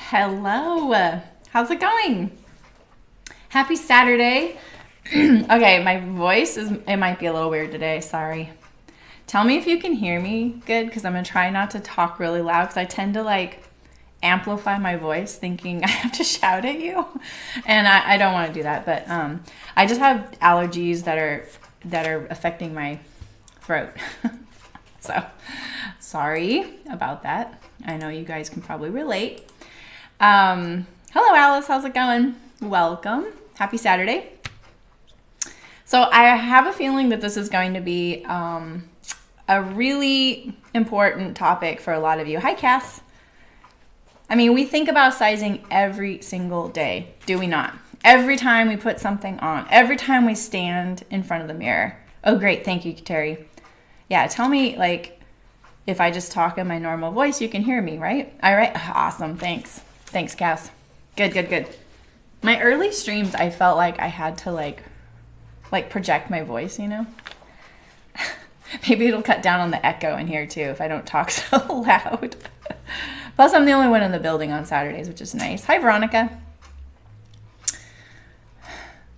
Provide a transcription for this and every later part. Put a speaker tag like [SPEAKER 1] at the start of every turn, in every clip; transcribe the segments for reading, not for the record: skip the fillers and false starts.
[SPEAKER 1] Hello. How's it going? Happy Saturday. Okay, my voice it might be a little weird today. Sorry. Tell me if you can hear me good because I'm going to try not to talk really loud because I tend to amplify my voice thinking I have to shout at you. And I don't want to do that, but I just have allergies that are affecting my throat. So, sorry about that. I know you guys can probably relate. Hello, Alice. How's it going? Welcome. Happy Saturday. So I have a feeling that this is going to be a really important topic for a lot of you. Hi, Cass. I mean, we think about sizing every single day, do we not? Every time we put something on, every time we stand in front of the mirror. Oh, great. Thank you, Terry. Yeah, tell me, if I just talk in my normal voice, you can hear me, right? All right. Awesome. Thanks. Thanks, Cass. Good. My early streams, I felt like I had to, project my voice, you know? Maybe it'll cut down on the echo in here, too, if I don't talk so loud. Plus, I'm the only one in the building on Saturdays, which is nice. Hi, Veronica.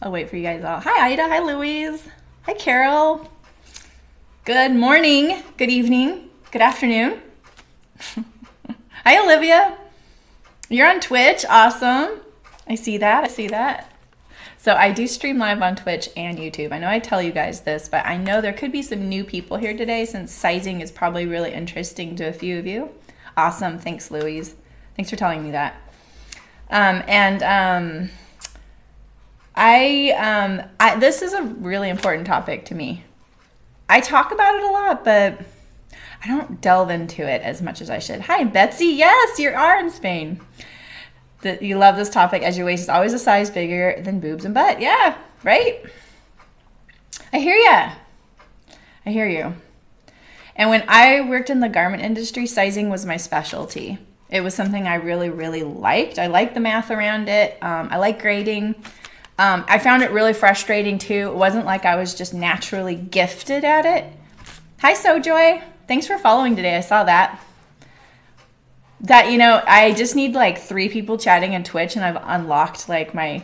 [SPEAKER 1] I'll wait for you guys all. Hi, Ida. Hi, Louise. Hi, Carol. Good morning. Good evening. Good afternoon. Hi, Olivia. You're on Twitch. Awesome. I see that. So I do stream live on Twitch and YouTube. I know I tell you guys this, but I know there could be some new people here today since sizing is probably really interesting to a few of you. Awesome. Thanks, Louise. Thanks for telling me that. This is a really important topic to me. I talk about it a lot, but I don't delve into it as much as I should. Hi, Betsy. Yes, you are in Spain. You love this topic as your waist is always a size bigger than boobs and butt. Yeah, right? I hear you. And when I worked in the garment industry, sizing was my specialty. It was something I really, really liked. I liked the math around it. I like grading. I found it really frustrating too. It wasn't like I was just naturally gifted at it. Hi, Sojoy. Thanks for following today. I saw that. I just need 3 people chatting in Twitch and I've unlocked my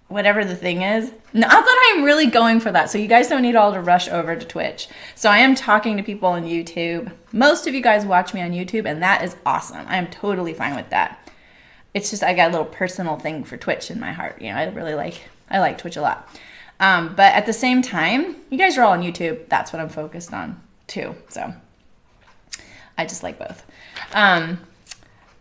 [SPEAKER 1] whatever the thing is. Not that I'm really going for that, so you guys don't need all to rush over to Twitch. So I am talking to people on YouTube. Most of you guys watch me on YouTube, and that is awesome. I am totally fine with that. It's just I got a little personal thing for Twitch in my heart. I like Twitch a lot. But at the same time, you guys are all on YouTube. That's what I'm focused on too. So I just like both.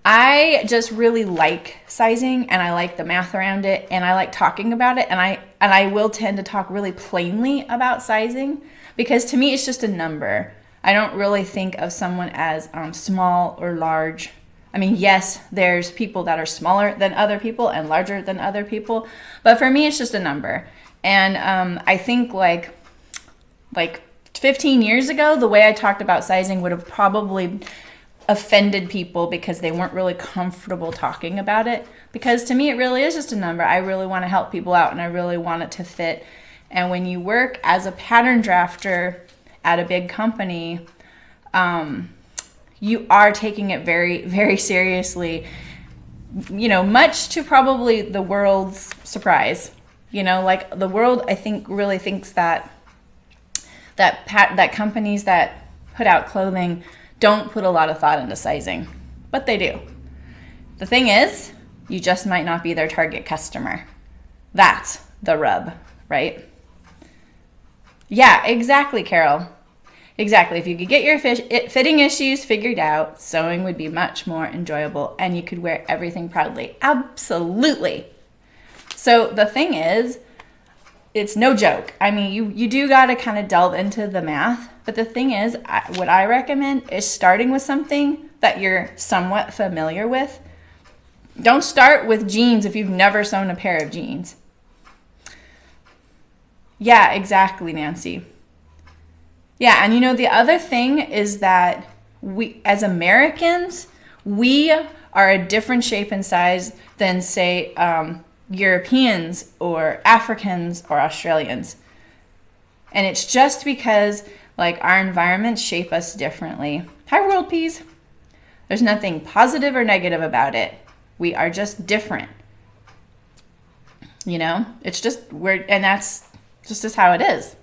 [SPEAKER 1] I just really like sizing and I like the math around it and I like talking about it and I will tend to talk really plainly about sizing because to me it's just a number. I don't really think of someone as small or large. I mean, yes, there's people that are smaller than other people and larger than other people, but for me it's just a number. And I think like 15 years ago, the way I talked about sizing would have probably offended people because they weren't really comfortable talking about it. Because to me, it really is just a number. I really want to help people out and I really want it to fit. And when you work as a pattern drafter at a big company, you are taking it very, very seriously, much to probably the world's surprise. The world, I think, really thinks that companies that put out clothing don't put a lot of thought into sizing, but they do. The thing is, you just might not be their target customer. That's the rub, right? Yeah, exactly, Carol. Exactly. If you could get your fitting issues figured out, sewing would be much more enjoyable and you could wear everything proudly. Absolutely. So the thing is, it's no joke. I mean, you do got to kind of delve into the math. But the thing is, what I recommend is starting with something that you're somewhat familiar with. Don't start with jeans if you've never sewn a pair of jeans. Yeah, exactly, Nancy. Yeah, and the other thing is that we, as Americans, we are a different shape and size than, say, Europeans or Africans or Australians. And it's just because our environments shape us differently. Hi, World Peas. There's nothing positive or negative about it. We are just different. You know, it's just and that's just how it is.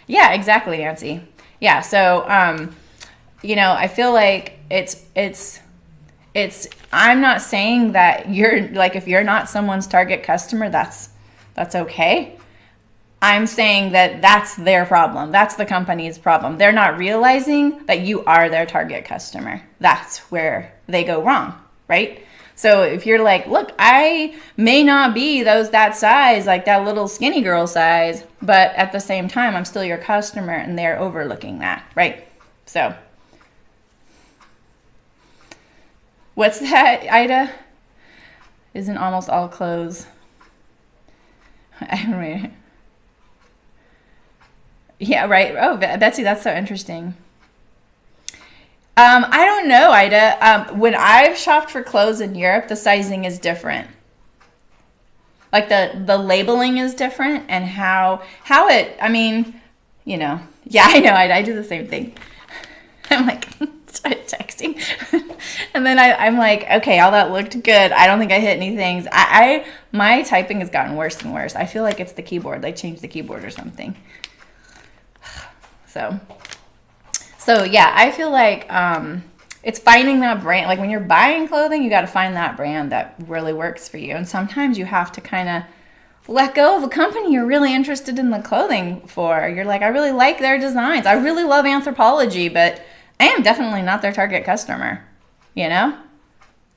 [SPEAKER 1] Yeah, exactly, Nancy. Yeah, so, you know, I feel like it's, I'm not saying that you're, like, if you're not someone's target customer, that's okay. I'm saying that that's their problem. That's the company's problem. They're not realizing that you are their target customer. That's where they go wrong, right? So if you're like, look, I may not be that size, like that little skinny girl size, but at the same time, I'm still your customer, and they're overlooking that, right? So what's that, Ida? Isn't almost all clothes. Yeah, right. Oh, Betsy, that's so interesting. I don't know, Ida. When I've shopped for clothes in Europe, the sizing is different. Like the labeling is different, and how it, I mean, you know, yeah, I know, I do the same thing. I'm like, texting. And then I'm like, okay, all that looked good. I don't think I hit any things. My typing has gotten worse and worse. I feel like it's the keyboard. They changed the keyboard or something. So yeah, I feel like it's finding that brand. Like when you're buying clothing, you got to find that brand that really works for you. And sometimes you have to kind of let go of a company you're really interested in the clothing for. You're like, I really like their designs. I really love Anthropologie, but I am definitely not their target customer, you know?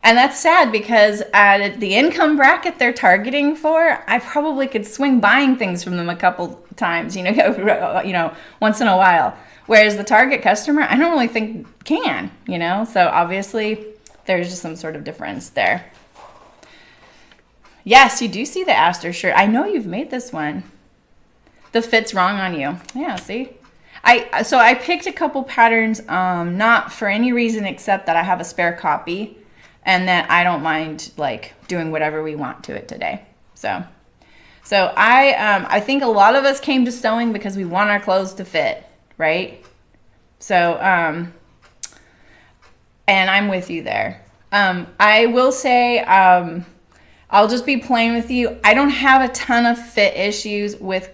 [SPEAKER 1] And that's sad because at the income bracket they're targeting for, I probably could swing buying things from them a couple times, you know, once in a while. Whereas the target customer, I don't really think can, you know? So obviously there's just some sort of difference there. Yes, you do see the Aster shirt. I know you've made this one. The fit's wrong on you. Yeah, see? So I picked a couple patterns, not for any reason except that I have a spare copy and that I don't mind like doing whatever we want to it today. So I think a lot of us came to sewing because we want our clothes to fit, right? So, and I'm with you there. I will say, I'll just be plain with you. I don't have a ton of fit issues with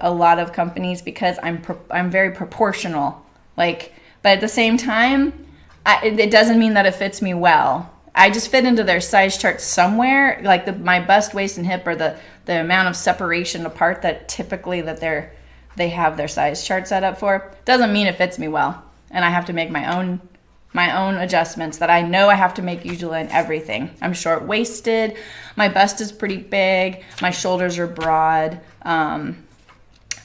[SPEAKER 1] a lot of companies because I'm very proportional. Like, but at the same time, it doesn't mean that it fits me well. I just fit into their size chart somewhere. Like my bust, waist, and hip are the amount of separation apart that typically they have their size chart set up for. Doesn't mean it fits me well, and I have to make my own adjustments that I know I have to make usually in everything. I'm short-waisted. My bust is pretty big. My shoulders are broad.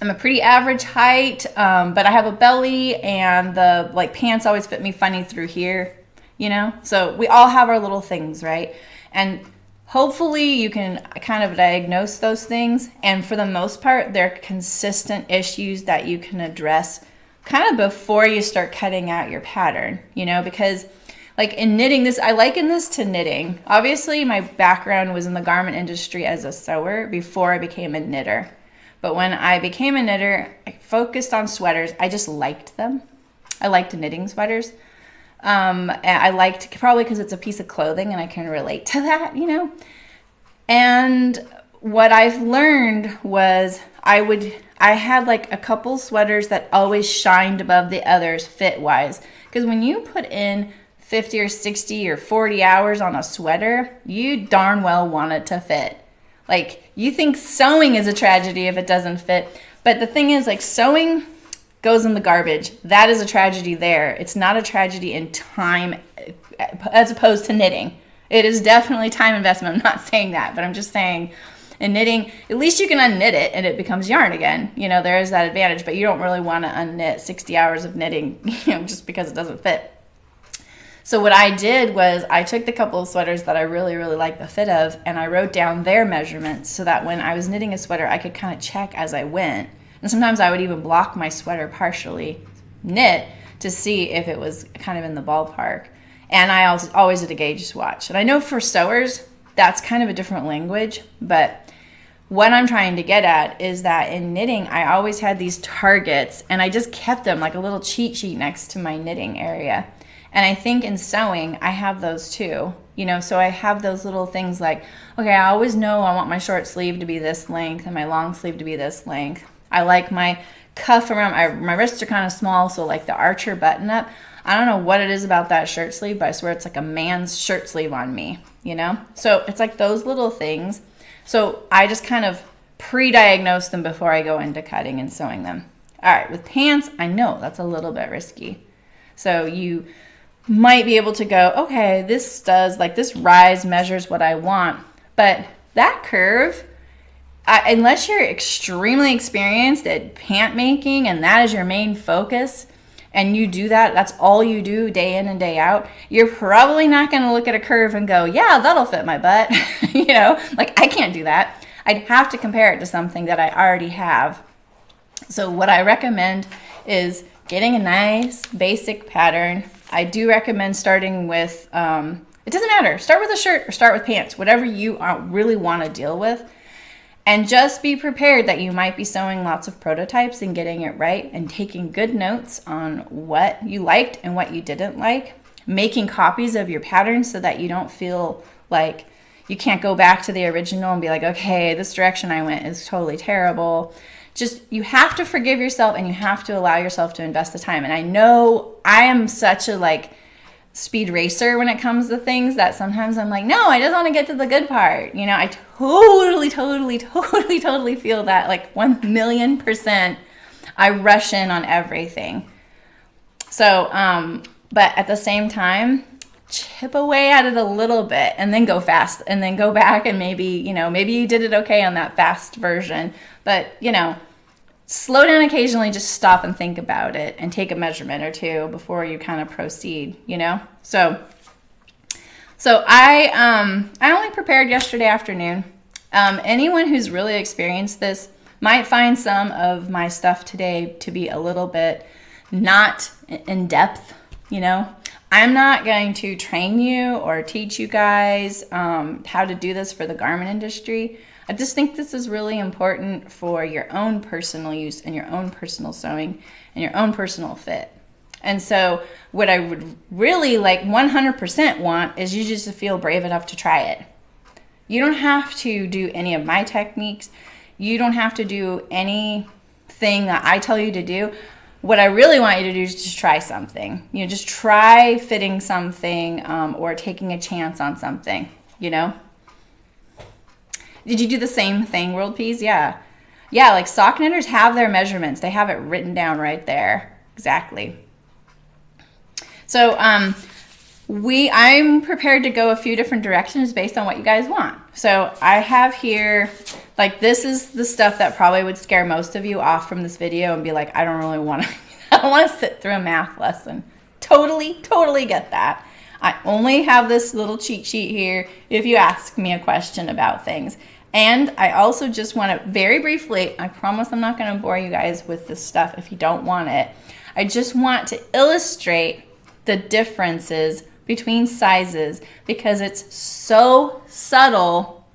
[SPEAKER 1] I'm a pretty average height, but I have a belly, and the pants always fit me funny through here, you know? So we all have our little things, right? And hopefully you can kind of diagnose those things, and for the most part, they're consistent issues that you can address kind of before you start cutting out your pattern, you know? Because like in knitting, I liken this to knitting. Obviously, my background was in the garment industry as a sewer before I became a knitter. But when I became a knitter, I focused on sweaters. I just liked them. I liked knitting sweaters. And I liked, probably because it's a piece of clothing and I can relate to that, you know? And what I've learned was I had like a couple sweaters that always shined above the others fit-wise. Because when you put in 50 or 60 or 40 hours on a sweater, you darn well want it to fit. Like, you think sewing is a tragedy if it doesn't fit. But the thing is, like, sewing goes in the garbage. That is a tragedy there. It's not a tragedy in time as opposed to knitting. It is definitely time investment. I'm not saying that, but I'm just saying in knitting, at least you can unknit it and it becomes yarn again. You know, there is that advantage, but you don't really want to unknit 60 hours of knitting, you know, just because it doesn't fit. So what I did was I took the couple of sweaters that I really, really liked the fit of, and I wrote down their measurements so that when I was knitting a sweater, I could kind of check as I went. And sometimes I would even block my sweater partially knit to see if it was kind of in the ballpark. And I always did a gauge swatch. And I know for sewers, that's kind of a different language, but what I'm trying to get at is that in knitting, I always had these targets, and I just kept them like a little cheat sheet next to my knitting area. And I think in sewing, I have those too. You know, so I have those little things like, okay, I always know I want my short sleeve to be this length and my long sleeve to be this length. I like my cuff around, my wrists are kind of small, so like the archer button up. I don't know what it is about that shirt sleeve, but I swear it's like a man's shirt sleeve on me, you know? So it's like those little things. So I just kind of pre-diagnose them before I go into cutting and sewing them. All right, with pants, I know that's a little bit risky. So you might be able to go, okay, this rise measures what I want, but that curve, unless you're extremely experienced at pant making and that is your main focus, and you do that, that's all you do day in and day out, you're probably not going to look at a curve and go, yeah, that'll fit my butt. You know, like I can't do that. I'd have to compare it to something that I already have. So what I recommend is getting a nice basic pattern. I do recommend starting with, it doesn't matter, start with a shirt or start with pants, whatever you really want to deal with. And just be prepared that you might be sewing lots of prototypes and getting it right and taking good notes on what you liked and what you didn't like. Making copies of your patterns so that you don't feel like you can't go back to the original and be like, okay, this direction I went is totally terrible. Just, you have to forgive yourself and you have to allow yourself to invest the time. And I know I am such a like speed racer when it comes to things that sometimes I'm like, no, I just want to get to the good part. You know, I totally feel that, like 1,000,000%. I rush in on everything. So, but at the same time, chip away at it a little bit and then go fast and then go back and maybe, you know, maybe you did it okay on that fast version, but, you know, slow down occasionally, just stop and think about it and take a measurement or two before you kind of proceed, you know? So I only prepared yesterday afternoon. Anyone who's really experienced this might find some of my stuff today to be a little bit not in depth, you know? I'm not going to train you or teach you guys how to do this for the garment industry. I just think this is really important for your own personal use and your own personal sewing and your own personal fit. And so what I would really like 100% want is you just to feel brave enough to try it. You don't have to do any of my techniques. You don't have to do anything that I tell you to do. What I really want you to do is just try something. You know, just try fitting something or taking a chance on something, you know? Did you do the same thing, World Peas? Yeah. Yeah, like sock knitters have their measurements. They have it written down right there. Exactly. So I'm prepared to go a few different directions based on what you guys want. So I have here, like this is the stuff that probably would scare most of you off from this video and be like, I don't really want to, I don't want to sit through a math lesson. Totally get that. I only have this little cheat sheet here if you ask me a question about things. And I also just want to very briefly, I promise I'm not going to bore you guys with this stuff if you don't want it. I just want to illustrate the differences between sizes because it's so subtle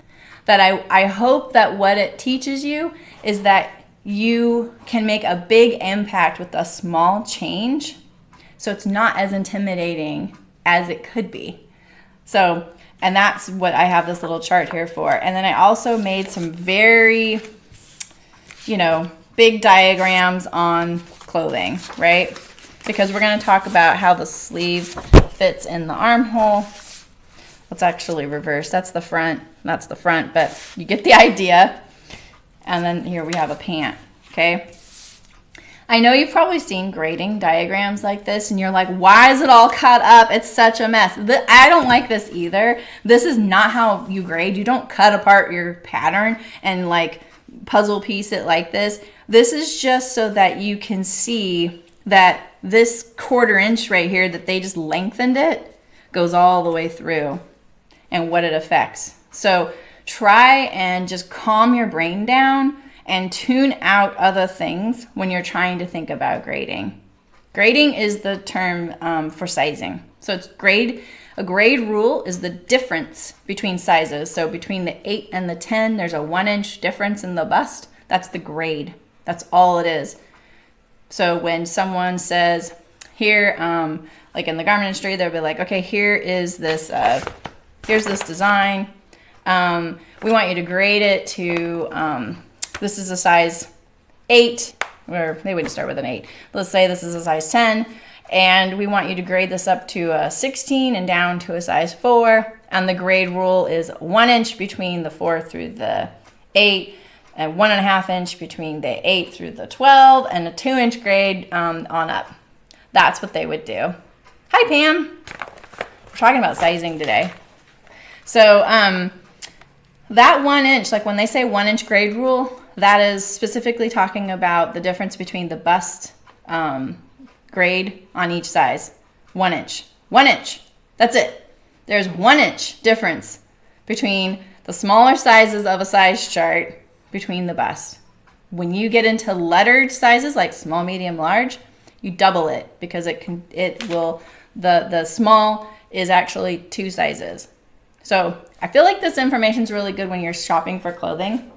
[SPEAKER 1] that I hope that what it teaches you is that you can make a big impact with a small change so it's not as intimidating as it could be. So, and that's what I have this little chart here for. And then I also made some very, you know, big diagrams on clothing, right? Because we're going to talk about how the sleeve fits in the armhole. Let's actually reverse. That's the front, but you get the idea. And then here we have a pant, okay? I know you've probably seen grading diagrams like this and you're like, why is it all cut up? It's such a mess. I don't like this either. This is not how you grade. You don't cut apart your pattern and like puzzle piece it like this. This is just so that you can see that this 1/4 inch right here that they just lengthened it goes all the way through and what it affects. So try and just calm your brain down and tune out other things when you're trying to think about grading. Grading is the term for sizing. So it's a grade rule is the difference between sizes. So between the 8 and the 10, there's a 1 inch difference in the bust. That's the grade. That's all it is. So when someone says, here, like in the garment industry, they'll be like, okay, here's this design. We want you to grade it to, this is a size 8, or they wouldn't start with an 8. Let's say this is a size 10, and we want you to grade this up to a 16 and down to a size 4. And the grade rule is 1 inch between the 4 through the 8, and 1.5 inch between the 8 through the 12, and a 2-inch grade on up. That's what they would do. Hi, Pam. We're talking about sizing today. So that 1 inch, like when they say 1 inch grade rule, that is specifically talking about the difference between the bust grade on each size. 1 inch. 1 inch. That's it. There's 1 inch difference between the smaller sizes of a size chart between the bust. When you get into lettered sizes like small, medium, large, you double it because the small is actually 2 sizes. So I feel like this information is really good when you're shopping for clothing.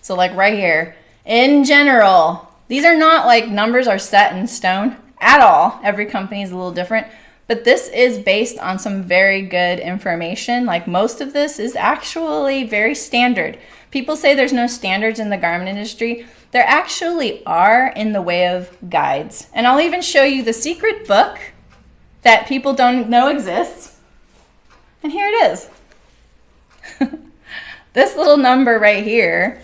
[SPEAKER 1] So like right here, in general, these are not like numbers are set in stone at all. Every company is a little different, but this is based on some very good information. Like most of this is actually very standard. People say there's no standards in the garment industry. There actually are in the way of guides. And I'll even show you the secret book that people don't know exists. And here it is. This little number right here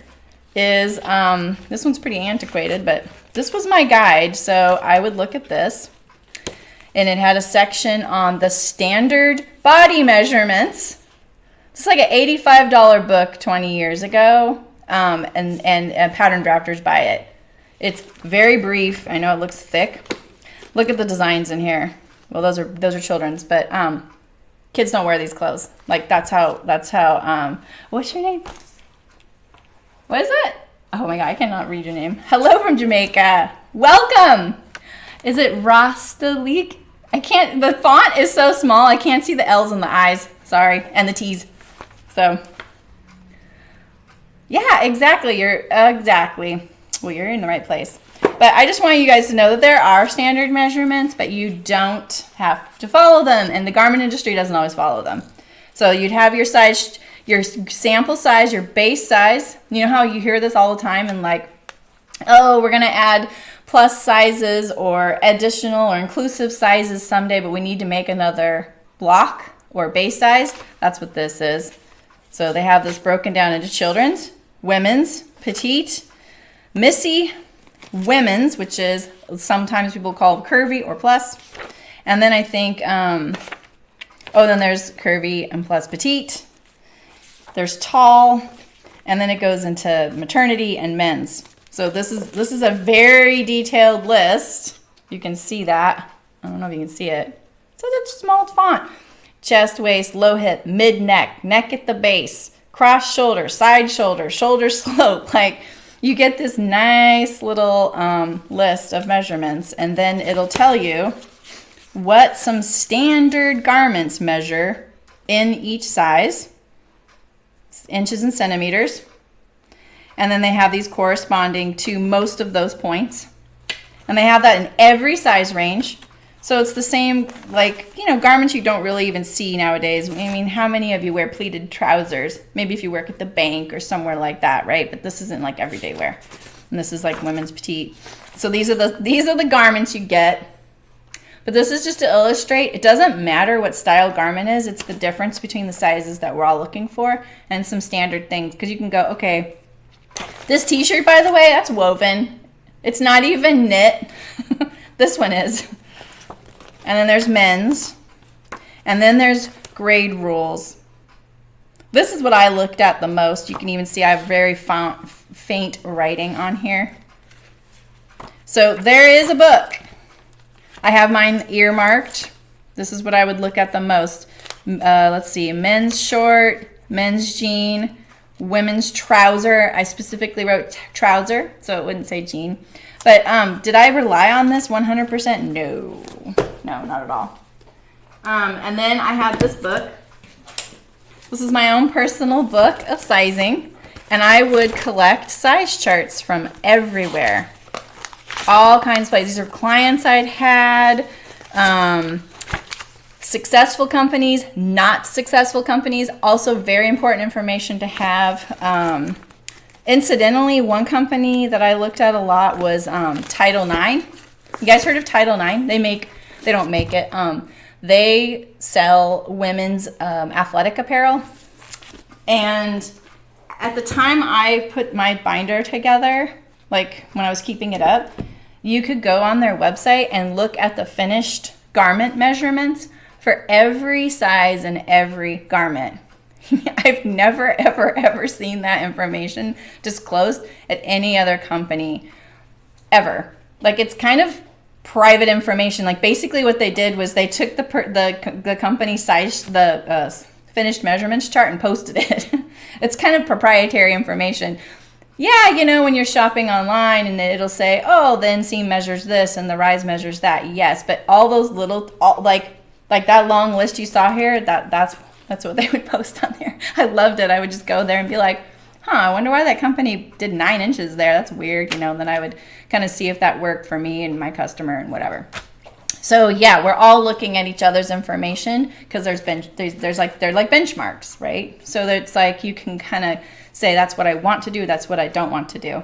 [SPEAKER 1] is, this one's pretty antiquated, but this was my guide. So I would look at this, and it had a section on the standard body measurements. It's like an $85 book 20 years ago, and pattern drafters buy it. It's very brief. I know it looks thick. Look at the designs in here. Well, those are children's, but kids don't wear these clothes. Like that's how. What's your name? What is it? Oh my God, I cannot read your name. Hello from Jamaica. Welcome. Is it Rastalik? I can't. The font is so small. I can't see the L's and the I's. Sorry, and the T's. So, yeah, exactly. Well, you're in the right place. But I just want you guys to know that there are standard measurements, but you don't have to follow them. And the garment industry doesn't always follow them. So you'd have your size, your sample size, your base size. You know how you hear this all the time and like, oh, we're going to add plus sizes or additional or inclusive sizes someday, but we need to make another block or base size. That's what this is. So they have this broken down into children's, women's, petite, missy, women's, which is sometimes people call curvy or plus. And then I think, then there's curvy and plus petite. There's tall, and then it goes into maternity and men's. So this is a very detailed list. You can see that. I don't know if you can see it. It's such a small font. Chest, waist, low hip, mid neck, neck at the base, cross shoulder, side shoulder, shoulder slope. Like you get this nice little list of measurements, and then it'll tell you what some standard garments measure in each size, inches and centimeters. And then they have these corresponding to most of those points. And they have that in every size range. So it's the same, like, you know, garments you don't really even see nowadays. I mean, how many of you wear pleated trousers? Maybe if you work at the bank or somewhere like that, right? But this isn't like everyday wear. And this is like women's petite. So these are the garments you get. But this is just to illustrate, it doesn't matter what style garment is. It's the difference between the sizes that we're all looking for and some standard things. Because you can go, okay, this t-shirt, by the way, that's woven. It's not even knit. This one is. And then there's men's. And then there's grade rules. This is what I looked at the most. You can even see I have very faint writing on here. So there is a book. I have mine earmarked. This is what I would look at the most. Let's see, men's short, men's jean, women's trouser. I specifically wrote trouser, so it wouldn't say jean. But did I rely on this 100%? No, not at all. And then I have this book. This is my own personal book of sizing. And I would collect size charts from everywhere. All kinds of places. These are clients I'd had. Successful companies, not successful companies, also very important information to have. Incidentally, one company that I looked at a lot was Title IX. You guys heard of Title IX? They don't make it. They sell women's athletic apparel. And at the time I put my binder together, like when I was keeping it up, you could go on their website and look at the finished garment measurements for every size and every garment. I've never, ever, ever seen that information disclosed at any other company ever. Like, it's kind of private information. Like, basically what they did was they took the company size, the finished measurements chart, and posted it. It's kind of proprietary information. Yeah, you know, when you're shopping online and it'll say, oh, the inseam measures this and the rise measures that. Yes, but all those little, like that long list you saw here, that's what they would post on there. I loved it. I would just go there and be like, I wonder why that company did 9 inches there. That's weird, you know. And then I would kind of see if that worked for me and my customer and whatever. So yeah, we're all looking at each other's information because they're like benchmarks, right? So it's like you can kind of say that's what I want to do, that's what I don't want to do.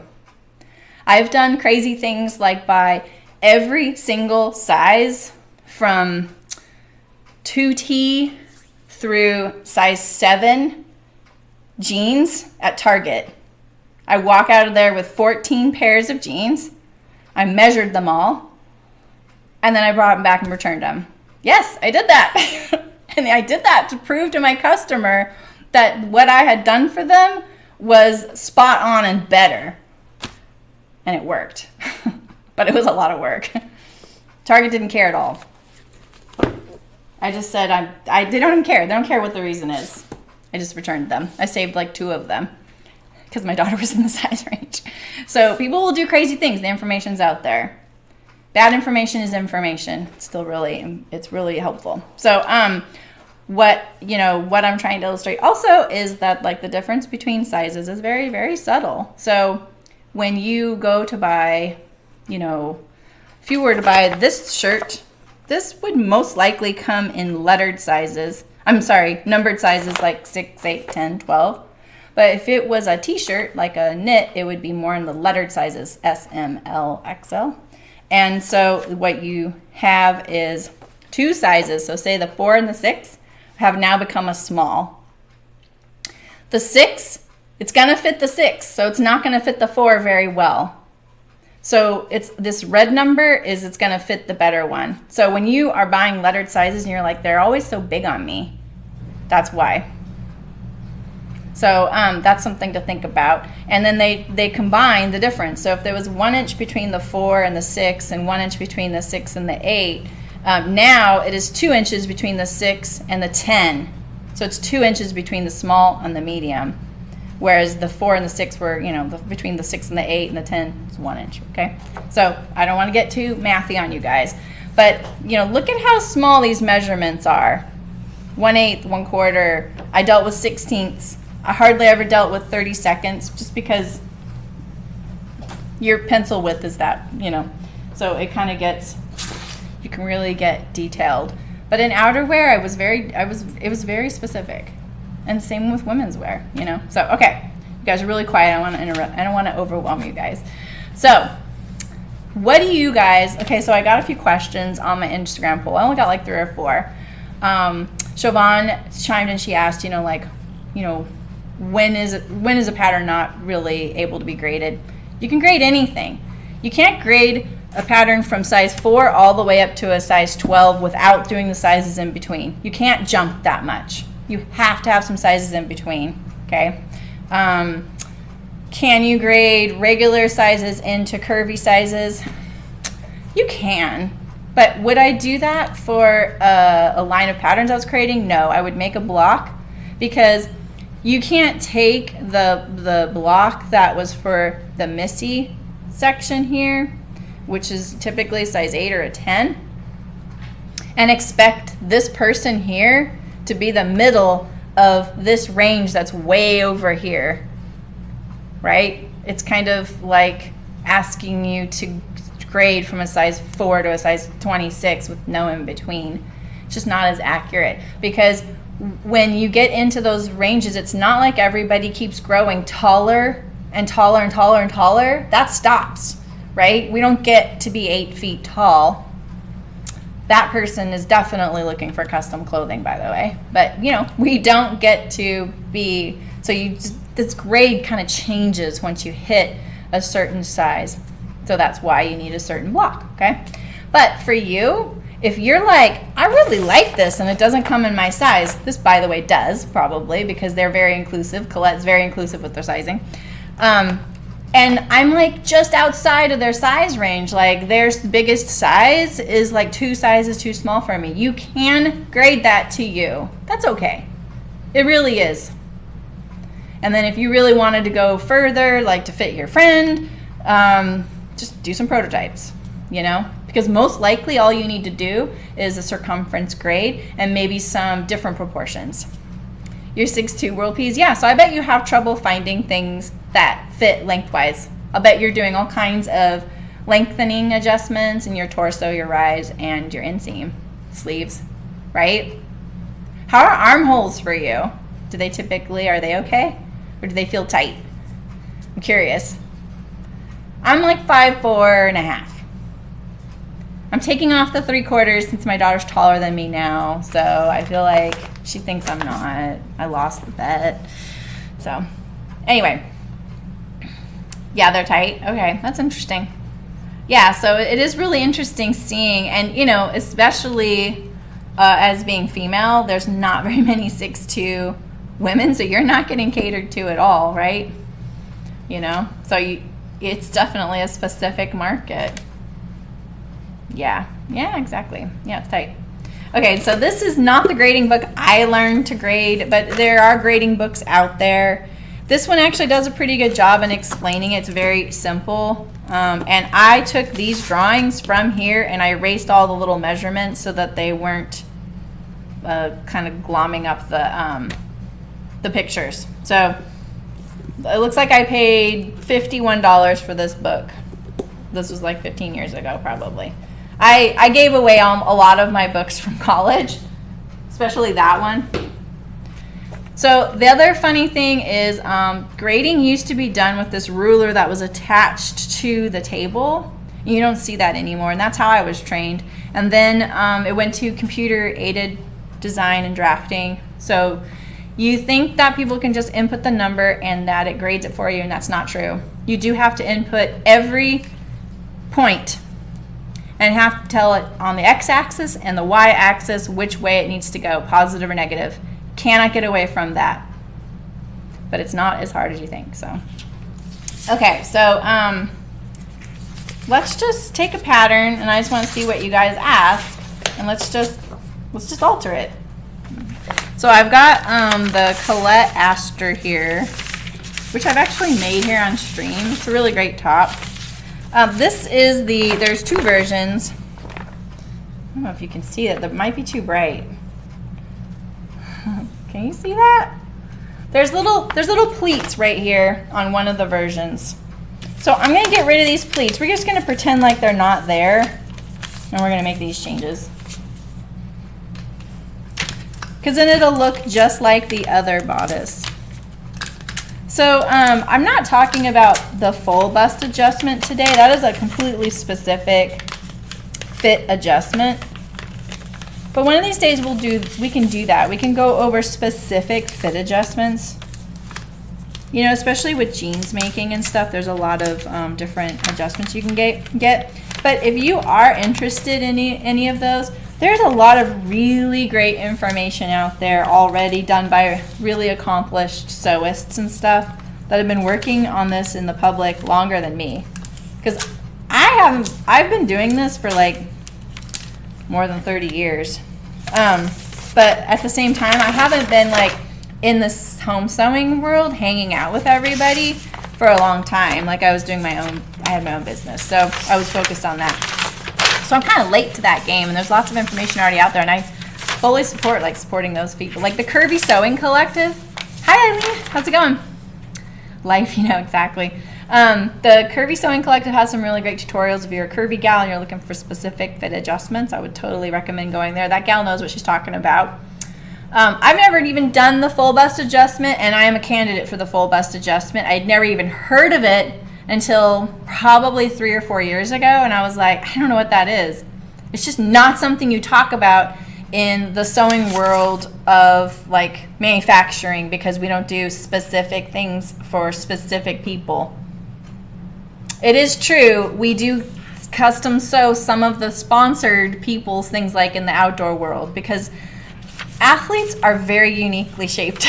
[SPEAKER 1] I've done crazy things like buy every single size from 2T through size 7 jeans at Target. I walk out of there with 14 pairs of jeans. I measured them all, and then I brought them back and returned them. Yes, I did that. And I did that to prove to my customer that what I had done for them was spot on and better. And it worked. But it was a lot of work. Target didn't care at all. I just said, they don't even care. They don't care what the reason is. I just returned them. I saved like 2 of them because my daughter was in the size range. So people will do crazy things. The information's out there. Bad information is information. It's really helpful. So what I'm trying to illustrate also is that, like, the difference between sizes is very, very subtle. So when you go to buy, if you were to buy this shirt, this would most likely come in numbered sizes like 6, 8, 10, 12. But if it was a t-shirt, like a knit, it would be more in the lettered sizes, S, M, L, XL. And so what you have is 2 sizes. So say the 4 and the 6 have now become a small. The 6, it's going to fit the 6, so it's not going to fit the 4 very well. So it's this red number it's going to fit the better one. So when you are buying lettered sizes and you're like, they're always so big on me, that's why. So that's something to think about. And then they combine the difference. So if there was 1 inch between the 4 and the 6 and 1 inch between the 6 and the 8, now it is 2 inches between the 6 and the 10. So it's 2 inches between the small and the medium. Whereas the 4 and the 6 were, between the 6 and the 8 and the 10 is 1 inch, okay? So I don't want to get too mathy on you guys. But, look at how small these measurements are. 1/8, 1/4. I dealt with 16ths. I hardly ever dealt with 32nds just because your pencil width is that, So it kind of you can really get detailed. But in outerwear, it was very specific. And same with women's wear, So, okay, you guys are really quiet. I don't want to interrupt. I don't want to overwhelm you guys. So, what do you guys, okay, so I got a few questions on my Instagram poll. I only got like 3 or 4. Siobhan chimed in, she asked, when is a pattern not really able to be graded? You can grade anything. You can't grade a pattern from size 4 all the way up to a size 12 without doing the sizes in between. You can't jump that much. You have to have some sizes in between, okay? Can you grade regular sizes into curvy sizes? You can, but would I do that for a line of patterns I was creating? No, I would make a block, because you can't take the block that was for the Missy section here, which is typically size 8 or a 10, and expect this person here to be the middle of this range that's way over here, right? It's kind of like asking you to grade from a size 4 to a size 26 with no in between. It's just not as accurate, because when you get into those ranges, it's not like everybody keeps growing taller and taller and taller and taller. That stops, right? We don't get to be 8 feet tall. That person is definitely looking for custom clothing, by the way. But, you know, we don't get to be, so you just, this grade kind of changes once you hit a certain size. So that's why you need a certain block, okay? But for you, if you're like, I really like this and it doesn't come in my size, this, by the way, does probably, because they're very inclusive. Colette's very inclusive with their sizing. And I'm like just outside of their size range. Like their biggest size is like 2 sizes too small for me. You can grade that to you. That's okay. It really is. And then if you really wanted to go further, like to fit your friend, just do some prototypes, you know? Because most likely all you need to do is a circumference grade and maybe some different proportions. Your 6'2" World Peas, yeah, so I bet you have trouble finding things that fit lengthwise. I'll bet you're doing all kinds of lengthening adjustments in your torso, your rise, and your inseam sleeves, right? How are armholes for you? Do they typically, are they okay? Or do they feel tight? I'm curious. I'm like 5'4.5". I'm taking off the 3/4 since my daughter's taller than me now, so I feel like she thinks I'm not. I lost the bet. So anyway, yeah, they're tight. Okay, that's interesting. Yeah, so it is really interesting seeing, and you know, especially as being female, there's not very many 6'2" women, so you're not getting catered to at all, right? You know, so it's definitely a specific market. Yeah, exactly. Yeah, it's tight. Okay, so this is not the grading book I learned to grade, but there are grading books out there. This one actually does a pretty good job in explaining it. It's very simple. And I took these drawings from here and I erased all the little measurements so that they weren't kind of glomming up the pictures. So it looks like I paid $51 for this book. This was like 15 years ago, probably. I gave away a lot of my books from college, especially that one. So the other funny thing is grading used to be done with this ruler that was attached to the table. You don't see that anymore, and that's how I was trained. And then it went to computer-aided design and drafting. So you think that people can just input the number and that it grades it for you, and that's not true. You do have to input every point and have to tell it on the x-axis and the y-axis which way it needs to go, positive or negative. Cannot get away from that. But it's not as hard as you think. So, okay, so let's just take a pattern, and I just want to see what you guys ask, and let's just alter it. So I've got the Colette Aster here, which I've actually made here on stream. It's a really great top. This is there's 2 versions. I don't know if you can see it. That might be too bright. Can you see that? There's little pleats right here on one of the versions. So I'm going to get rid of these pleats. We're just going to pretend like they're not there, and we're going to make these changes. Because then it'll look just like the other bodice. So I'm not talking about the full bust adjustment today. That is a completely specific fit adjustment. But one of these days we can do that. We can go over specific fit adjustments. You know, especially with jeans making and stuff, there's a lot of different adjustments you can get. But if you are interested in any of those, there's a lot of really great information out there already done by really accomplished sewists and stuff that have been working on this in the public longer than me. Because I've been doing this for like more than 30 years. But at the same time, I haven't been like in this home sewing world hanging out with everybody for a long time. Like I was doing I had my own business, so I was focused on that. So I'm kind of late to that game, and there's lots of information already out there, and I fully support supporting those people. Like the Curvy Sewing Collective. Hi Eileen, how's it going? Life, you know, exactly. The Curvy Sewing Collective has some really great tutorials. If you're a curvy gal and you're looking for specific fit adjustments, I would totally recommend going there. That gal knows what she's talking about. I've never even done the full bust adjustment, and I am a candidate for the full bust adjustment. I'd never even heard of it until probably 3 or 4 years ago, and I was like, I don't know what that is. It's just not something you talk about in the sewing world of like manufacturing, because we don't do specific things for specific people. It is true, we do custom sew some of the sponsored people's things, like in the outdoor world, because athletes are very uniquely shaped.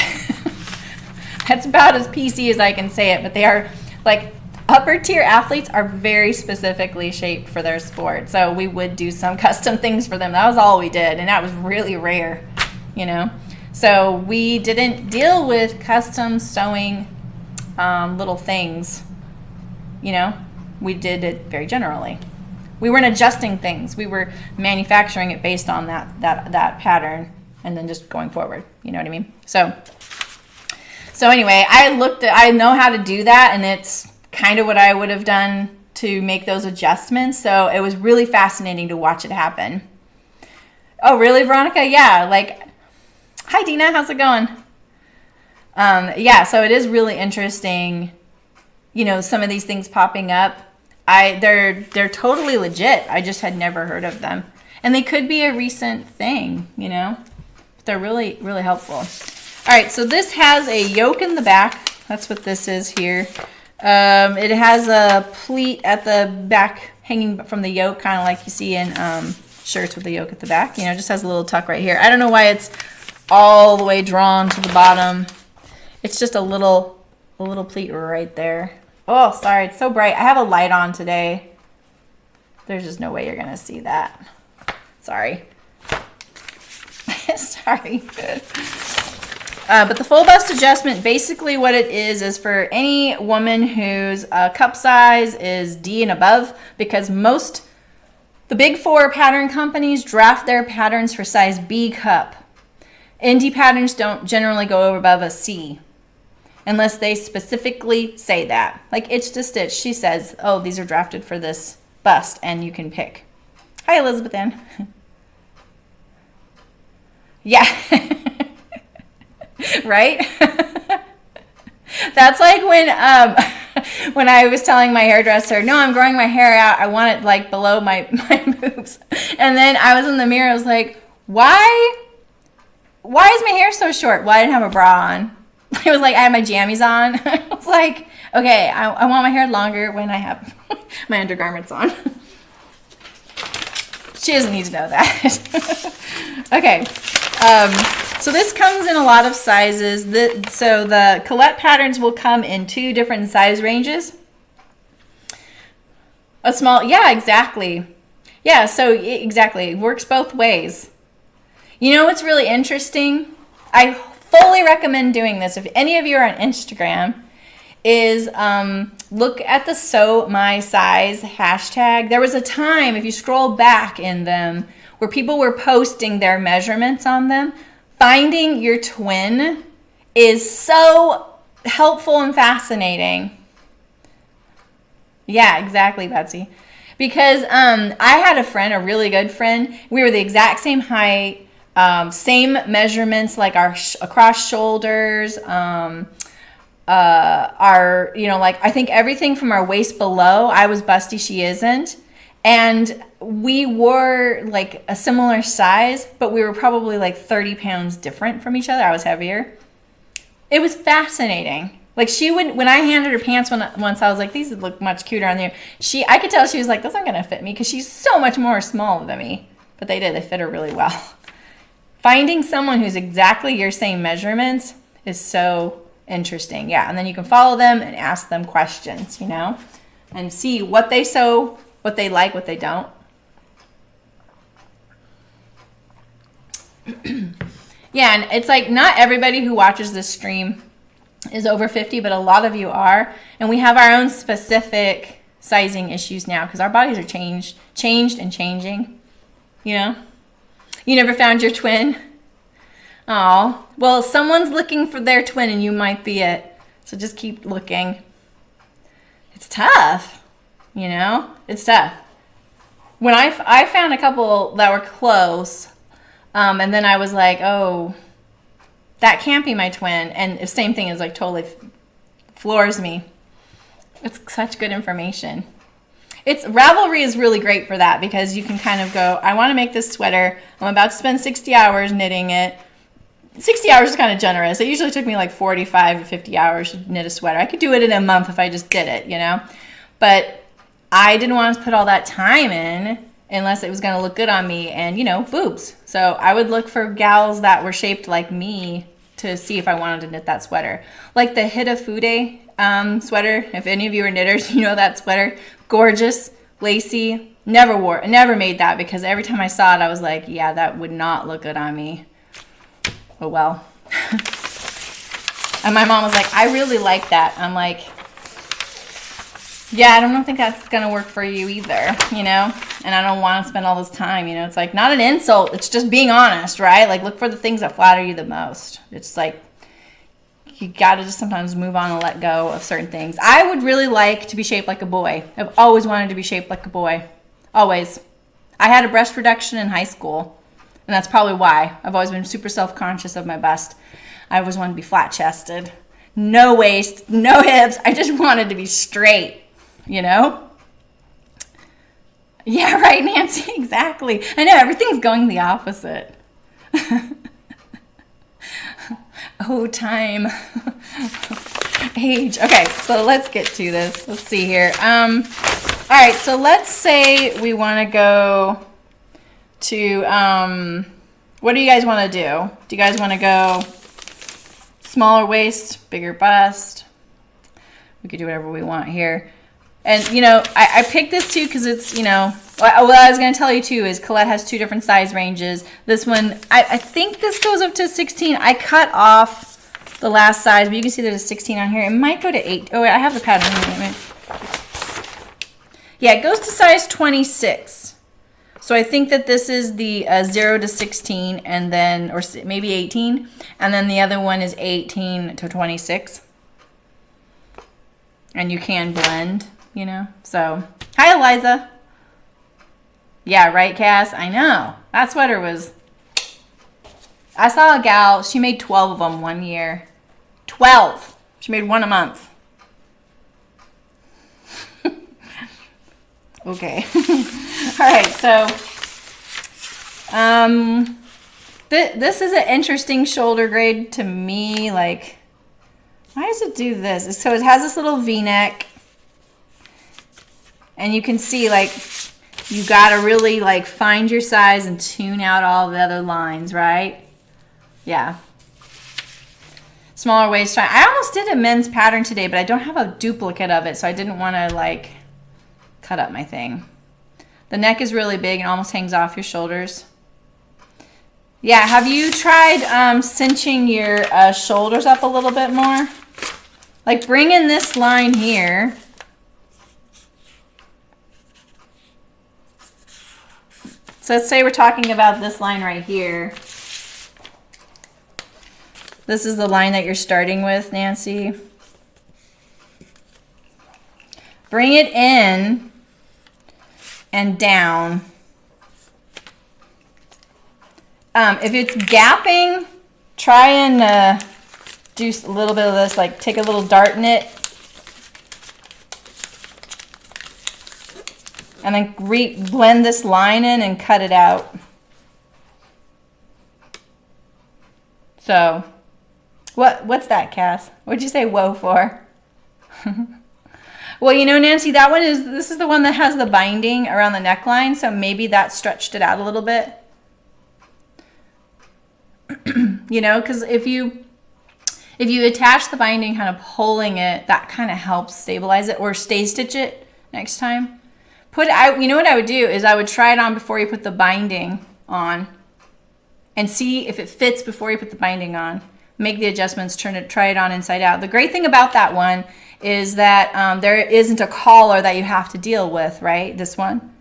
[SPEAKER 1] That's about as PC as I can say it, but they are like upper tier athletes are very specifically shaped for their sport. So we would do some custom things for them. That was all we did, and that was really rare, you know. So we didn't deal with custom sewing little things, you know. We did it very generally. We weren't adjusting things. We were manufacturing it based on that pattern, and then just going forward. You know what I mean? So anyway, I know how to do that, and it's kind of what I would have done to make those adjustments. So it was really fascinating to watch it happen. Oh, really, Veronica? Yeah, like, hi, Dina, how's it going? Yeah, so it is really interesting, you know, some of these things popping up. They're totally legit. I just had never heard of them. And they could be a recent thing, you know. They're really, really helpful. All right, so this has a yoke in the back. That's what this is here. It has a pleat at the back hanging from the yoke, kind of like you see in shirts with the yoke at the back. You know, it just has a little tuck right here. I don't know why it's all the way drawn to the bottom. It's just a little pleat right there. Oh, sorry, it's so bright. I have a light on today. There's just no way you're gonna see that. Sorry. Sorry. But the full bust adjustment, basically what it is for any woman whose cup size is D and above, because the big 4 pattern companies draft their patterns for size B cup. Indie patterns don't generally go above a C, unless they specifically say that. Like Itch to Stitch, she says, oh, these are drafted for this bust, and you can pick. Hi, Elizabeth Ann. Yeah. Right? That's like when I was telling my hairdresser, no, I'm growing my hair out. I want it like below my boobs. And then I was in the mirror. I was like, why is my hair so short? Well, I didn't have a bra on. It was like I had my jammies on. I was like, okay, I want my hair longer when I have my undergarments on. She doesn't need to know that. Okay. So this comes in a lot of sizes. So the Colette patterns will come in 2 different size ranges. A small, yeah, exactly. Yeah, so exactly, it works both ways. You know what's really interesting? I fully recommend doing this. If any of you are on Instagram, is look at the Sew My Size hashtag. There was a time, if you scroll back in them, where people were posting their measurements on them. Finding your twin is so helpful and fascinating. Yeah, exactly, Betsy. Because I had a friend, a really good friend. We were the exact same height, same measurements, like our across shoulders, our, you know, like I think everything from our waist below. I was busty, she isn't. And we were like a similar size, but we were probably like 30 pounds different from each other. I was heavier. It was fascinating. Like she would, when I handed her pants once, I was like, these look much cuter on you. I could tell she was like, those aren't going to fit me, because she's so much more small than me. But they did. They fit her really well. Finding someone who's exactly your same measurements is so interesting. Yeah, and then you can follow them and ask them questions, you know, and see what they sew, what they like, what they don't. Yeah, and it's like not everybody who watches this stream is over 50, but a lot of you are. And we have our own specific sizing issues now because our bodies are changed and changing, you know. You never found your twin? Oh, well, someone's looking for their twin and you might be it. So just keep looking. It's tough, you know? It's tough. When I found a couple that were close, and then I was like, oh, that can't be my twin. And the same thing is like totally floors me. It's such good information. Ravelry is really great for that because you can kind of go, I want to make this sweater. I'm about to spend 60 hours knitting it. 60 hours is kind of generous. It usually took me like 45 to 50 hours to knit a sweater. I could do it in a month if I just did it, you know? But I didn't want to put all that time in unless it was going to look good on me and, you know, boobs. So I would look for gals that were shaped like me to see if I wanted to knit that sweater. Like the Hitafude sweater. If any of you are knitters, you know that sweater. Gorgeous, lacy. Never made that because every time I saw it, I was like, yeah, that would not look good on me. Oh, well. And my mom was like, I really like that. I'm like, yeah, I don't think that's going to work for you either, you know? And I don't want to spend all this time, you know? It's like, not an insult. It's just being honest, right? Like, look for the things that flatter you the most. It's like, you got to just sometimes move on and let go of certain things. I would really like to be shaped like a boy. I've always wanted to be shaped like a boy. Always. I had a breast reduction in high school. And that's probably why. I've always been super self-conscious of my bust. I always wanted to be flat-chested. No waist, no hips. I just wanted to be straight, you know? Yeah, right, Nancy? Exactly. I know, everything's going the opposite. Oh, time. Age. Okay, so let's get to this. Let's see here. All right, so let's say we want to go to, what do you guys want to do? Do you guys want to go smaller waist, bigger bust? We could do whatever we want here. And, you know, I picked this too because it's, you know, what I was going to tell you too is Colette has 2 different size ranges. This one, I think this goes up to 16. I cut off the last size, but you can see there's a 16 on here. It might go to 8. Oh, wait, I have the pattern here. Yeah, it goes to size 26. So I think that this is the 0 to 16 and then, or maybe 18. And then the other one is 18 to 26. And you can blend, you know. So, hi, Eliza. Yeah, right, Cass? I know. That sweater was... I saw a gal, she made 12 of them one year. 12! She made one a month. Okay. All right, so this is an interesting shoulder grade to me. Like, why does it do this? So it has this little V-neck, and you can see, like, you gotta really, like, find your size and tune out all the other lines, right? Yeah. Smaller waist. I almost did a men's pattern today, but I don't have a duplicate of it, so I didn't want to, like, cut up my thing. The neck is really big and almost hangs off your shoulders. Yeah, have you tried cinching your shoulders up a little bit more? Like, bring in this line here. So let's say we're talking about this line right here. This is the line that you're starting with, Nancy. Bring it in and down. If it's gapping, try and do a little bit of this, like take a little dart knit. And then blend this line in and cut it out. So, what's that, Cass? What'd you say whoa for? Well, you know, Nancy, this is the one that has the binding around the neckline, so maybe that stretched it out a little bit. You know, because if you attach the binding kind of pulling it, that kind of helps stabilize it, or stay stitch it next time. You know what I would do is I would try it on before you put the binding on and see if it fits before you put the binding on. Make the adjustments, try it on inside out. The great thing about that one is that there isn't a collar that you have to deal with, right? This one.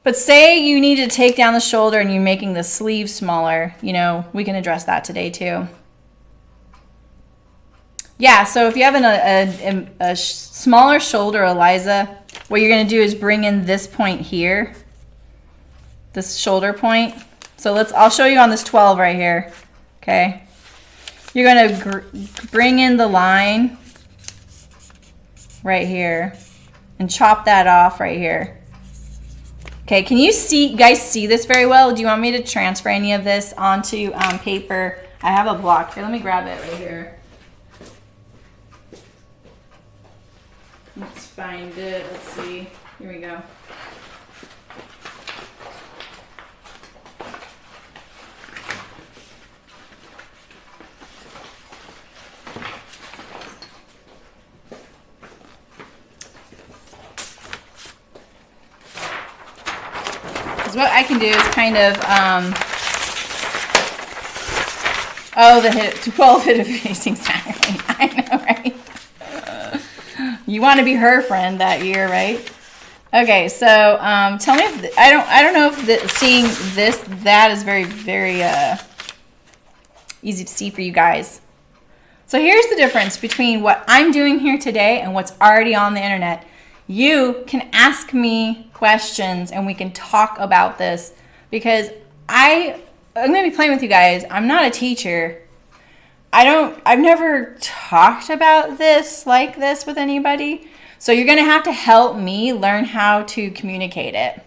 [SPEAKER 1] But say you need to take down the shoulder and you're making the sleeve smaller, you know, we can address that today too. yeah, so if you have a smaller shoulder, Eliza, what you're going to do is bring in this point here, this shoulder point. So I'll show you on this 12 right here, okay? You're going to bring in the line right here and chop that off right here. Okay, can you guys see this very well? Do you want me to transfer any of this onto paper? I have a block here. Let me grab it right here. Let's find it. Let's see. Here we go. Because what I can do is kind of, oh, the 12 hit facing Saturday. I know, right? You want to be her friend that year, right? Okay, so tell me if I don't know if seeing that is very easy to see for you guys. So here's the difference between what I'm doing here today and what's already on the internet. You can ask me questions and we can talk about this because I'm going to be playing with you guys. I'm not a teacher. I've never talked about this like this with anybody. So you're going to have to help me learn how to communicate it.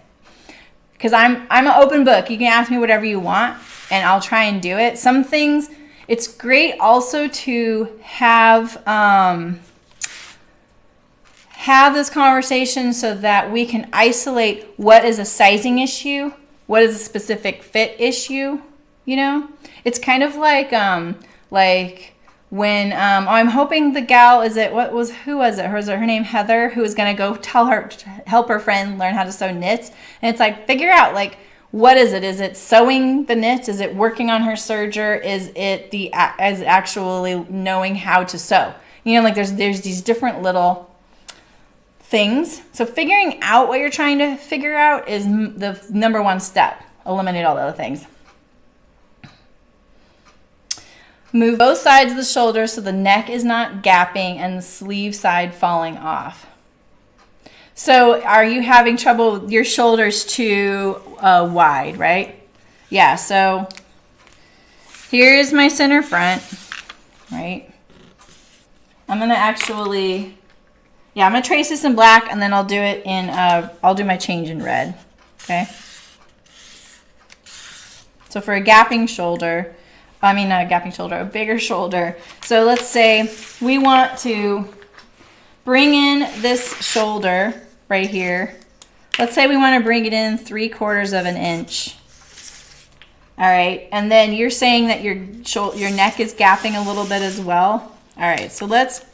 [SPEAKER 1] Because I'm an open book. You can ask me whatever you want and I'll try and do it. Some things, it's great also to have this conversation so that we can isolate what is a sizing issue, what is a specific fit issue, you know? It's kind of like when I'm hoping the gal, who was it? Her name Heather, who was gonna go help her friend learn how to sew knits. And it's like, figure out like, what is it? Is it sewing the knits? Is it working on her serger? Is it actually knowing how to sew? You know, like there's these different little things. So figuring out what you're trying to figure out is the number one step. Eliminate all the other things. Move both sides of the shoulder so the neck is not gapping and the sleeve side falling off. So are you having trouble with your shoulders too wide, right? Yeah, so here's my center front, right? I'm going to actually, I'm going to trace this in black and then I'll do it in, I'll do my change in red, okay? So for a gapping shoulder, a bigger shoulder. So let's say we want to bring in this shoulder right here. Let's say we want to bring it in 3/4 of an inch. All right, and then you're saying that your neck is gapping a little bit as well. All right, so let's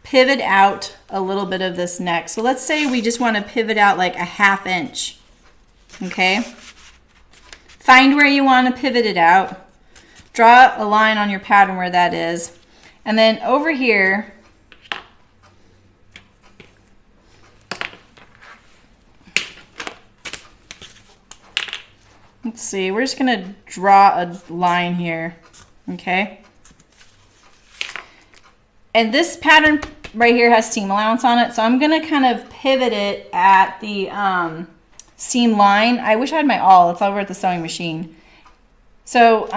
[SPEAKER 1] pivot out a little bit of this neck. So let's say we just want to pivot out like a 1/2 inch. Okay, find where you want to pivot it out. Draw a line on your pattern where that is. And then over here, let's see, we're just going to draw a line here, okay? And this pattern right here has seam allowance on it, so I'm going to kind of pivot it at the seam line. I wish I had my awl. It's over at the sewing machine. So,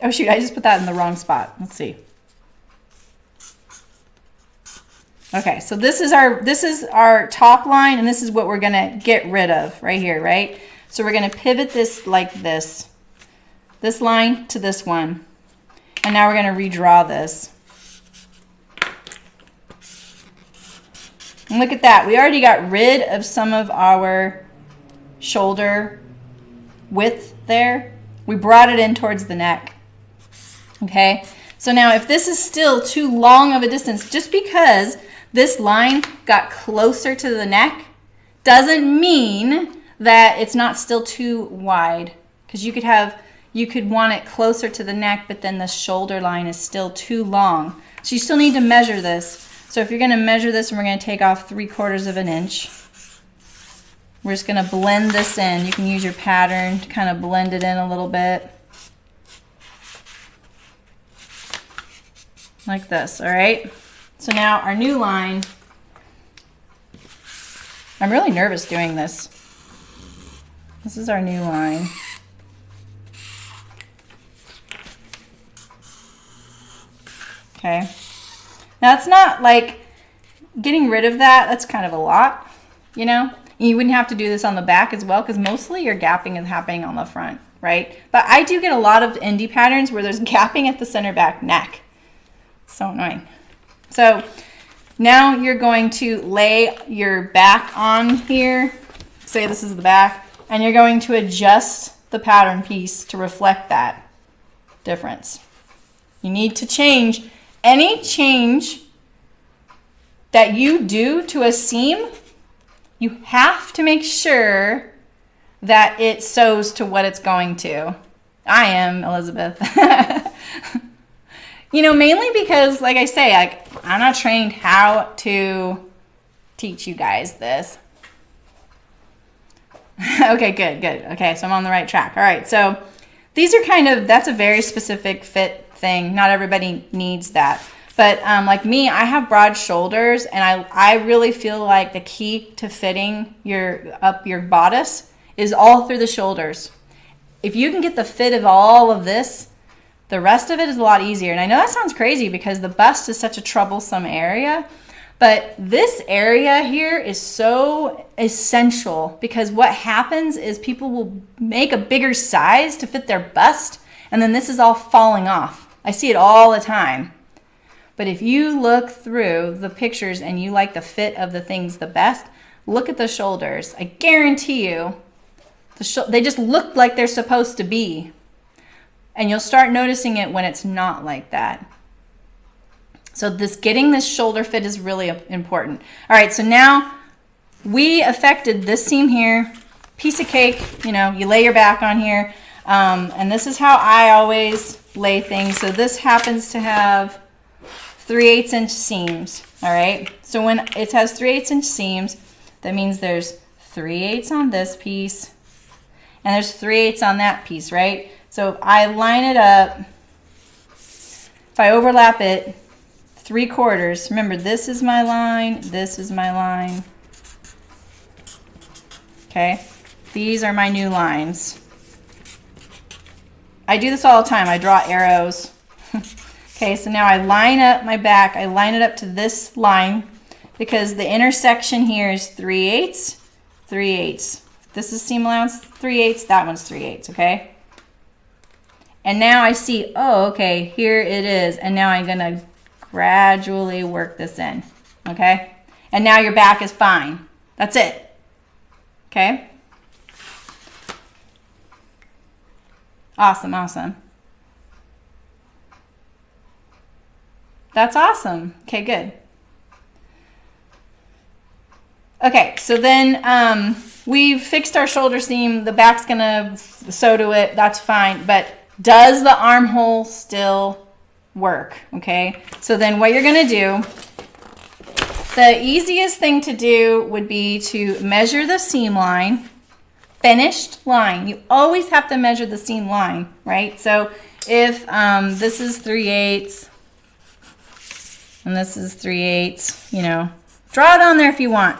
[SPEAKER 1] oh shoot, I just put that in the wrong spot. Let's see. Okay, so this is our top line, and this is what we're gonna get rid of right here, right? So we're gonna pivot this like this line to this one, and now we're gonna redraw this. And look at that, we already got rid of some of our shoulder width there. We brought it in towards the neck. Okay, so now if this is still too long of a distance, just because this line got closer to the neck doesn't mean that it's not still too wide, because you could want it closer to the neck, but then the shoulder line is still too long. So you still need to measure this. So if you're going to measure this, and we're going to take off 3/4 of an inch, we're just going to blend this in. You can use your pattern to kind of blend it in a little bit. like this, all right? So now our new line, I'm really nervous doing this. This is our new line. Okay. Now it's not like getting rid of that, that's kind of a lot, you know? You wouldn't have to do this on the back as well because mostly your gapping is happening on the front, right? But I do get a lot of indie patterns where there's gapping at the center back neck. So annoying. So now you're going to lay your back on here. Say this is the back. And you're going to adjust the pattern piece to reflect that difference. You need to change any change that you do to a seam. You have to make sure that it sews to what it's going to. I am Elizabeth. You know, mainly because, like I say, I'm not trained how to teach you guys this. Okay, good. Okay, so I'm on the right track. All right, so these are kind of, that's a very specific fit thing. Not everybody needs that. But like me, I have broad shoulders, and I really feel like the key to fitting up your bodice is all through the shoulders. If you can get the fit of all of this, the rest of it is a lot easier. And I know that sounds crazy because the bust is such a troublesome area, but this area here is so essential because what happens is people will make a bigger size to fit their bust, and then this is all falling off. I see it all the time. But if you look through the pictures and you like the fit of the things the best, look at the shoulders. I guarantee you, they just look like they're supposed to be. And you'll start noticing it when it's not like that. So getting this shoulder fit is really important. All right, so now we affected this seam here, piece of cake, you know, you lay your back on here. And this is how I always lay things. So this happens to have 3/8 inch seams, all right? So when it has 3/8 inch seams, that means there's 3/8 on this piece, and there's 3/8 on that piece, right? So if I line it up, if I overlap it 3/4, remember this is my line, this is my line, okay? These are my new lines. I do this all the time, I draw arrows. Okay, so now I line up my back, I line it up to this line because the intersection here is 3/8, 3/8. This is seam allowance 3/8, that one's 3/8, okay? And now I see, oh, okay, here it is. And now I'm gonna gradually work this in, okay? And now your back is fine. That's it, okay? Awesome, awesome. That's awesome. Okay, good. Okay, so then we've fixed our shoulder seam. The back's gonna sew to it. That's fine. But does the armhole still work? Okay, so then what you're gonna do, the easiest thing to do would be to measure the seam line, finished line. You always have to measure the seam line, right? So if this is 3/8 and this is 3/8, you know, draw it on there if you want.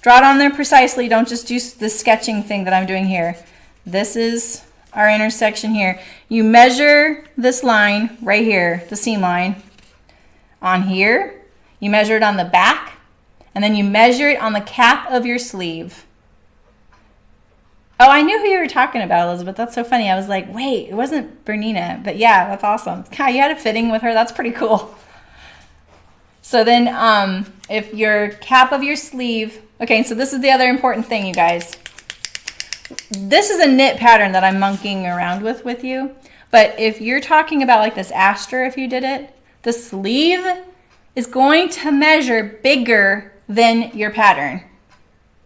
[SPEAKER 1] Draw it on there precisely. Don't just do the sketching thing that I'm doing here. This is our intersection here. You measure this line right here, the seam line, on here. You measure it on the back, and then you measure it on the cap of your sleeve. Oh, I knew who you were talking about, Elizabeth. That's so funny. I was like, wait, it wasn't Bernina, but yeah, that's awesome. God, you had a fitting with her. That's pretty cool. So then if your cap of your sleeve, okay, so this is the other important thing, you guys. This is a knit pattern that I'm monkeying around with you. But if you're talking about like this Astra, if you did it, the sleeve is going to measure bigger than your pattern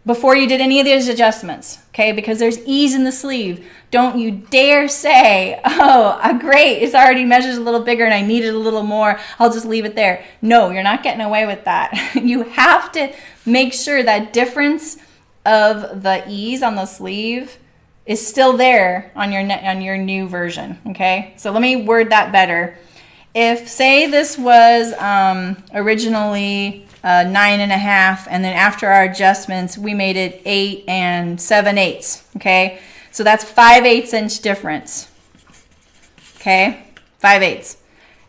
[SPEAKER 1] before you did any of these adjustments, okay? Because there's ease in the sleeve. Don't you dare say, oh, great, it's already measures a little bigger and I need it a little more, I'll just leave it there. No, you're not getting away with that. You have to make sure that difference of the ease on the sleeve is still there on your new version, okay? So let me word that better. If, say, this was originally 9.5, and then after our adjustments, we made it 8 and 7/8, okay? So that's 5/8 inch difference, okay? 5/8.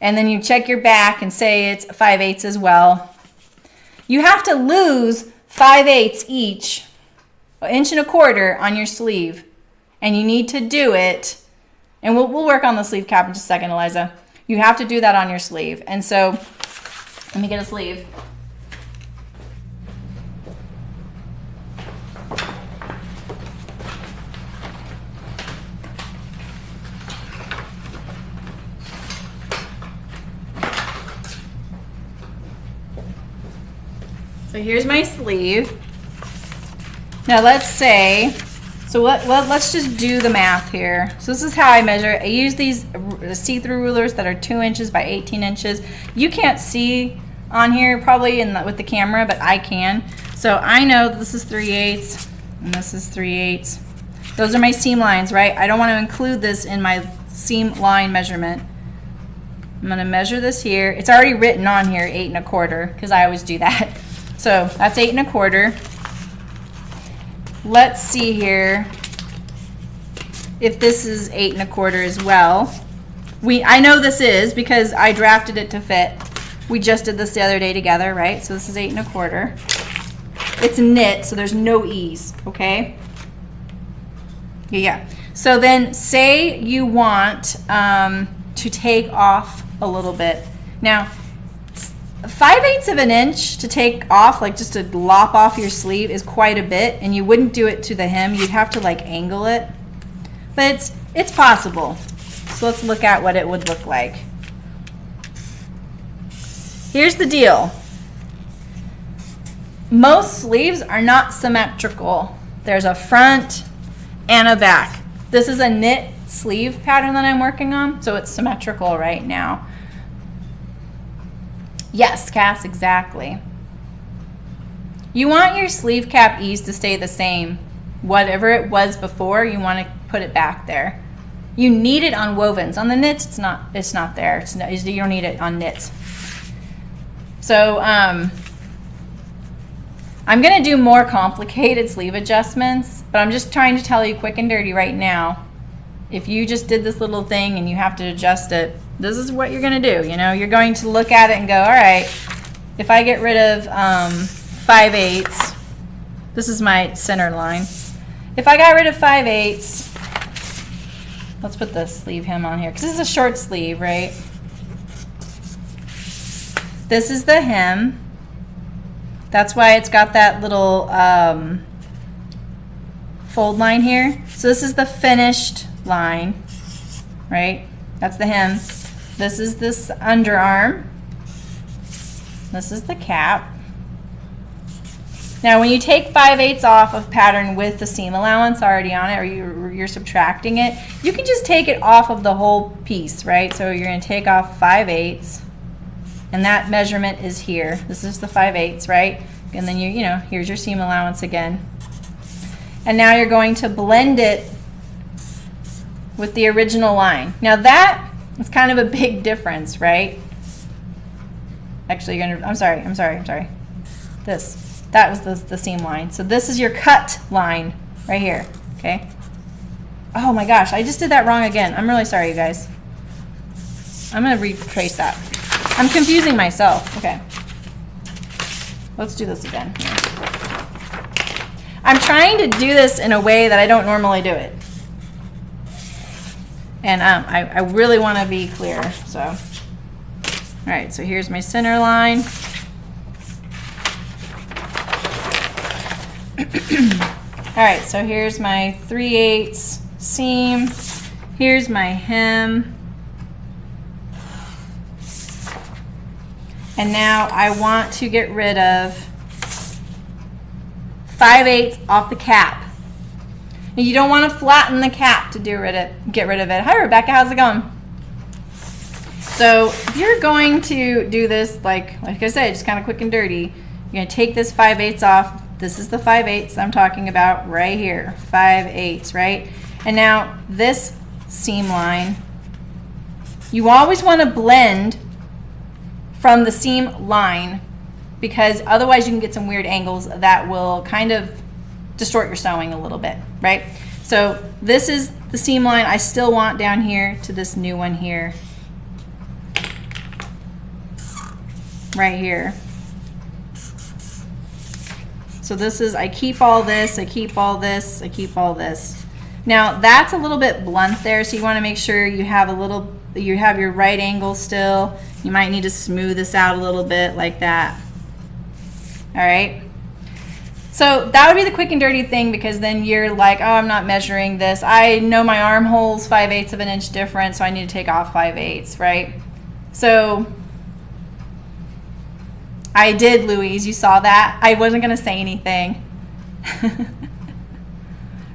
[SPEAKER 1] And then you check your back and say it's 5/8 as well. You have to lose 5/8 each, 1.25 inches on your sleeve. And you need to do it, and we'll work on the sleeve cap in just a second, Eliza. You have to do that on your sleeve. And so, let me get a sleeve. So here's my sleeve. Now let's say, so let's just do the math here. So this is how I measure. I use these see-through rulers that are 2 inches by 18 inches. You can't see on here probably with the camera, but I can. So I know this is 3/8 and this is 3/8. Those are my seam lines, right? I don't want to include this in my seam line measurement. I'm going to measure this here. It's already written on here, 8.25, because I always do that. So that's 8.25. Let's see here if this is 8.25 as well. I know this is because I drafted it to fit. We just did this the other day together, right? So this is 8.25. It's knit, so there's no ease, okay? Yeah. So then say you want to take off a little bit. Now, 5/8 of an inch to take off, like just to lop off your sleeve, is quite a bit, and you wouldn't do it to the hem. You'd have to like angle it, but it's possible. So let's look at what it would look like. Here's the deal. Most sleeves are not symmetrical. There's a front and a back. This is a knit sleeve pattern that I'm working on, so it's symmetrical right now. Yes, Cass, exactly. You want your sleeve cap ease to stay the same. Whatever it was before, you want to put it back there. You need it on wovens. On the knits, it's not there. You don't need it on knits. So I'm going to do more complicated sleeve adjustments, but I'm just trying to tell you quick and dirty right now. If you just did this little thing and you have to adjust it, this is what you're going to do. You know, you're going to look at it and go, all right, if I get rid of 5/8, this is my center line. If I got rid of 5/8, let's put the sleeve hem on here because this is a short sleeve, right? This is the hem. That's why it's got that little fold line here. So this is the finished line, right? That's the hem. This is this underarm. This is the cap. Now when you take 5/8 off of pattern with the seam allowance already on it, or you're subtracting it, you can just take it off of the whole piece, right? So you're going to take off 5/8, and that measurement is here. This is the 5/8, right? And then you know, here's your seam allowance again. And now you're going to blend it with the original line. Now that is kind of a big difference, right? Actually, you're gonna, I'm sorry. That was the seam line. So this is your cut line right here, okay? Oh my gosh, I just did that wrong again. I'm really sorry, you guys. I'm gonna retrace that. I'm confusing myself. Okay. Let's do this again. I'm trying to do this in a way that I don't normally do it. And I really want to be clear. So, all right, so here's my center line. All right, so here's my 3/8 seam. Here's my hem. And now I want to get rid of 5/8 off the cap. And you don't want to flatten the cap to get rid of it. Hi Rebecca, how's it going? So if you're going to do this, like I said, just kind of quick and dirty, you're going to take this 5/8 off. This is the 5/8 I'm talking about right here, 5/8, right? And now this seam line You always want to blend from the seam line, because otherwise you can get some weird angles that will kind of distort your sewing a little bit, right? So this is the seam line I still want down here to this new one here, right here. So this is, I keep all this, I keep all this, I keep all this. Now that's a little bit blunt there, so you want to make sure you have a little, you have your right angle still. You might need to smooth this out a little bit like that. All right. So that would be the quick and dirty thing, because then you're like, oh, I'm not measuring this. I know my armhole's 5/8 of an inch different, so I need to take off 5/8, right? So I did, Louise. You saw that? I wasn't going to say anything.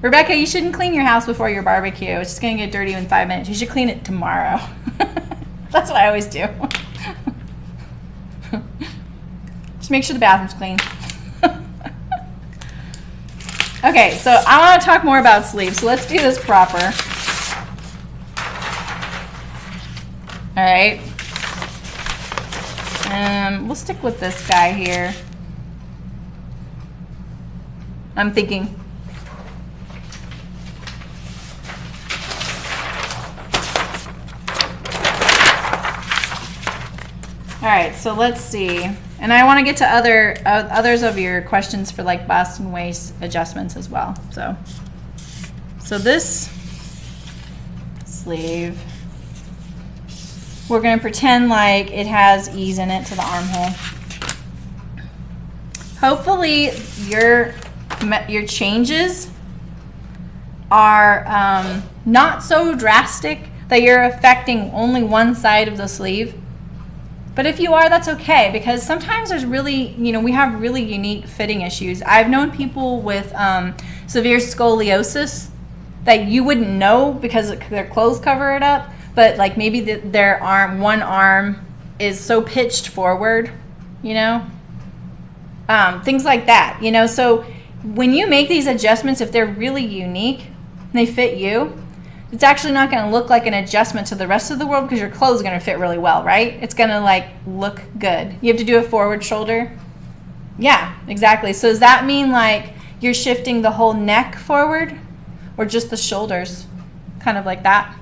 [SPEAKER 1] Rebecca, you shouldn't clean your house before your barbecue. It's just going to get dirty in 5 minutes. You should clean it tomorrow. That's what I always do. Just make sure the bathroom's clean. Okay, so I want to talk more about sleeves. So let's do this proper. All right. We'll stick with this guy here. I'm thinking. All right, so let's see. And I want to get to others of your questions for like bust and waist adjustments as well. So this sleeve, we're going to pretend like it has ease in it to the armhole. Hopefully your changes are not so drastic that you're affecting only one side of the sleeve. But if you are, that's okay, because sometimes there's really, we have really unique fitting issues. I've known people with severe scoliosis that you wouldn't know because their clothes cover it up, but like maybe their arm, one arm is so pitched forward, things like that, So when you make these adjustments, if they're really unique and they fit you, it's actually not going to look like an adjustment to the rest of the world, because your clothes are going to fit really well, right? It's going to like look good. You have to do a forward shoulder. Yeah, exactly. So does that mean like you're shifting the whole neck forward, or just the shoulders, kind of like that?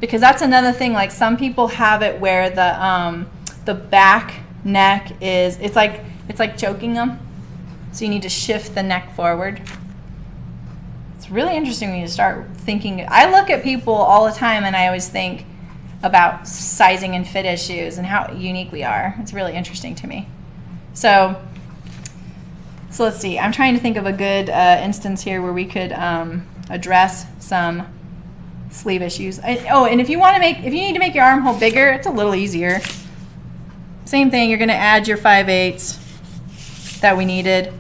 [SPEAKER 1] Because that's another thing. Like some people have it where the back neck is, it's like choking them. So you need to shift the neck forward. It's really interesting when you start thinking. I look at people all the time and I always think about sizing and fit issues and how unique we are. It's really interesting to me. So let's see. I'm trying to think of a good instance here where we could address some sleeve issues. And if you need to make your armhole bigger, it's a little easier. Same thing. You're going to add your 5/8 that we needed.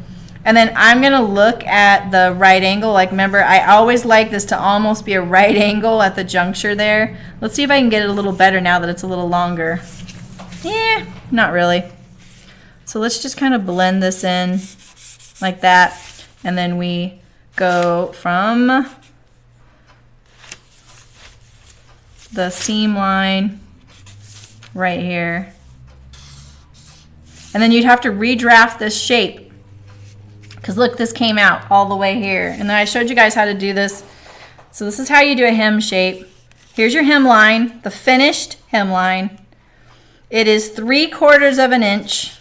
[SPEAKER 1] And then I'm going to look at the right angle. Like, remember, I always like this to almost be a right angle at the juncture there. Let's see if I can get it a little better now that it's a little longer. Yeah, not really. So let's just kind of blend this in like that. And then we go from the seam line right here. And then you'd have to redraft this shape. Because look, this came out all the way here. And then I showed you guys how to do this. So this is how you do a hem shape. Here's your hemline, the finished hemline. It is 3/4 of an inch.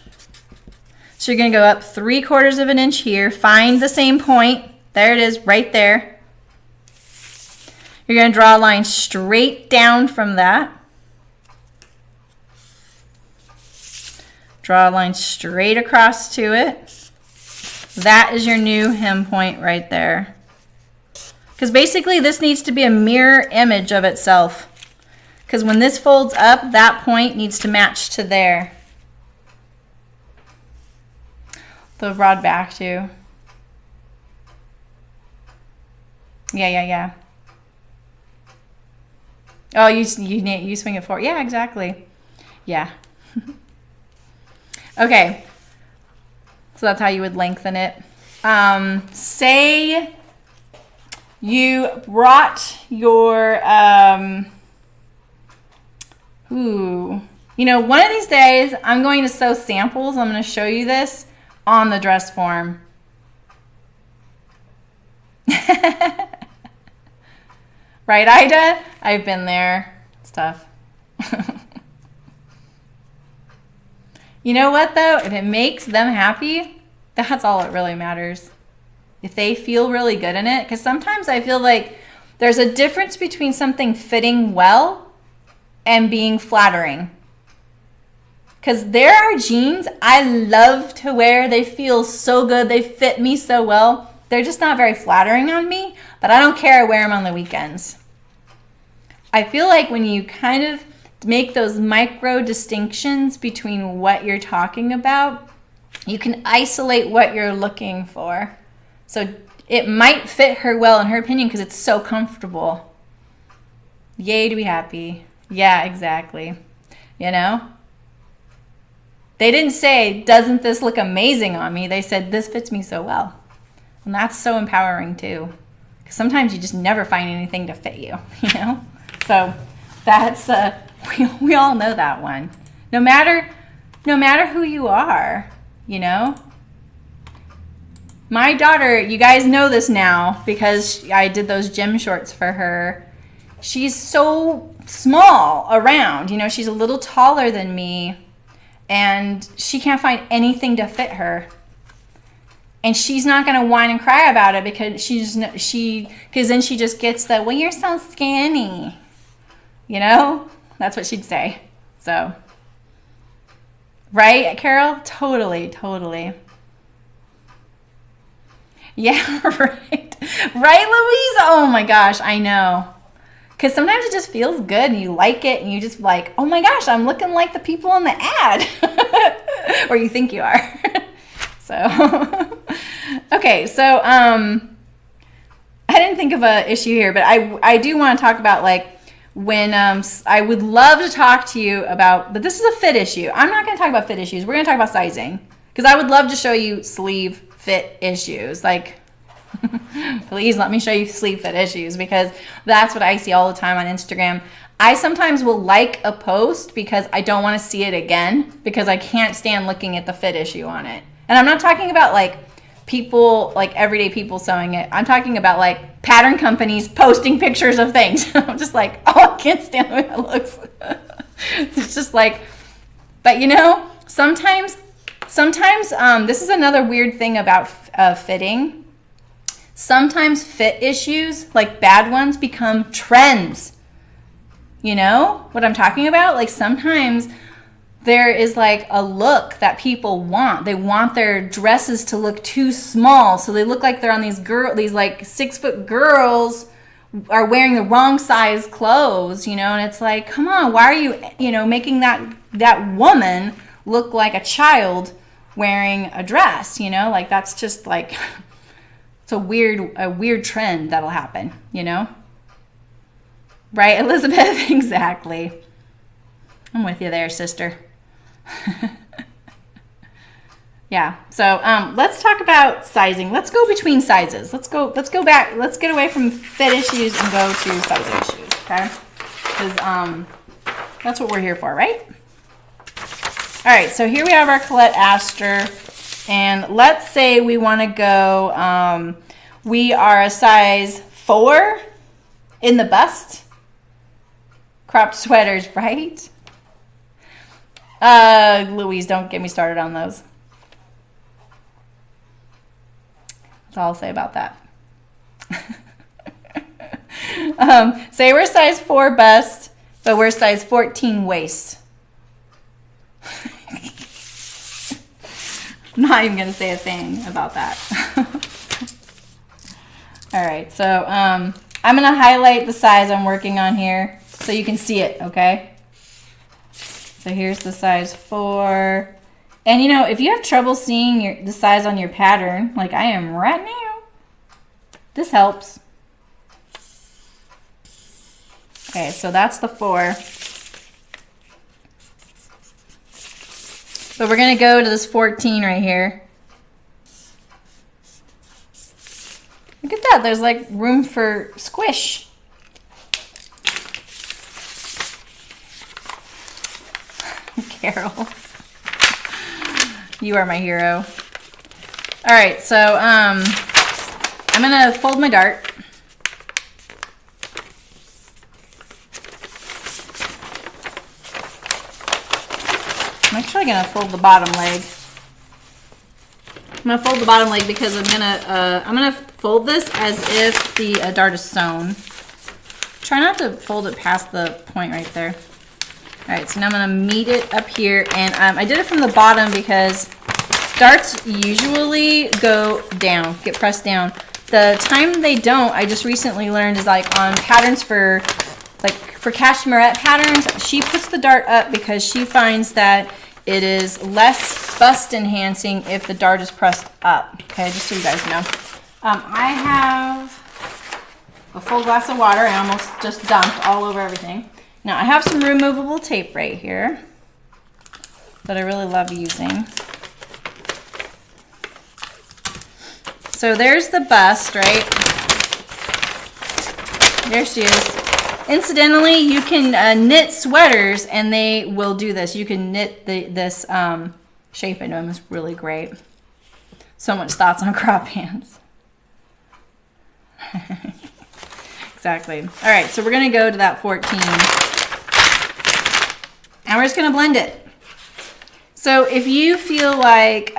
[SPEAKER 1] So you're going to go up 3/4 of an inch here. Find the same point. There it is, right there. You're going to draw a line straight down from that. Draw a line straight across to it. That is your new hem point right there. Because basically this needs to be a mirror image of itself. Because when this folds up, that point needs to match to there. The rod back too. Yeah. Oh, you swing it forward. Yeah, exactly. Yeah. Okay. So that's how you would lengthen it. Say you brought your Ooh. You know, one of these days, I'm going to sew samples. I'm going to show you this on the dress form. Right, Ida? I've been there. It's tough. You know what, though? If it makes them happy, that's all that really matters. If they feel really good in it. Because sometimes I feel like there's a difference between something fitting well and being flattering. Because there are jeans I love to wear. They feel so good. They fit me so well. They're just not very flattering on me, but I don't care. I wear them on the weekends. I feel like when you kind of make those micro distinctions between what you're talking about, you can isolate what you're looking for. So it might fit her well in her opinion because it's so comfortable. Yay to be happy. Yeah, exactly. You know? They didn't say, doesn't this look amazing on me? They said, this fits me so well. And that's so empowering too. Because sometimes you just never find anything to fit you, you know? So that's, we all know that one. No matter who you are, you know? My daughter, you guys know this now because I did those gym shorts for her. She's so small around, you know, she's a little taller than me and she can't find anything to fit her. And she's not going to whine and cry about it because because then she just gets the, well, you're so skinny, you know? That's what she'd say. So, right, Carol? Totally, totally. Yeah, right. Right, Louise? Oh my gosh, I know. Because sometimes it just feels good and you like it and you just like, oh my gosh, I'm looking like the people in the ad. Or you think you are. So, okay, so I didn't think of an issue here, but I do want to talk about like when I would love to talk to you about, but this is a fit issue. I'm not going to talk about fit issues. We're going to talk about sizing because I would love to show you sleeve fit issues. Like, please let me show you sleeve fit issues because that's what I see all the time on Instagram. I sometimes will like a post because I don't want to see it again because I can't stand looking at the fit issue on it. And I'm not talking about like people, like everyday people sewing it. I'm talking about like pattern companies posting pictures of things. I'm just like, oh, I can't stand the way that looks. It's just like, but you know, sometimes this is another weird thing about fitting. Sometimes fit issues, like bad ones, become trends. You know what I'm talking about? Like sometimes there is like a look that people want. They want their dresses to look too small. So they look like they're on these like 6-foot girls are wearing the wrong size clothes, you know? And it's like, come on, why are you know, making that woman look like a child wearing a dress, you know? Like that's just like, it's a weird trend that'll happen, you know? Right, Elizabeth? Exactly. I'm with you there, sister. Yeah, so let's talk about sizing. Let's go between sizes. Let's go back. Let's get away from fit issues and go to sizing issues, okay? Because that's what we're here for, right? All right, so here we have our Colette Astor. And let's say we want to go, we are a size 4 in the bust. Cropped sweaters, right? Louise, don't get me started on those. That's all I'll say about that. Say we're size 4 bust, but we're size 14 waist. I'm not even going to say a thing about that. All right, so I'm going to highlight the size I'm working on here so you can see it, okay? So here's the size 4. And you know, if you have trouble seeing the size on your pattern, like I am right now, this helps. Okay, so that's the 4. But we're going to go to this 14 right here. Look at that. There's like room for squish. Carol. You are my hero. All right, so I'm gonna fold my dart. I'm actually gonna fold the bottom leg. I'm gonna fold the bottom leg because I'm gonna fold this as if the dart is sewn. Try not to fold it past the point right there. All right, so now I'm gonna meet it up here, and I did it from the bottom because darts usually go down, get pressed down. The time they don't, I just recently learned, is like on patterns for cashmerette patterns, she puts the dart up because she finds that it is less bust enhancing if the dart is pressed up. Okay, just so you guys know. I have a full glass of water. I almost just dumped all over everything. Now I have some removable tape right here that I really love using. So there's the bust, right? There she is. Incidentally, you can knit sweaters and they will do this. You can knit this shape into them. It's really great. So much thoughts on crop pants. Exactly. All right, so we're going to go to that 14. And we're just going to blend it. So if you feel like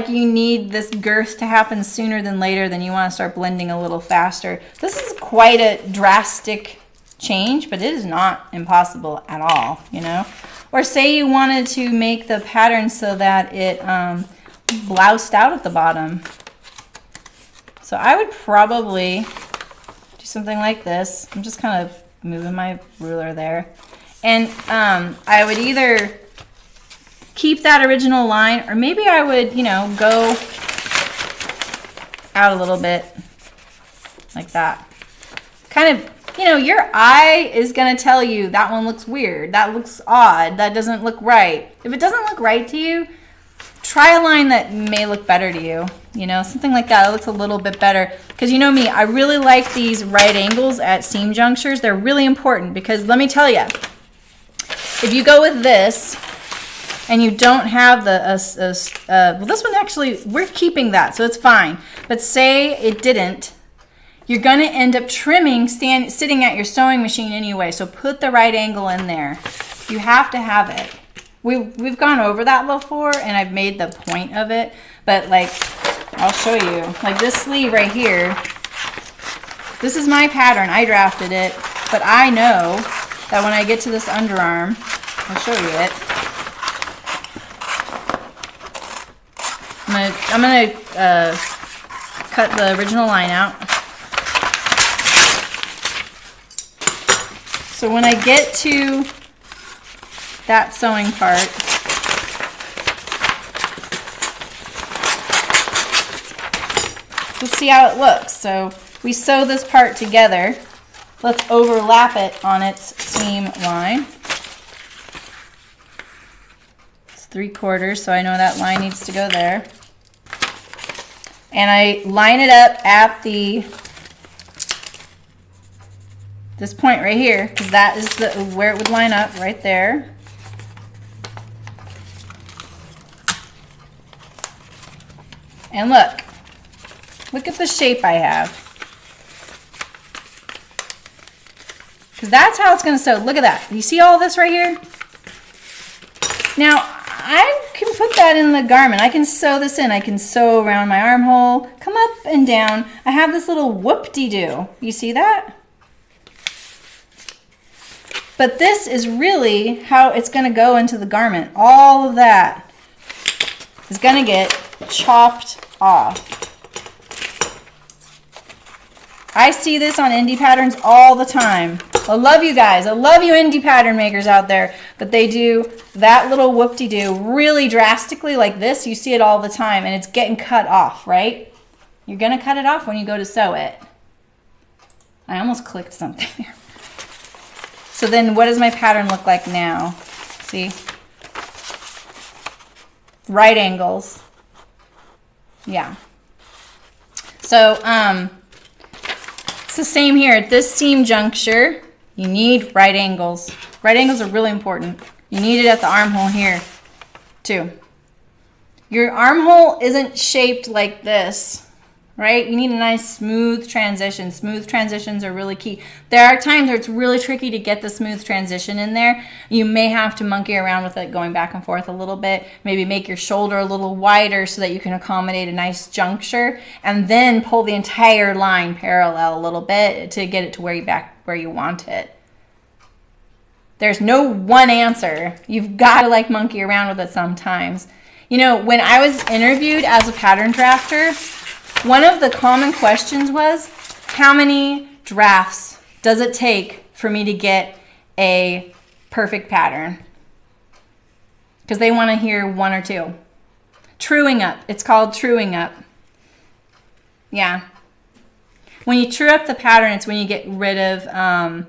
[SPEAKER 1] you need this girth to happen sooner than later, then you want to start blending a little faster. This is quite a drastic change, but it is not impossible at all, you know? Or say you wanted to make the pattern so that it bloused out at the bottom. So I would probably do something like this. I'm just kind of moving my ruler there. And I would either keep that original line, or maybe I would, you know, go out a little bit like that. Kind of, you know, your eye is going to tell you that one looks weird, that looks odd, that doesn't look right. If it doesn't look right to you, try a line that may look better to you. You know, something like that. It looks a little bit better. Because you know me, I really like these right angles at seam junctures. They're really important because let me tell you, if you go with this and you don't have the, well, this one actually, we're keeping that, so it's fine. But say it didn't, you're going to end up trimming sitting at your sewing machine anyway. So put the right angle in there. You have to have it. We've gone over that before, and I've made the point of it. But like, I'll show you. Like this sleeve right here, this is my pattern. I drafted it, but I know that when I get to this underarm, I'll show you it. I'm gonna cut the original line out. So when I get to that sewing part, let's see how it looks. So we sew this part together. Let's overlap it on its seam line. It's 3/4, so I know that line needs to go there. And I line it up at this point right here, because that is where it would line up, right there. And look at the shape I have. Because that's how it's going to sew. Look at that. You see all this right here? Now, I can put that in the garment. I can sew this in. I can sew around my armhole, come up and down. I have this little whoop-de-doo. You see that? But this is really how it's going to go into the garment. All of that is going to get chopped off. I see this on indie patterns all the time. I love you guys. I love you indie pattern makers out there. But they do that little whoop-de-doo really drastically like this. You see it all the time, and it's getting cut off, right? You're going to cut it off when you go to sew it. I almost clicked something there. So then what does my pattern look like now? See? Right angles. Yeah. So, it's the same here at this seam juncture. You need right angles. Right angles are really important. You need it at the armhole here too. Your armhole isn't shaped like this, right? You need a nice smooth transition. Smooth transitions are really key. There are times where it's really tricky to get the smooth transition in there. You may have to monkey around with it, going back and forth a little bit. Maybe make your shoulder a little wider so that you can accommodate a nice juncture, and then pull the entire line parallel a little bit to get it to where you want it. There's no one answer. You've got to like monkey around with it sometimes. You know, when I was interviewed as a pattern drafter, one of the common questions was, how many drafts does it take for me to get a perfect pattern? Because they want to hear one or two. Truing up. It's called truing up. Yeah. When you true up the pattern, it's when you get rid of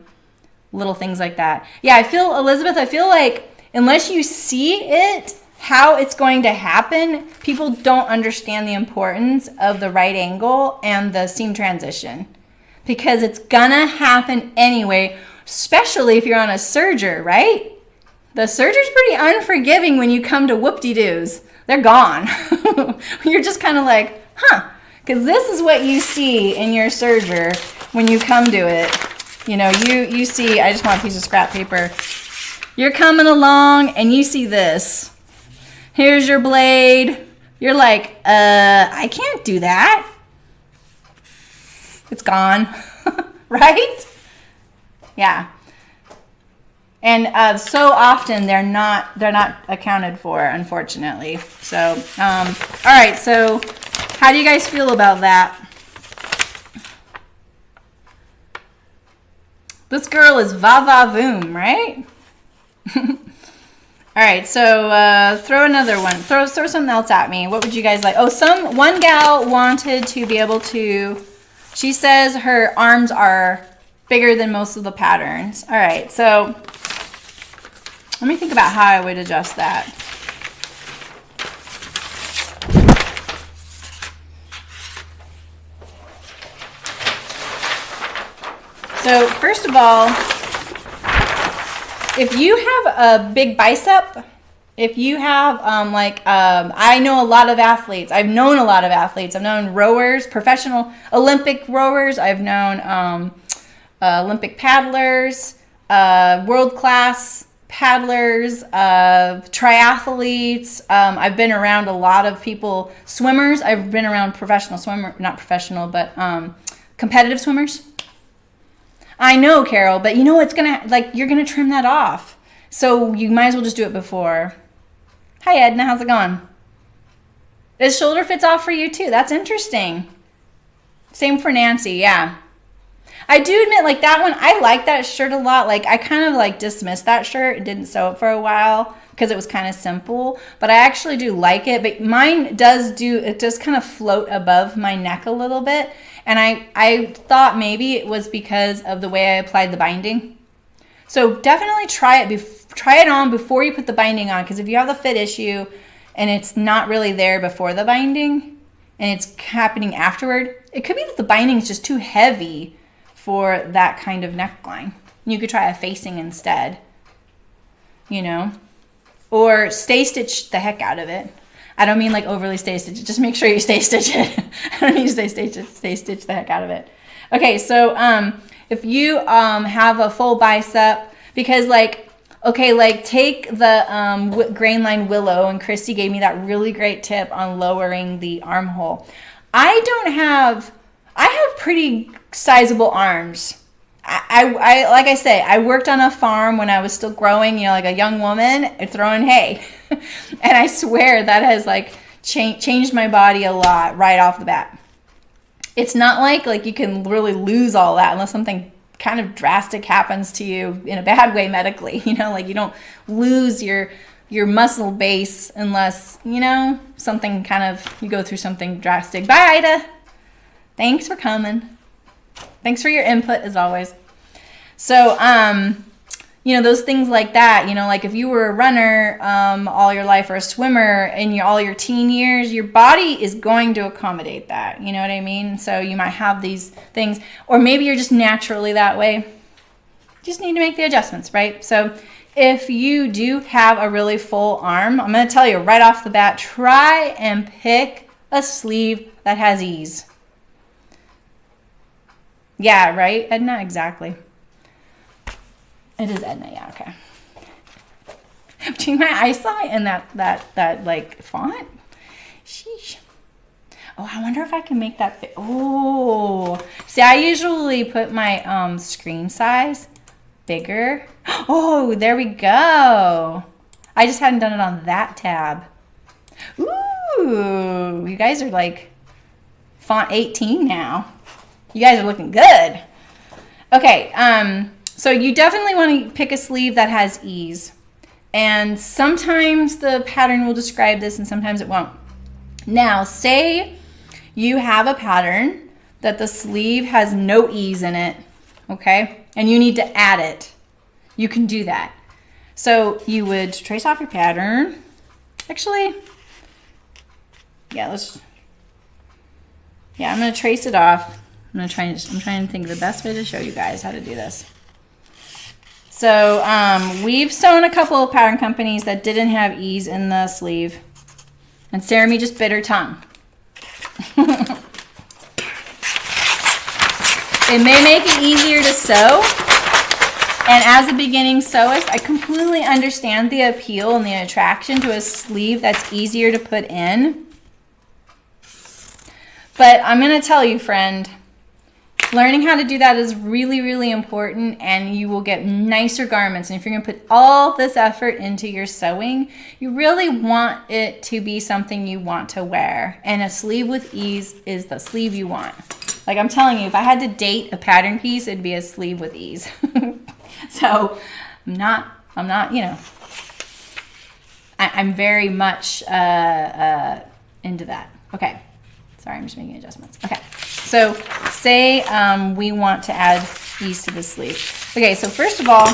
[SPEAKER 1] little things like that. Yeah, Elizabeth, I feel like unless you see it, how it's going to happen, people don't understand the importance of the right angle and the seam transition, because it's gonna happen anyway, especially if you're on a serger, right? The serger's pretty unforgiving when you come to whoop-de-doos. They're gone. You're just kind of like, huh, because this is what you see in your serger when you come to it. You know, you see, I just want a piece of scrap paper. You're coming along and you see this. Here's your blade. You're like, I can't do that. It's gone, right? Yeah. And so often they're not accounted for, unfortunately. So, all right. So, how do you guys feel about that? This girl is va-va-voom, right? All right, so throw another one. Throw something else at me. What would you guys like? Oh, one gal wanted to be able to, she says her arms are bigger than most of the patterns. All right, so let me think about how I would adjust that. So first of all, if you have a big bicep, if you have I know a lot of athletes. I've known a lot of athletes. I've known rowers, professional Olympic rowers. I've known Olympic paddlers, world-class paddlers, triathletes. I've been around a lot of people, swimmers. I've been around professional swimmer, not professional, but competitive swimmers. I know, Carol, but you know it's gonna, you're gonna trim that off. So you might as well just do it before. Hi, Edna, how's it going? This shoulder fits off for you too. That's interesting. Same for Nancy, yeah. I do admit, that one, I like that shirt a lot. I kind of dismissed that shirt. Didn't sew it for a while because it was kind of simple, but I actually do like it. But mine does kind of float above my neck a little bit. And I thought maybe it was because of the way I applied the binding. So definitely try it on before you put the binding on, because if you have the fit issue and it's not really there before the binding and it's happening afterward, it could be that the binding is just too heavy for that kind of neckline. You could try a facing instead, or stay stitch the heck out of it. I don't mean overly stay stitch. Just make sure you stay stitch it. I don't mean to stay stitch the heck out of it. Okay, so if you have a full bicep, because take the grain line willow, and Christy gave me that really great tip on lowering the armhole. I have pretty sizable arms. I like I say, I worked on a farm when I was still growing, like a young woman throwing hay. And I swear that has changed my body a lot right off the bat. It's not like you can really lose all that unless something kind of drastic happens to you in a bad way medically. You don't lose your muscle base unless, something you go through something drastic. Bye, Ida. Thanks for coming. Thanks for your input, as always. So, those things like that, if you were a runner all your life or a swimmer in all your teen years, your body is going to accommodate that. You know what I mean? So you might have these things, or maybe you're just naturally that way. Just need to make the adjustments, right? So if you do have a really full arm, I'm going to tell you right off the bat, try and pick a sleeve that has ease. Yeah, right, Edna? Exactly. It is Edna, yeah, okay. Between my eyesight and that like font. Sheesh. Oh, I wonder if I can make that fit. Oh, see, I usually put my screen size bigger. Oh, there we go. I just hadn't done it on that tab. Ooh, you guys are like font 18 now. You guys are looking good. Okay, so you definitely want to pick a sleeve that has ease. And sometimes the pattern will describe this and sometimes it won't. Now, say you have a pattern that the sleeve has no ease in it, okay? And you need to add it. You can do that. So you would trace off your pattern. Actually, yeah, I'm gonna trace it off. I'm trying to think of the best way to show you guys how to do this. So we've sewn a couple of pattern companies that didn't have ease in the sleeve. And Sarah just bit her tongue. It may make it easier to sew. And as a beginning sewist, I completely understand the appeal and the attraction to a sleeve that's easier to put in. But I'm going to tell you, friend, learning how to do that is really, really important, and you will get nicer garments. And if you're going to put all this effort into your sewing, you really want it to be something you want to wear. And a sleeve with ease is the sleeve you want. Like I'm telling you, if I had to date a pattern piece, it'd be a sleeve with ease. So I'm not, you know, I'm very much into that. Okay. Sorry, I'm just making adjustments. Okay. So say we want to add ease to the sleeve. Okay, so first of all,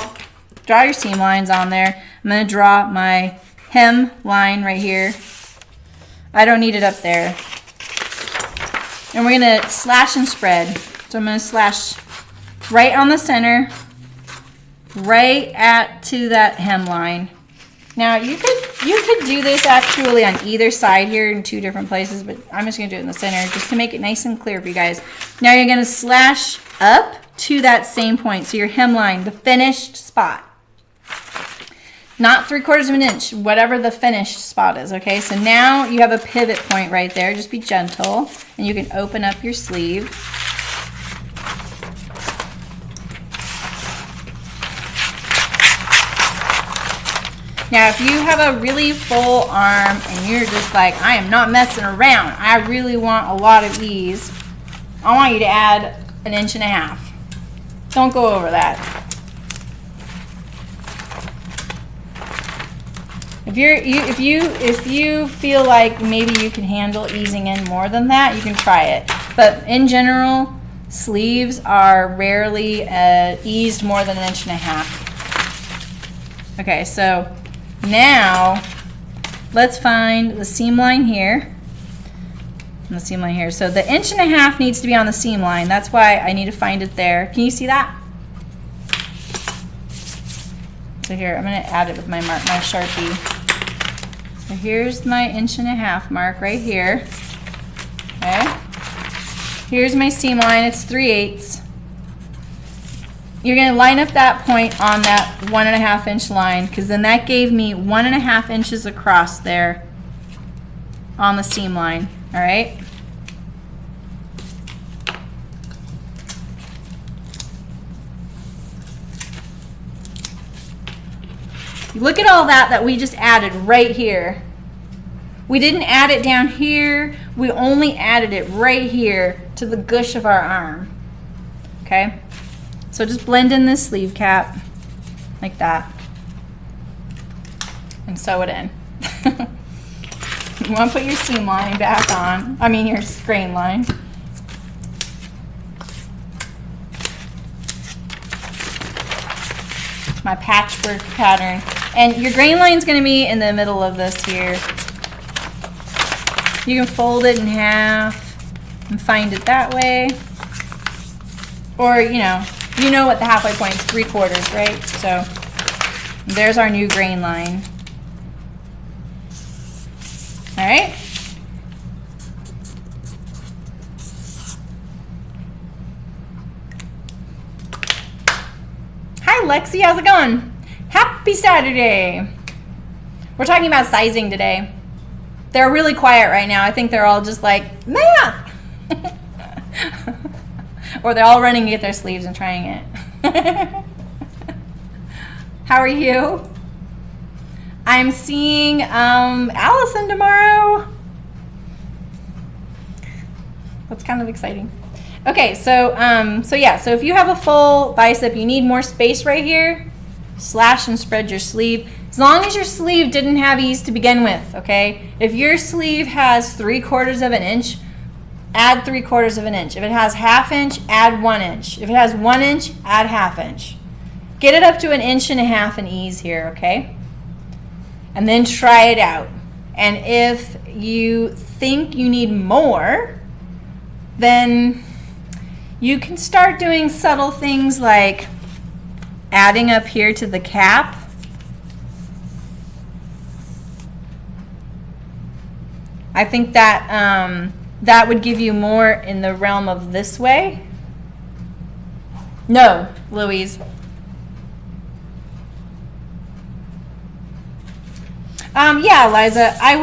[SPEAKER 1] draw your seam lines on there. I'm going to draw my hem line right here. I don't need it up there. And we're going to slash and spread. So I'm going to slash right on the center, right to that hem line. Now you could do this actually on either side here in two different places, but I'm just going to do it in the center just to make it nice and clear for you guys. Now you're going to slash up to that same point. So your hemline, the finished spot. Not 3/4 of an inch, whatever the finished spot is, okay? So now you have a pivot point right there. Just be gentle, and you can open up your sleeve. Now, if you have a really full arm and you're just like, I am not messing around, I really want a lot of ease, I want you to add 1.5 inches. Don't go over that. If you feel like maybe you can handle easing in more than that, you can try it. But in general, sleeves are rarely eased more than 1.5 inches. Okay, so now let's find the seam line here. And the seam line here. So the 1.5 inches needs to be on the seam line. That's why I need to find it there. Can you see that? So here, I'm going to add it with my mark, my Sharpie. So here's my 1.5 inch mark right here. Okay. Here's my seam line. It's 3/8. You're going to line up that point on that 1.5 inch line, because then that gave me 1.5 inches across there on the seam line. All right. Look at all that we just added right here. We didn't add it down here. We only added it right here to the gush of our arm. Okay? So just blend in this sleeve cap like that and sew it in. You want to put your seam line back on. I mean your grain line. My patchwork pattern. And your grain line is going to be in the middle of this here. You can fold it in half and find it that way. Or, you know, You know what the halfway point is, 3/4, right? So there's our new grain line. All right. Hi, Lexi. How's it going? Happy Saturday. We're talking about sizing today. They're really quiet right now. I think they're all just like, math. Or they're all running to get their sleeves and trying it. How are you? I'm seeing Allison tomorrow. That's kind of exciting. Okay, so yeah, so if you have a full bicep, you need more space right here. Slash and spread your sleeve. As long as your sleeve didn't have ease to begin with, okay? If your sleeve has 3/4 of an inch, add 3/4 of an inch. If it has 1/2 inch, add 1 inch. If it has 1 inch, add 1/2 inch. Get it up to 1.5 inches in ease here, okay? And then try it out. And if you think you need more, then you can start doing subtle things like adding up here to the cap. I think that that would give you more in the realm of this way. No, Louise. Yeah, Liza, I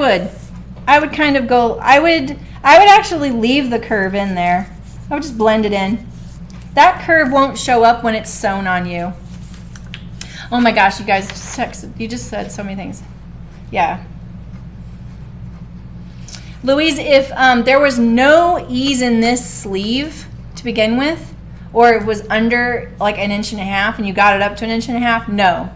[SPEAKER 1] would kind of go, I would actually leave the curve in there. I would just blend it in. That curve won't show up when it's sewn on you. Oh my gosh, you guys just texted, you just said so many things. Yeah. Louise, if there was no ease in this sleeve to begin with, or it was under like 1.5 inches and you got it up to 1.5 inches, no.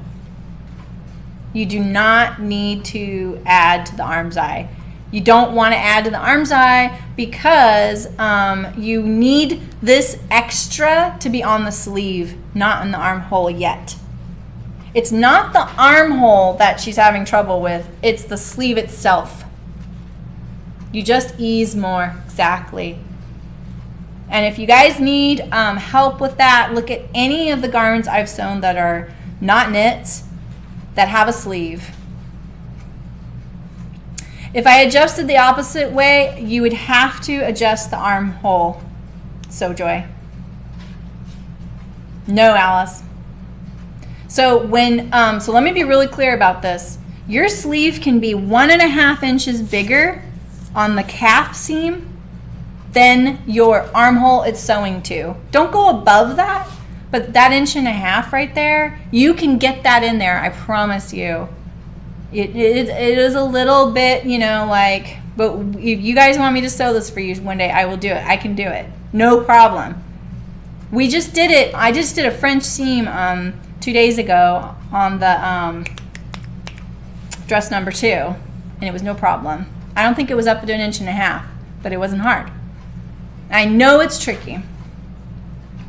[SPEAKER 1] You do not need to add to the arm's eye. You don't want to add to the arm's eye because you need this extra to be on the sleeve, not in the armhole yet. It's not the armhole that she's having trouble with, it's the sleeve itself. You just ease more, exactly. And if you guys need help with that, look at any of the garments I've sewn that are not knits, that have a sleeve. If I adjusted the opposite way, you would have to adjust the armhole. So Joy. No, Alice. So when, so let me be really clear about this. Your sleeve can be 1.5 inches bigger on the calf seam than your armhole it's sewing to. Don't go above that, but that 1.5 inches right there, you can get that in there, I promise you. It is a little bit, you know, like, but if you guys want me to sew this for you one day, I will do it. I can do it. No problem. We just did it. I just did a French seam 2 days ago on the dress number 2, and it was no problem. I don't think it was up to 1.5 inches, but it wasn't hard. I know it's tricky.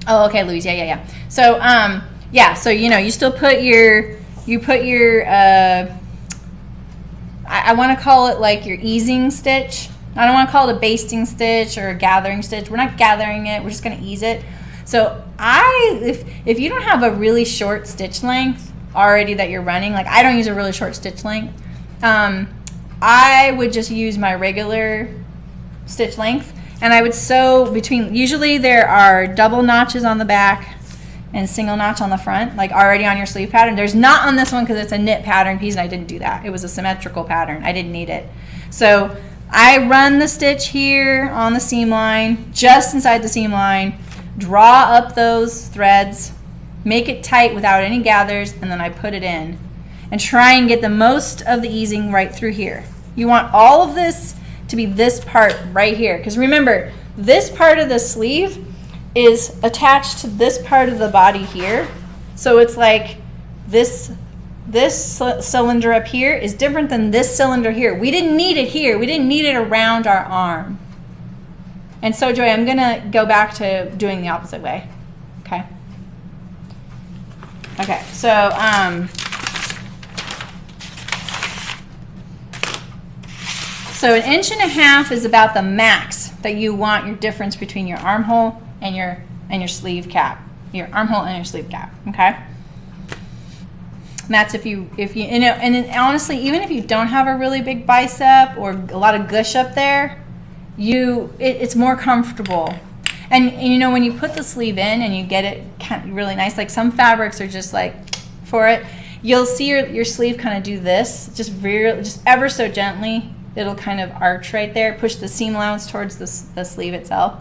[SPEAKER 1] Oh, okay, Louise. Yeah. So, yeah. So you know, you still put your, I want to call it like your easing stitch. I don't want to call it a basting stitch or a gathering stitch. We're not gathering it. We're just going to ease it. So if you don't have a really short stitch length already that you're running, like I don't use a really short stitch length, I would just use my regular stitch length, and I would sew between, usually there are double notches on the back and single notch on the front, like already on your sleeve pattern. There's not on this one because it's a knit pattern piece and I didn't do that. It was a symmetrical pattern. I didn't need it. So I run the stitch here on the seam line, just inside the seam line, draw up those threads, make it tight without any gathers, and then I put it in. And try and get the most of the easing right through here. You want all of this to be this part right here. Because remember, this part of the sleeve is attached to this part of the body here. So it's like this cylinder up here is different than this cylinder here. We didn't need it here. We didn't need it around our arm. And so, Joy, I'm going to go back to doing the opposite way. Okay? Okay, so, so 1.5 inches is about the max that you want your difference between your armhole and your sleeve cap. your armhole and your sleeve gap, okay? And that's if you know, and then honestly, even if you don't have a really big bicep or a lot of gush up there, it's more comfortable. And you know, when you put the sleeve in and you get it kind of really nice, like some fabrics are just like for it, you'll see your sleeve kind of do this, just ever so gently. It'll kind of arch right there, push the seam allowance towards the sleeve itself,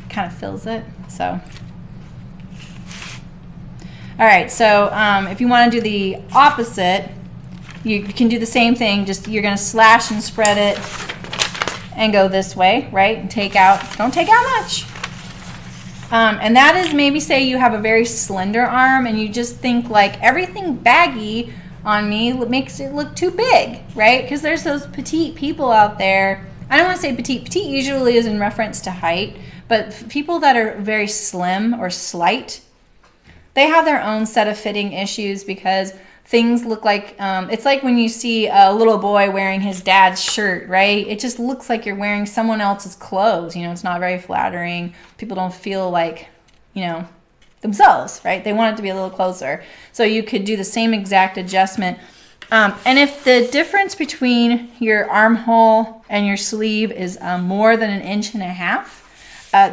[SPEAKER 1] kind of fills it. So, all right, so if you want to do the opposite, you can do the same thing, just you're going to slash and spread it and go this way, right? And don't take out much. And that is, maybe say you have a very slender arm and you just think like everything baggy on me makes it look too big, right? Because there's those petite people out there. I don't want to say petite. Petite usually is in reference to height, but people that are very slim or slight, they have their own set of fitting issues because things look like, it's like when you see a little boy wearing his dad's shirt, right? It just looks like you're wearing someone else's clothes. You know, it's not very flattering. People don't feel like, you know, themselves, right? They want it to be a little closer. So you could do the same exact adjustment. And if the difference between your armhole and your sleeve is more than 1.5 inches,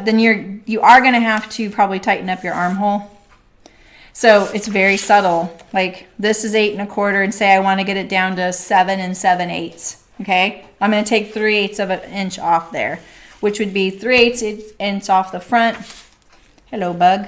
[SPEAKER 1] then you are going to have to probably tighten up your armhole. So it's very subtle. Like this is 8 1/4 and say I want to get it down to 7 7/8. Okay. I'm going to take 3/8 of an inch off there, which would be 3/8 inch off the front. Hello, bug.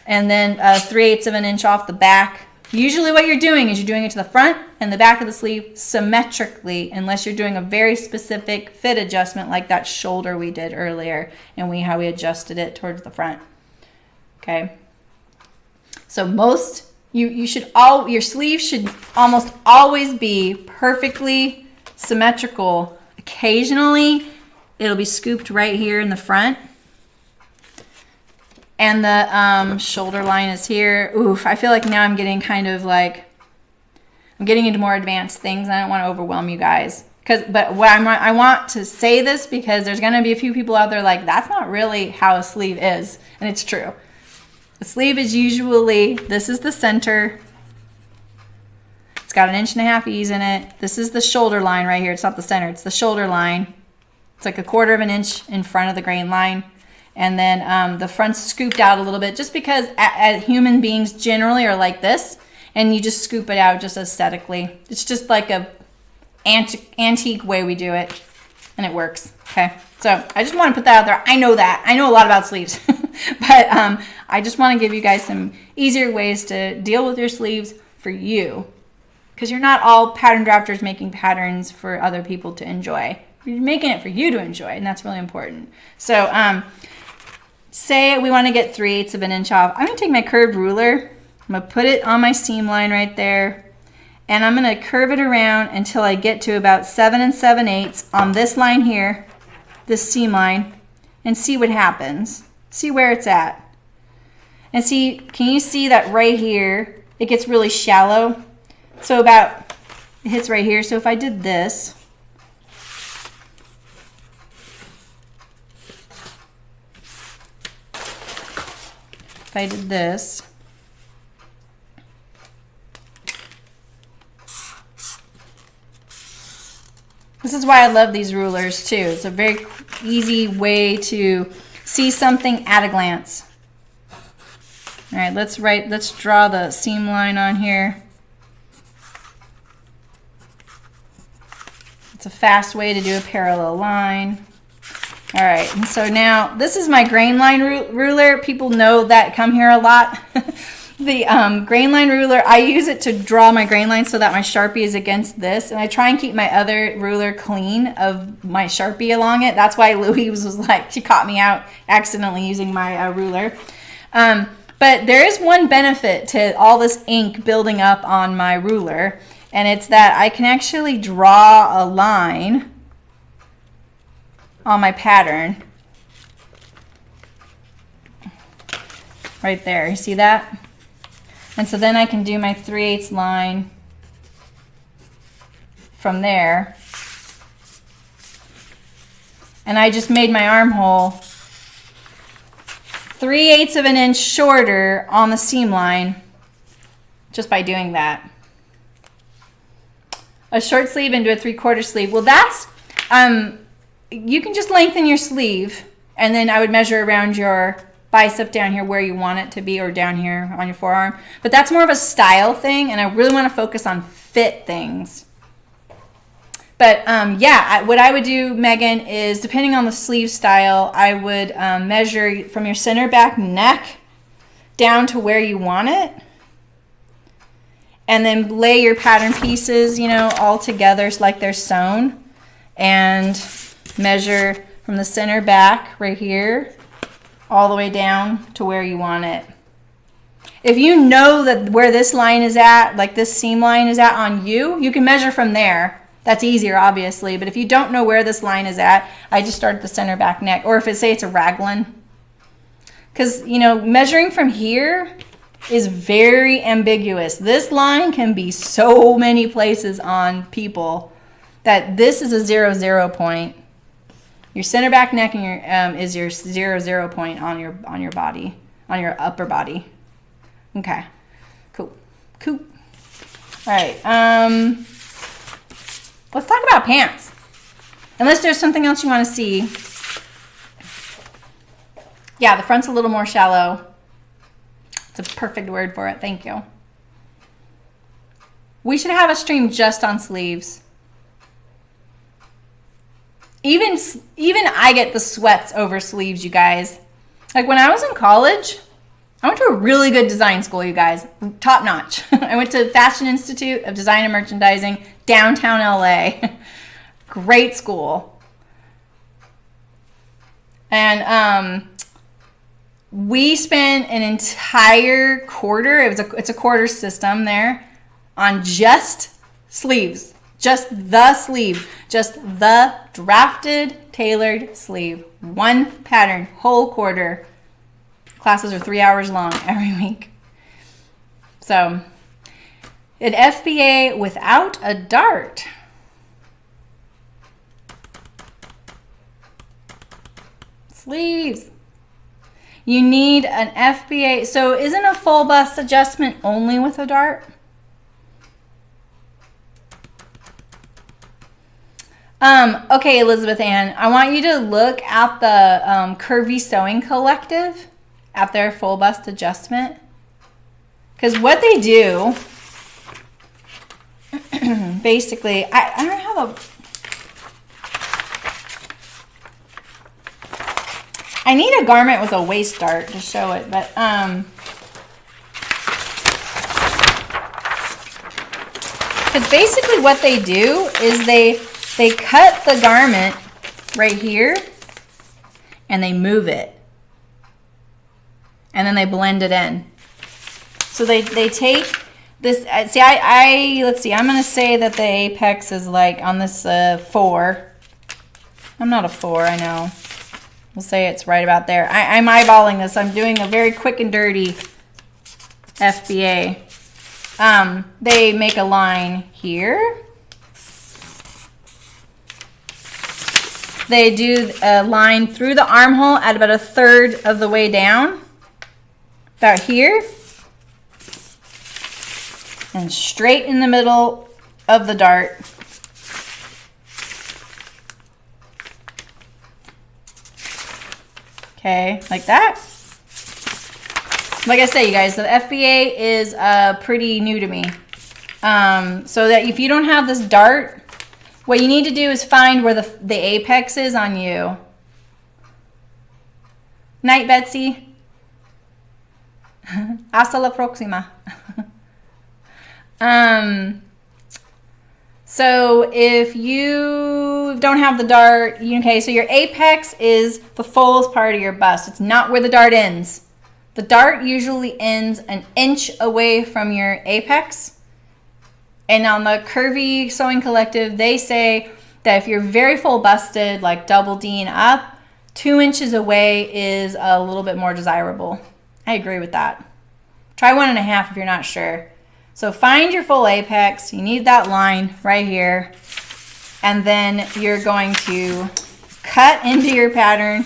[SPEAKER 1] And then 3/8 of an inch off the back. Usually what you're doing is you're doing it to the front and the back of the sleeve symmetrically, unless you're doing a very specific fit adjustment like that shoulder we did earlier and how we adjusted it towards the front. Okay. So your sleeve should almost always be perfectly symmetrical. Occasionally, it'll be scooped right here in the front. And the shoulder line is here. Oof, I feel like now I'm getting kind of like, I'm getting into more advanced things and I don't want to overwhelm you guys. But what I want to say this because there's going to be a few people out there like, that's not really how a sleeve is. And it's true. The sleeve is usually, this is the center. It's got 1.5 inch ease in it. This is the shoulder line right here. It's not the center, it's the shoulder line. It's like 1/4 inch in front of the grain line. And then the front's scooped out a little bit just because human beings generally are like this. And you just scoop it out just aesthetically. It's just like a antique way we do it. And it works, okay? So I just want to put that out there. I know that. I know a lot about sleeves. But I just want to give you guys some easier ways to deal with your sleeves for you. Because you're not all pattern drafters making patterns for other people to enjoy. You're making it for you to enjoy, and that's really important. So say we want to get 3/8 of an inch off. I'm going to take my curved ruler. I'm going to put it on my seam line right there. And I'm going to curve it around until I get to about 7 7/8 on this line here, this seam line, and see what happens. See where it's at. And see, can you see that right here, it gets really shallow? So it hits right here. So if I did this, this is why I love these rulers too. It's a very easy way to see something at a glance. All right, let's draw the seam line on here. It's a fast way to do a parallel line. All right, and so now this is my grain line ruler. People know that, come here a lot. The grain line ruler, I use it to draw my grain line so that my Sharpie is against this. And I try and keep my other ruler clean of my Sharpie along it. That's why Louise was like, she caught me out accidentally using my ruler. But there is one benefit to all this ink building up on my ruler. And it's that I can actually draw a line on my pattern. Right there, you see that? And so then I can do my 3/8 line from there. And I just made my armhole 3/8 of an inch shorter on the seam line just by doing that. A short sleeve into a 3/4 sleeve. Well, that's, you can just lengthen your sleeve, and then I would measure around your bicep down here where you want it to be, or down here on your forearm. But that's more of a style thing, and I really want to focus on fit things. But yeah, what I would do, Megan, is depending on the sleeve style, I would measure from your center back neck down to where you want it. And then lay your pattern pieces, you know, all together like they're sewn. And measure from the center back right here all the way down to where you want it. If you know that where this line is at, like this seam line is at on you, you can measure from there. That's easier, obviously. But if you don't know where this line is at, I just start at the center back neck. Or if it's a raglan. Because, you know, measuring from here is very ambiguous. This line can be so many places on people that this is a 0-0 point. Your center back neck and your is your 0-0 point on your body, on your upper body. Okay, cool. All right, let's talk about pants. Unless there's something else you want to see. Yeah, the front's a little more shallow. It's a perfect word for it. Thank you. We should have a stream just on sleeves. Even I get the sweats over sleeves, you guys. Like when I was in college, I went to a really good design school, you guys. Top notch. I went to Fashion Institute of Design and Merchandising, downtown LA. Great school. And we spent an entire quarter, it's a quarter system there, on just sleeves. Just the sleeve. Just the drafted, tailored sleeve. One pattern, whole quarter. Classes are 3 hours long every week. So, an FBA without a dart. Sleeves. You need an FBA. So isn't a full bust adjustment only with a dart? Okay, Elizabeth Ann, I want you to look at the Curvy Sewing Collective at their full bust adjustment. Because what they do, basically, I don't have a... I need a garment with a waist dart to show it, but because basically what they do is they cut the garment right here and they move it, and then they blend it in. So they take this. See, let's see. I'm gonna say that the apex is like on this 4. I'm not a 4. I know. We'll say it's right about there. I'm eyeballing this. I'm doing a very quick and dirty FBA. They make a line here. They do a line through the armhole at about 1/3 of the way down. About here. And straight in the middle of the dart. Okay, like that. Like I say, you guys, the FBA is pretty new to me. So that if you don't have this dart, what you need to do is find where the apex is on you. Night, Betsy. Hasta la próxima. So if you don't have the dart, okay, so your apex is the fullest part of your bust. It's not where the dart ends. The dart usually ends 1 inch away from your apex. And on the Curvy Sewing Collective, they say that if you're very full busted, like double D and up, 2 inches away is a little bit more desirable. I agree with that. Try 1.5 if you're not sure. So find your full apex. You need that line right here. And then you're going to cut into your pattern.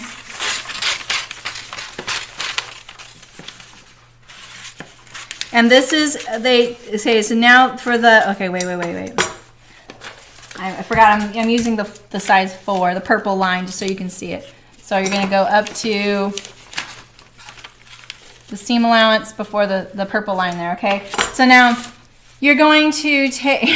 [SPEAKER 1] And this is, they say, so now for the, okay, wait. I forgot, I'm using the size 4, the purple line, just so you can see it. So you're gonna go up to the seam allowance before the purple line there, okay? So now you're going to take,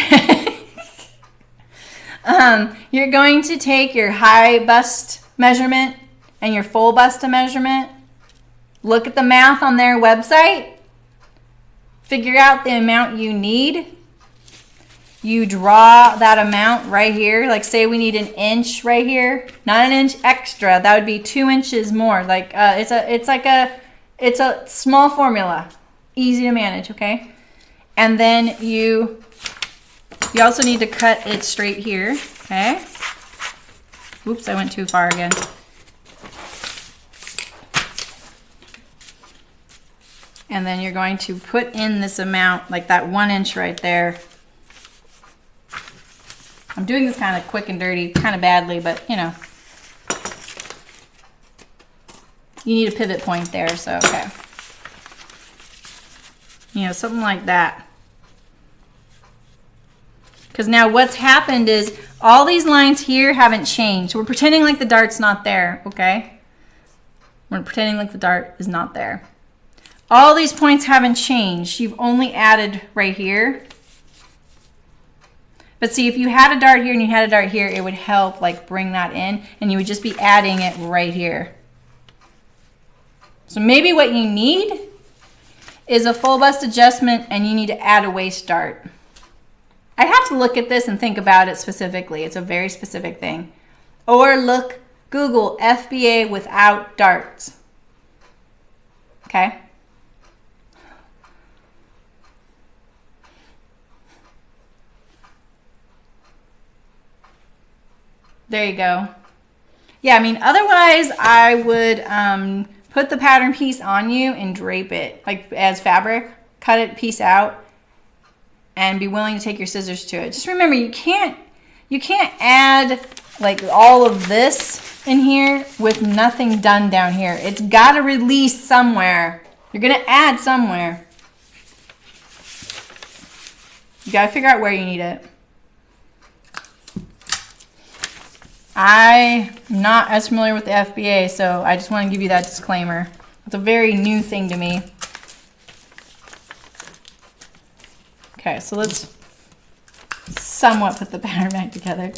[SPEAKER 1] you're going to take your high bust measurement and your full bust measurement, look at the math on their website, figure out the amount you need. You draw that amount right here. Like say we need 1 inch right here, not 1 inch extra. That would be 2 inches more. Like it's a small formula, easy to manage. Okay, and then you also need to cut it straight here. Okay. Oops, I went too far again. And then you're going to put in this amount, like that 1 inch right there. I'm doing this kind of quick and dirty, kind of badly, but you know. You need a pivot point there, so okay. You know, something like that. Because now what's happened is all these lines here haven't changed. So we're pretending like the dart's not there, okay? We're pretending like the dart is not there. All these points haven't changed. You've only added right here. But see, if you had a dart here and you had a dart here, it would help like bring that in, and you would just be adding it right here. So maybe what you need is a full bust adjustment, and you need to add a waist dart. I'd have to look at this and think about it specifically. It's a very specific thing. Or Google FBA without darts. Okay? There you go. Yeah, I mean, otherwise I would put the pattern piece on you and drape it like as fabric, cut it piece out, and be willing to take your scissors to it. Just remember, you can't add like all of this in here with nothing done down here. It's got to release somewhere. You're gonna add somewhere. You gotta figure out where you need it. I'm not as familiar with the FBA, so I just want to give you that disclaimer. It's a very new thing to me. Okay, so let's somewhat put the pattern back together.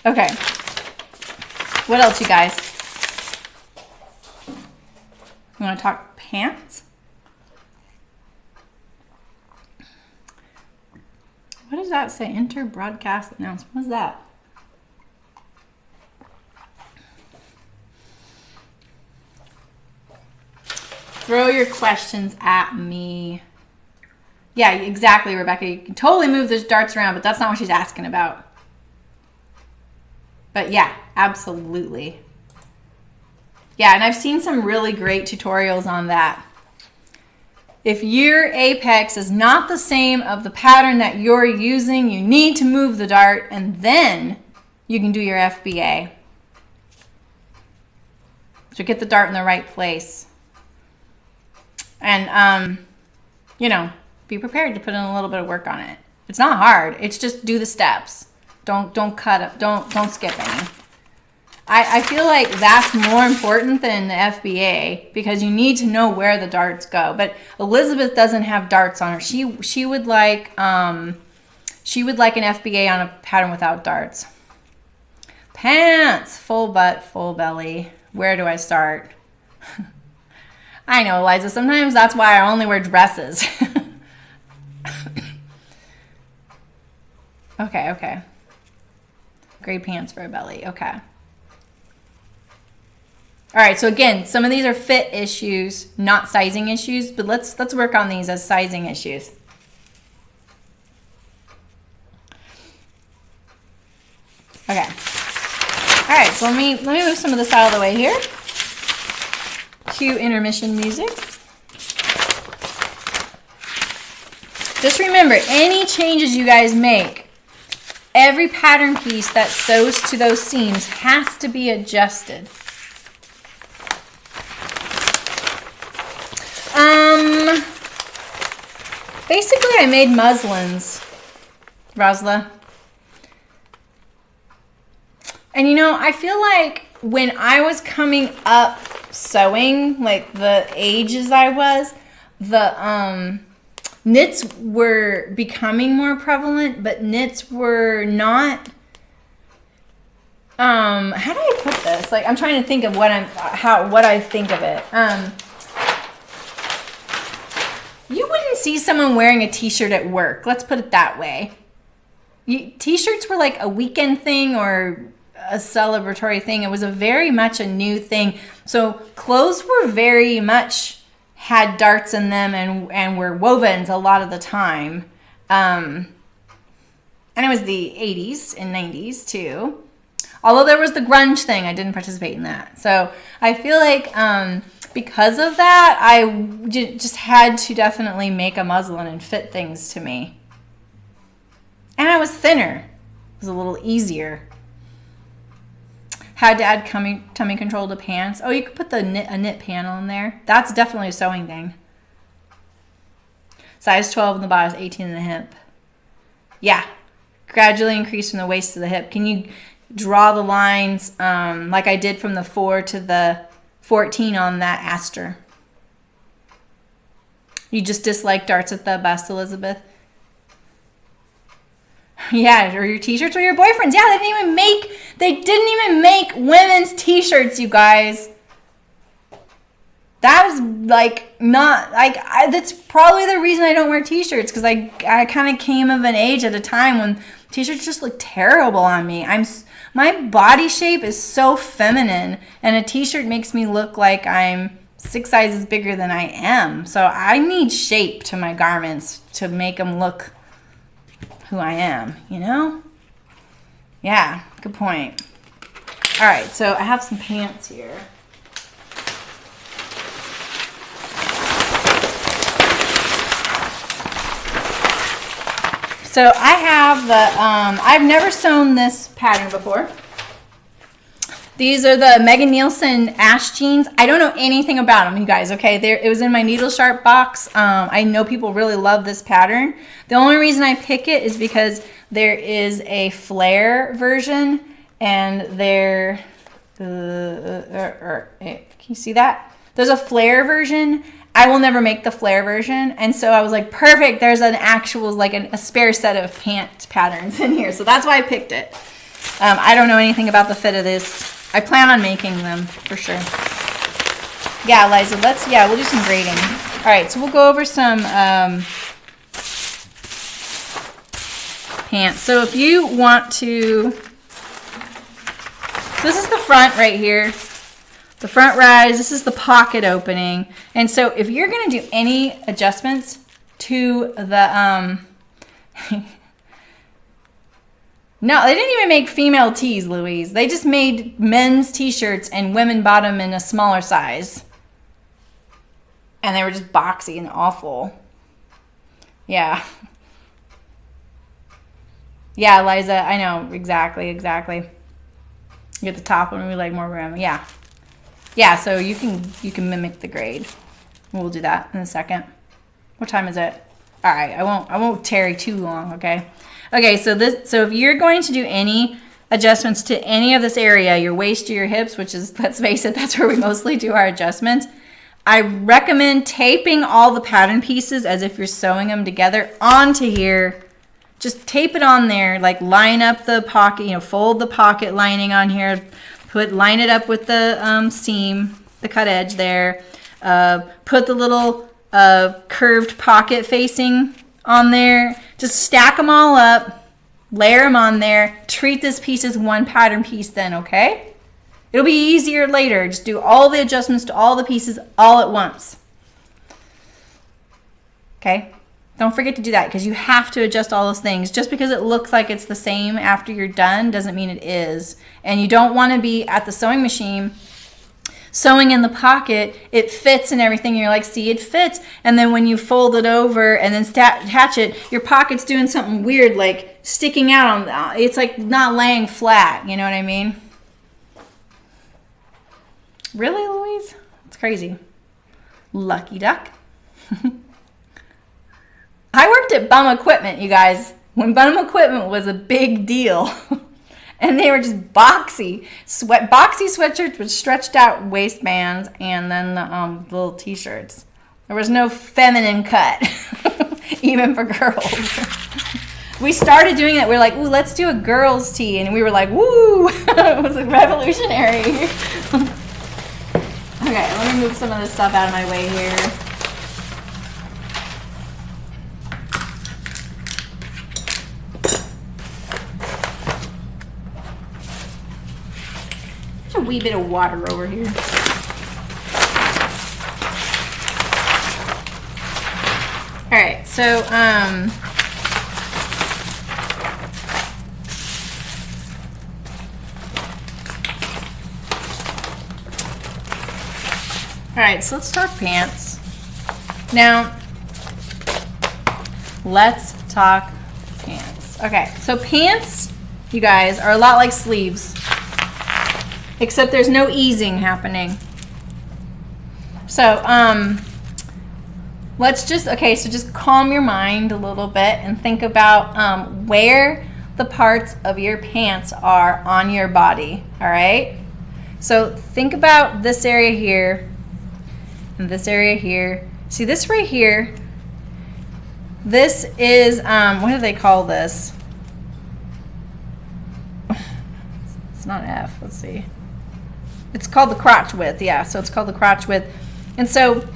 [SPEAKER 1] Okay, what else, you guys? You want to talk pants? What does that say? Enter broadcast announcement. What's that? Throw your questions at me. Yeah, exactly, Rebecca. You can totally move those darts around, but that's not what she's asking about. But yeah, absolutely. Yeah, and I've seen some really great tutorials on that. If your apex is not the same of the pattern that you're using, you need to move the dart, and then you can do your FBA. So get the dart in the right place. And, you know, be prepared to put in a little bit of work on it. It's not hard. It's just do the steps. Don't cut up. Don't skip any. I feel like that's more important than the FBA because you need to know where the darts go. But Elizabeth doesn't have darts on her. She would like an FBA on a pattern without darts. Pants, full butt, full belly. Where do I start? I know, Eliza, sometimes that's why I only wear dresses. Okay. Gray pants for a belly, okay. All right, so again, some of these are fit issues, not sizing issues, but let's work on these as sizing issues. Okay. All right, so let me move some of this out of the way here. Cue intermission music. Just remember, any changes you guys make, every pattern piece that sews to those seams has to be adjusted. Basically, I made muslins, Rosla. And you know, I feel like when I was coming up sewing, like the ages I was, the knits were becoming more prevalent, but knits were not. How do I put this? Like, I'm trying to think of what I think of it. You wouldn't see someone wearing a t-shirt at work. Let's put it that way. T-shirts were like a weekend thing or a celebratory thing. It was very much a new thing. So clothes were very much had darts in them and were wovens a lot of the time. And it was the 80s and 90s too. Although there was the grunge thing, I didn't participate in that. So I feel like because of that, I just had to definitely make a muslin and fit things to me. And I was thinner. It was a little easier. Had to add tummy control to pants. Oh, you could put a knit panel in there. That's definitely a sewing thing. Size 12 in the bodice, 18 in the hip. Yeah. Gradually increase from the waist to the hip. Can you draw the lines like I did from the 4 to the 14 on that Aster? You just dislike darts at the bust, Elizabeth? Yeah, or your t-shirts or your boyfriends. Yeah, they didn't even make women's t-shirts, you guys. That was like not like that's probably the reason I don't wear t-shirts, because I kind of came of an age at a time when t-shirts just look terrible on me. My body shape is so feminine, and a t-shirt makes me look like I'm 6 sizes bigger than I am. So I need shape to my garments to make them look who I am, you know? Yeah, good point. All right, so I have some pants here. So I have the, I've never sewn this pattern before. These are the Megan Nielsen Ash jeans. I don't know anything about them, you guys, okay? It was in my Needle Sharp box. I know people really love this pattern. The only reason I pick it is because there is a flare version, and can you see that? There's a flare version. I will never make the flare version, and so I was like, perfect, there's an actual, like a spare set of pant patterns in here, so that's why I picked it. I don't know anything about the fit of this. I plan on making them for sure. Yeah, Liza, we'll do some grading. All right, so we'll go over some pants. So if you want to, this is the front right here. The front rise, this is the pocket opening. And so if you're gonna do any adjustments to the, no, they didn't even make female tees, Louise. They just made men's t-shirts and women bought them in a smaller size. And they were just boxy and awful. Yeah. Yeah, Liza, I know, exactly. You get the top one, we like more room, yeah. Yeah, so you can mimic the grade. We'll do that in a second. What time is it? All right, I won't tarry too long, okay? Okay, so if you're going to do any adjustments to any of this area, your waist or your hips, which is, let's face it, that's where we mostly do our adjustments, I recommend taping all the pattern pieces as if you're sewing them together onto here. Just tape it on there, like line up the pocket, fold the pocket lining on here, line it up with the seam, the cut edge there, put the little curved pocket facing on there, just stack them all up, layer them on there, treat this piece as one pattern piece then, okay? It'll be easier later, just do all the adjustments to all the pieces all at once. Okay? Don't forget to do that, because you have to adjust all those things. Just because it looks like it's the same after you're done doesn't mean it is. And you don't want to be at the sewing machine sewing in the pocket, it fits and everything. You're like, see, it fits. And then when you fold it over and then attach it, your pocket's doing something weird, like sticking out on, it's like not laying flat. You know what I mean? Really, Louise? It's crazy. Lucky duck. I worked at Bum Equipment, you guys, when Bum Equipment was a big deal. And they were just boxy sweatshirts with stretched out waistbands and then the little t-shirts. There was no feminine cut, even for girls. We started doing it. We were like, ooh, let's do a girls' tee. And we were like, woo! It was like revolutionary. Okay, let me move some of this stuff out of my way here. Just a wee bit of water over here. All right, so all right, so let's talk pants. Now, let's talk pants. Okay, so pants, you guys, are a lot like sleeves, except there's no easing happening. So, let's just, okay, so just calm your mind a little bit and think about where the parts of your pants are on your body, all right? So think about this area here and this area here. See this right here? This is, what do they call this? It's not F, let's see. It's called the crotch width, yeah, so it's called the crotch width. And so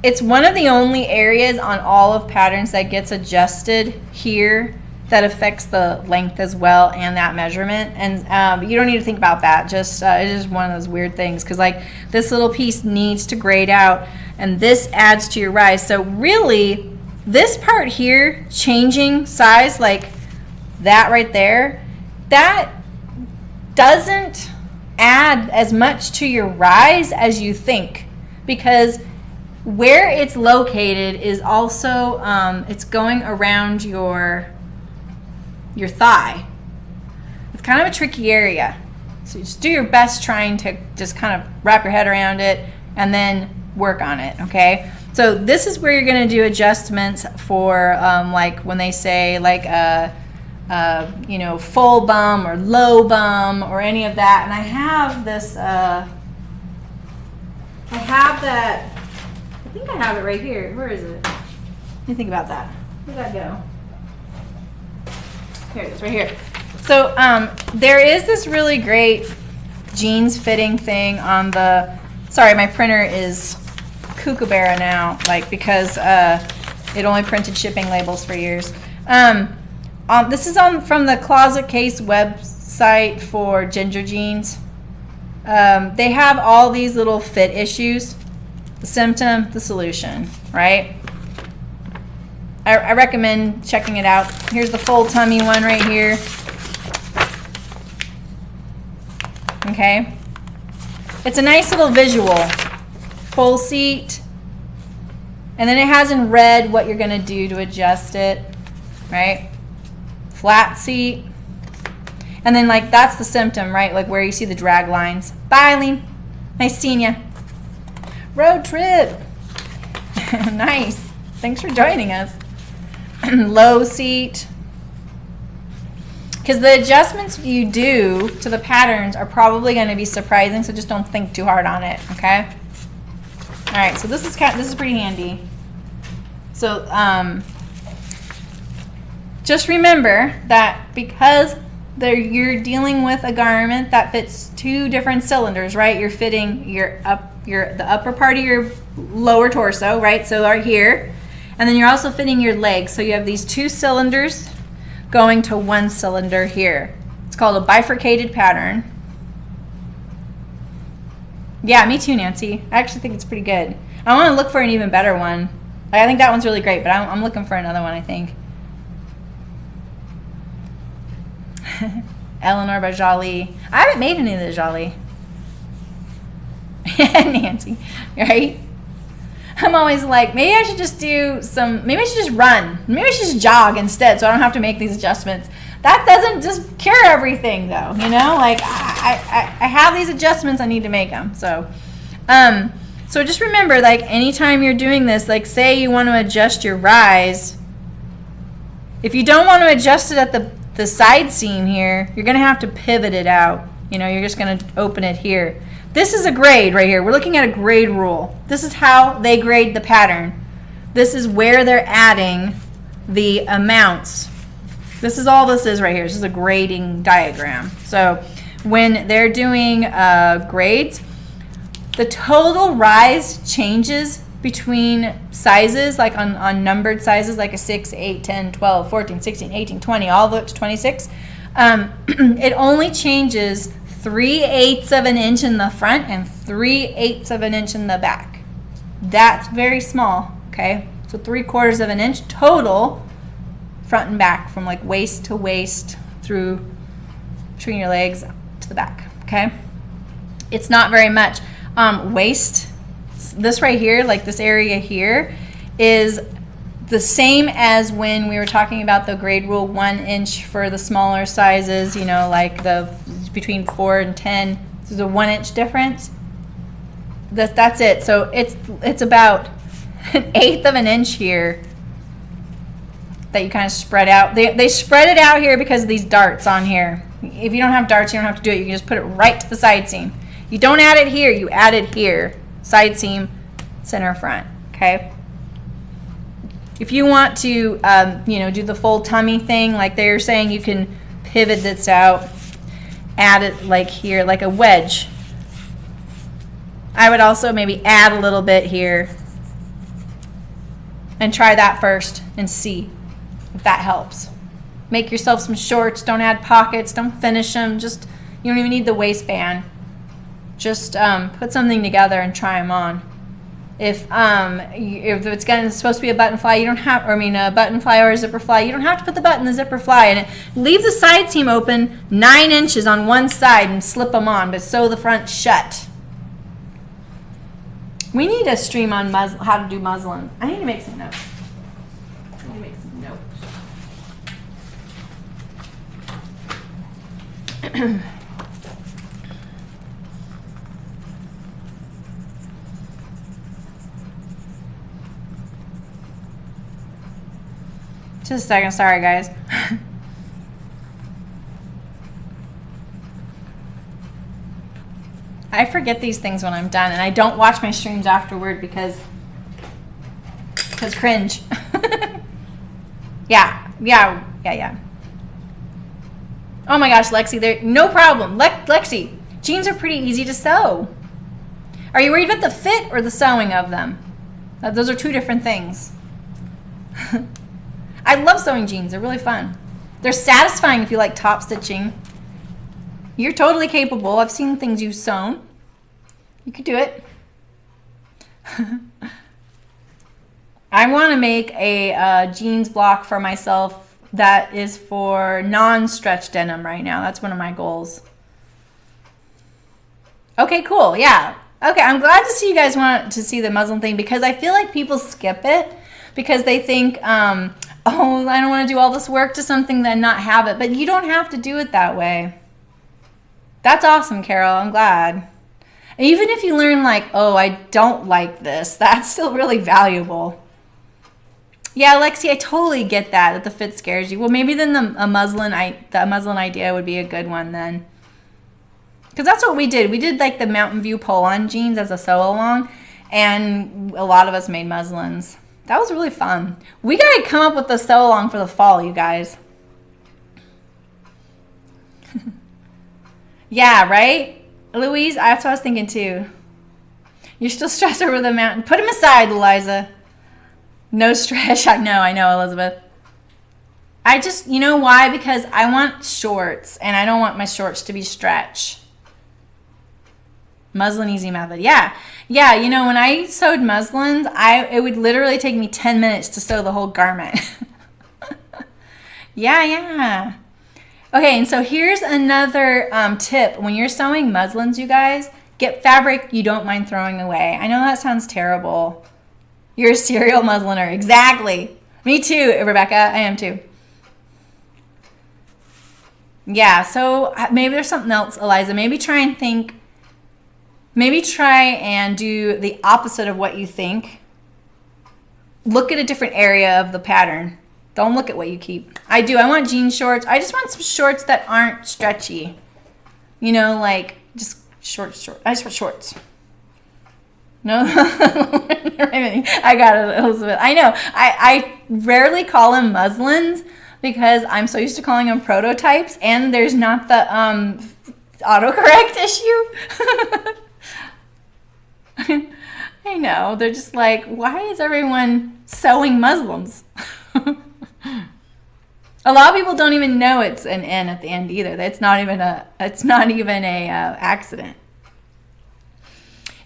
[SPEAKER 1] it's one of the only areas on all of patterns that gets adjusted here that affects the length as well and that measurement. And you don't need to think about that. Just it's just one of those weird things because like this little piece needs to grade out and this adds to your rise. So really this part here changing size like that right there, that doesn't add as much to your rise as you think because where it's located is also it's going around your thigh. It's kind of a tricky area. So just do your best trying to just kind of wrap your head around it and then work on it, okay? So this is where you're going to do adjustments for like when they say like you know, full bum or low bum or any of that. And I have this, I have that, I think I have it right here. Where is it? Let me think about that. Where'd that go? Here it is, right here. So there is this really great jeans fitting thing on the, sorry, my printer is kookaburra now, like because it only printed shipping labels for years. This is from the Closet Case website for ginger jeans. They have all these little fit issues, the symptom, the solution, right? I recommend checking it out. Here's the full tummy one right here. Okay. It's a nice little visual. Full seat. And then it has in red what you're going to do to adjust it, right? Flat seat. And then like that's the symptom, right? Like where you see the drag lines. Bye, Eileen. Nice seeing ya. Road trip. Nice. Thanks for joining us. Low seat. Because the adjustments you do to the patterns are probably going to be surprising, so just don't think too hard on it, okay? All right, so this is pretty handy. So just remember that because you're dealing with a garment that fits two different cylinders, right? You're fitting the upper part of your lower torso, right? So right here. And then you're also fitting your legs. So you have these two cylinders going to one cylinder here. It's called a bifurcated pattern. Yeah, me too, Nancy. I actually think it's pretty good. I want to look for an even better one. I think that one's really great, but I'm looking for another one, I think. Eleanor by Jolly. I haven't made any of the Jolly. Nancy, right? I'm always like, maybe I should just maybe I should just run. Maybe I should just jog instead so I don't have to make these adjustments. That doesn't just cure everything though, you know? Like I have these adjustments, I need to make them. So so just remember, like anytime you're doing this, like say you want to adjust your rise, If you don't want to adjust it at the side seam here, you're going to have to pivot it out. You know, you're just going to open it here. This is a grade right here. We're looking at a grade rule. This is how they grade the pattern. This is where they're adding the amounts. This is all this is right here. This is a grading diagram. So when they're doing grades, the total rise changes between sizes, like on numbered sizes, like a 6, 8, 10, 12, 14, 16, 18, 20, all the way up to 26. It only changes 3/8 of an inch in the front and 3/8 of an inch in the back. That's very small, okay? So 3/4 of an inch total, front and back, from like waist to waist through between your legs to the back, okay? It's not very much. Waist, this right here, like this area here, is the same as when we were talking about the grade rule 1 inch for the smaller sizes, you know, like the between 4 and 10. There's a 1 inch difference. That's it. So it's about 1/8 of an inch here that you kind of spread out. They spread it out here because of these darts on here. If you don't have darts, you don't have to do it. You can just put it right to the side seam. You don't add it here, you add it here. Side seam, center front, okay? If you want to, you know, do the full tummy thing, like they were saying, you can pivot this out, add it like here, like a wedge. I would also maybe add a little bit here and try that first and see if that helps. Make yourself some shorts. Don't add pockets. Don't finish them. Just, you don't even need the waistband. Just put something together and try them on. If it's supposed to be a button fly, you don't have, or I mean a button fly or a zipper fly, you don't have to put the button in the zipper fly. And leave the side seam open 9 inches on one side and slip them on, but sew the front shut. We need a stream on how to do muslin. I need to make some notes. Just a second, sorry guys. I forget these things when I'm done, and I don't watch my streams afterward because cringe. Yeah. Oh my gosh, Lexi, there, no problem. Lexi, jeans are pretty easy to sew. Are you worried about the fit or the sewing of them? Those are two different things. I love sewing jeans. They're really fun. They're satisfying if you like top stitching. You're totally capable. I've seen things you've sewn. You could do it. I want to make a jeans block for myself that is for non-stretch denim right now. That's one of my goals. Okay, cool. Yeah. Okay, I'm glad to see you guys want to see the muslin thing, because I feel like people skip it because they think, oh, I don't want to do all this work to something then not have it. But you don't have to do it that way. That's awesome, Carol. I'm glad. And even if you learn like, oh, I don't like this, that's still really valuable. Yeah, Lexi, I totally get that the fit scares you. Well, maybe then the muslin idea would be a good one then. Because that's what we did. We did like the Mountain View pull-on jeans as a sew-along, and a lot of us made muslins. That was really fun. We got to come up with a sew-along for the fall, you guys. Yeah, right? Louise, that's what I was thinking too. You're still stressed over the mountain. Put him aside, Eliza. No stretch. I know, Elizabeth. I just, you know why? Because I want shorts, and I don't want my shorts to be stretch. Muslin easy method. Yeah, you know, when I sewed muslins, it would literally take me 10 minutes to sew the whole garment. Yeah. Okay, and so here's another tip. When you're sewing muslins, you guys, get fabric you don't mind throwing away. I know that sounds terrible. You're a serial musliner. Exactly. Me too, Rebecca. I am too. Yeah, so maybe there's something else, Eliza. Maybe try and do the opposite of what you think. Look at a different area of the pattern Don't look at what you keep. I do. I want jean shorts. I just want some shorts that aren't stretchy. You know, like just short. I just want shorts. No, I got it, Elizabeth. I know. I rarely call them muslins because I'm so used to calling them prototypes, and there's not the autocorrect issue. I know. They're just like, why is everyone sewing Muslims? A lot of people don't even know it's an N at the end either. It's not even a accident.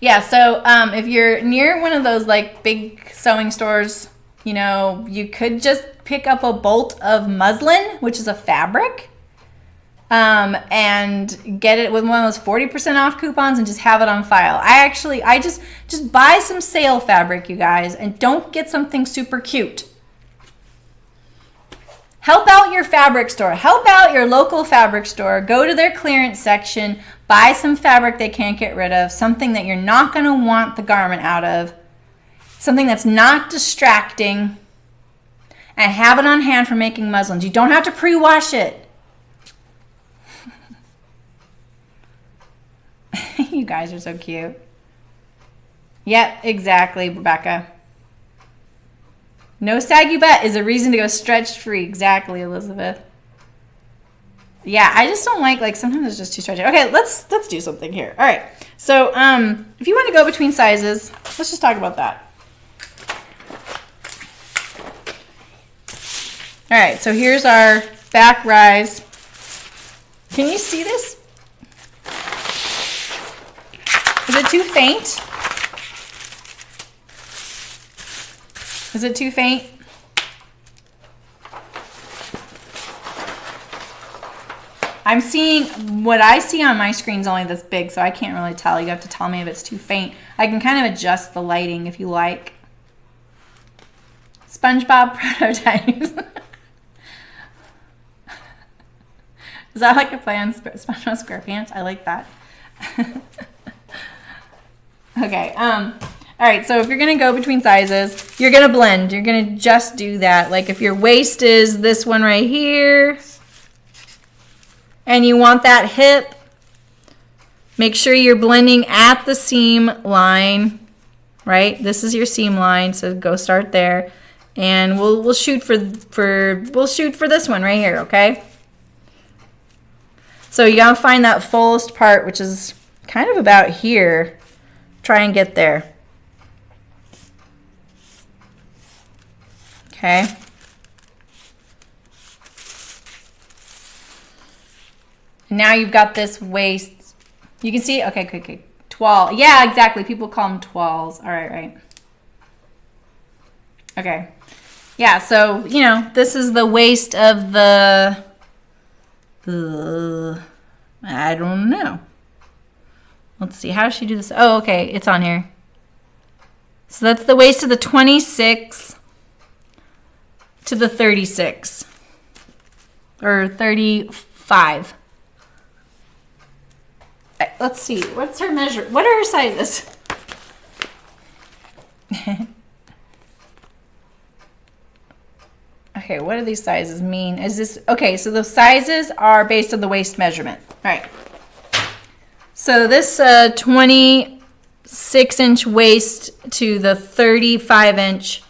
[SPEAKER 1] Yeah, so if you're near one of those like big sewing stores, you know, you could just pick up a bolt of muslin, which is a fabric, and get it with one of those 40% off coupons and just have it on file. I just buy some sale fabric, you guys, and don't get something super cute. Help out your fabric store. Help out your local fabric store. Go to their clearance section. Buy some fabric they can't get rid of. Something that you're not going to want the garment out of. Something that's not distracting. And have it on hand for making muslins. You don't have to pre-wash it. You guys are so cute. Yep, exactly, Rebecca. No saggy butt is a reason to go stretch free. Exactly, Elizabeth. Yeah, I just don't like sometimes it's just too stretchy. Okay, let's do something here. All right. So, if you want to go between sizes, let's just talk about that. All right, so here's our back rise. Can you see this? Is it too faint? Is it too faint? I'm seeing, what I see on my screen is only this big, so I can't really tell. You have to tell me if it's too faint. I can kind of adjust the lighting if you like. SpongeBob prototypes. Is that like a play on SpongeBob SquarePants? I like that. Okay, all right, so if you're gonna go between sizes, you're gonna blend. You're gonna just do that. Like if your waist is this one right here, and you want that hip, make sure you're blending at the seam line, right? This is your seam line, so go start there. And we'll shoot for this one right here, okay? So you gotta find that fullest part, which is kind of about here. Try and get there. Okay. And now you've got this waist. You can see, okay. Toile. Yeah, exactly. People call them toiles. All right. Okay. Yeah, so, you know, this is the waist of the I don't know. Let's see. How does she do this? Oh, okay. It's on here. So that's the waist of the 26 to the 36 or 35. Let's see. What's her measure? What are her sizes? Okay, what do these sizes mean? Is this okay? So the sizes are based on the waist measurement. All right. So this 26-inch waist to the 35-inch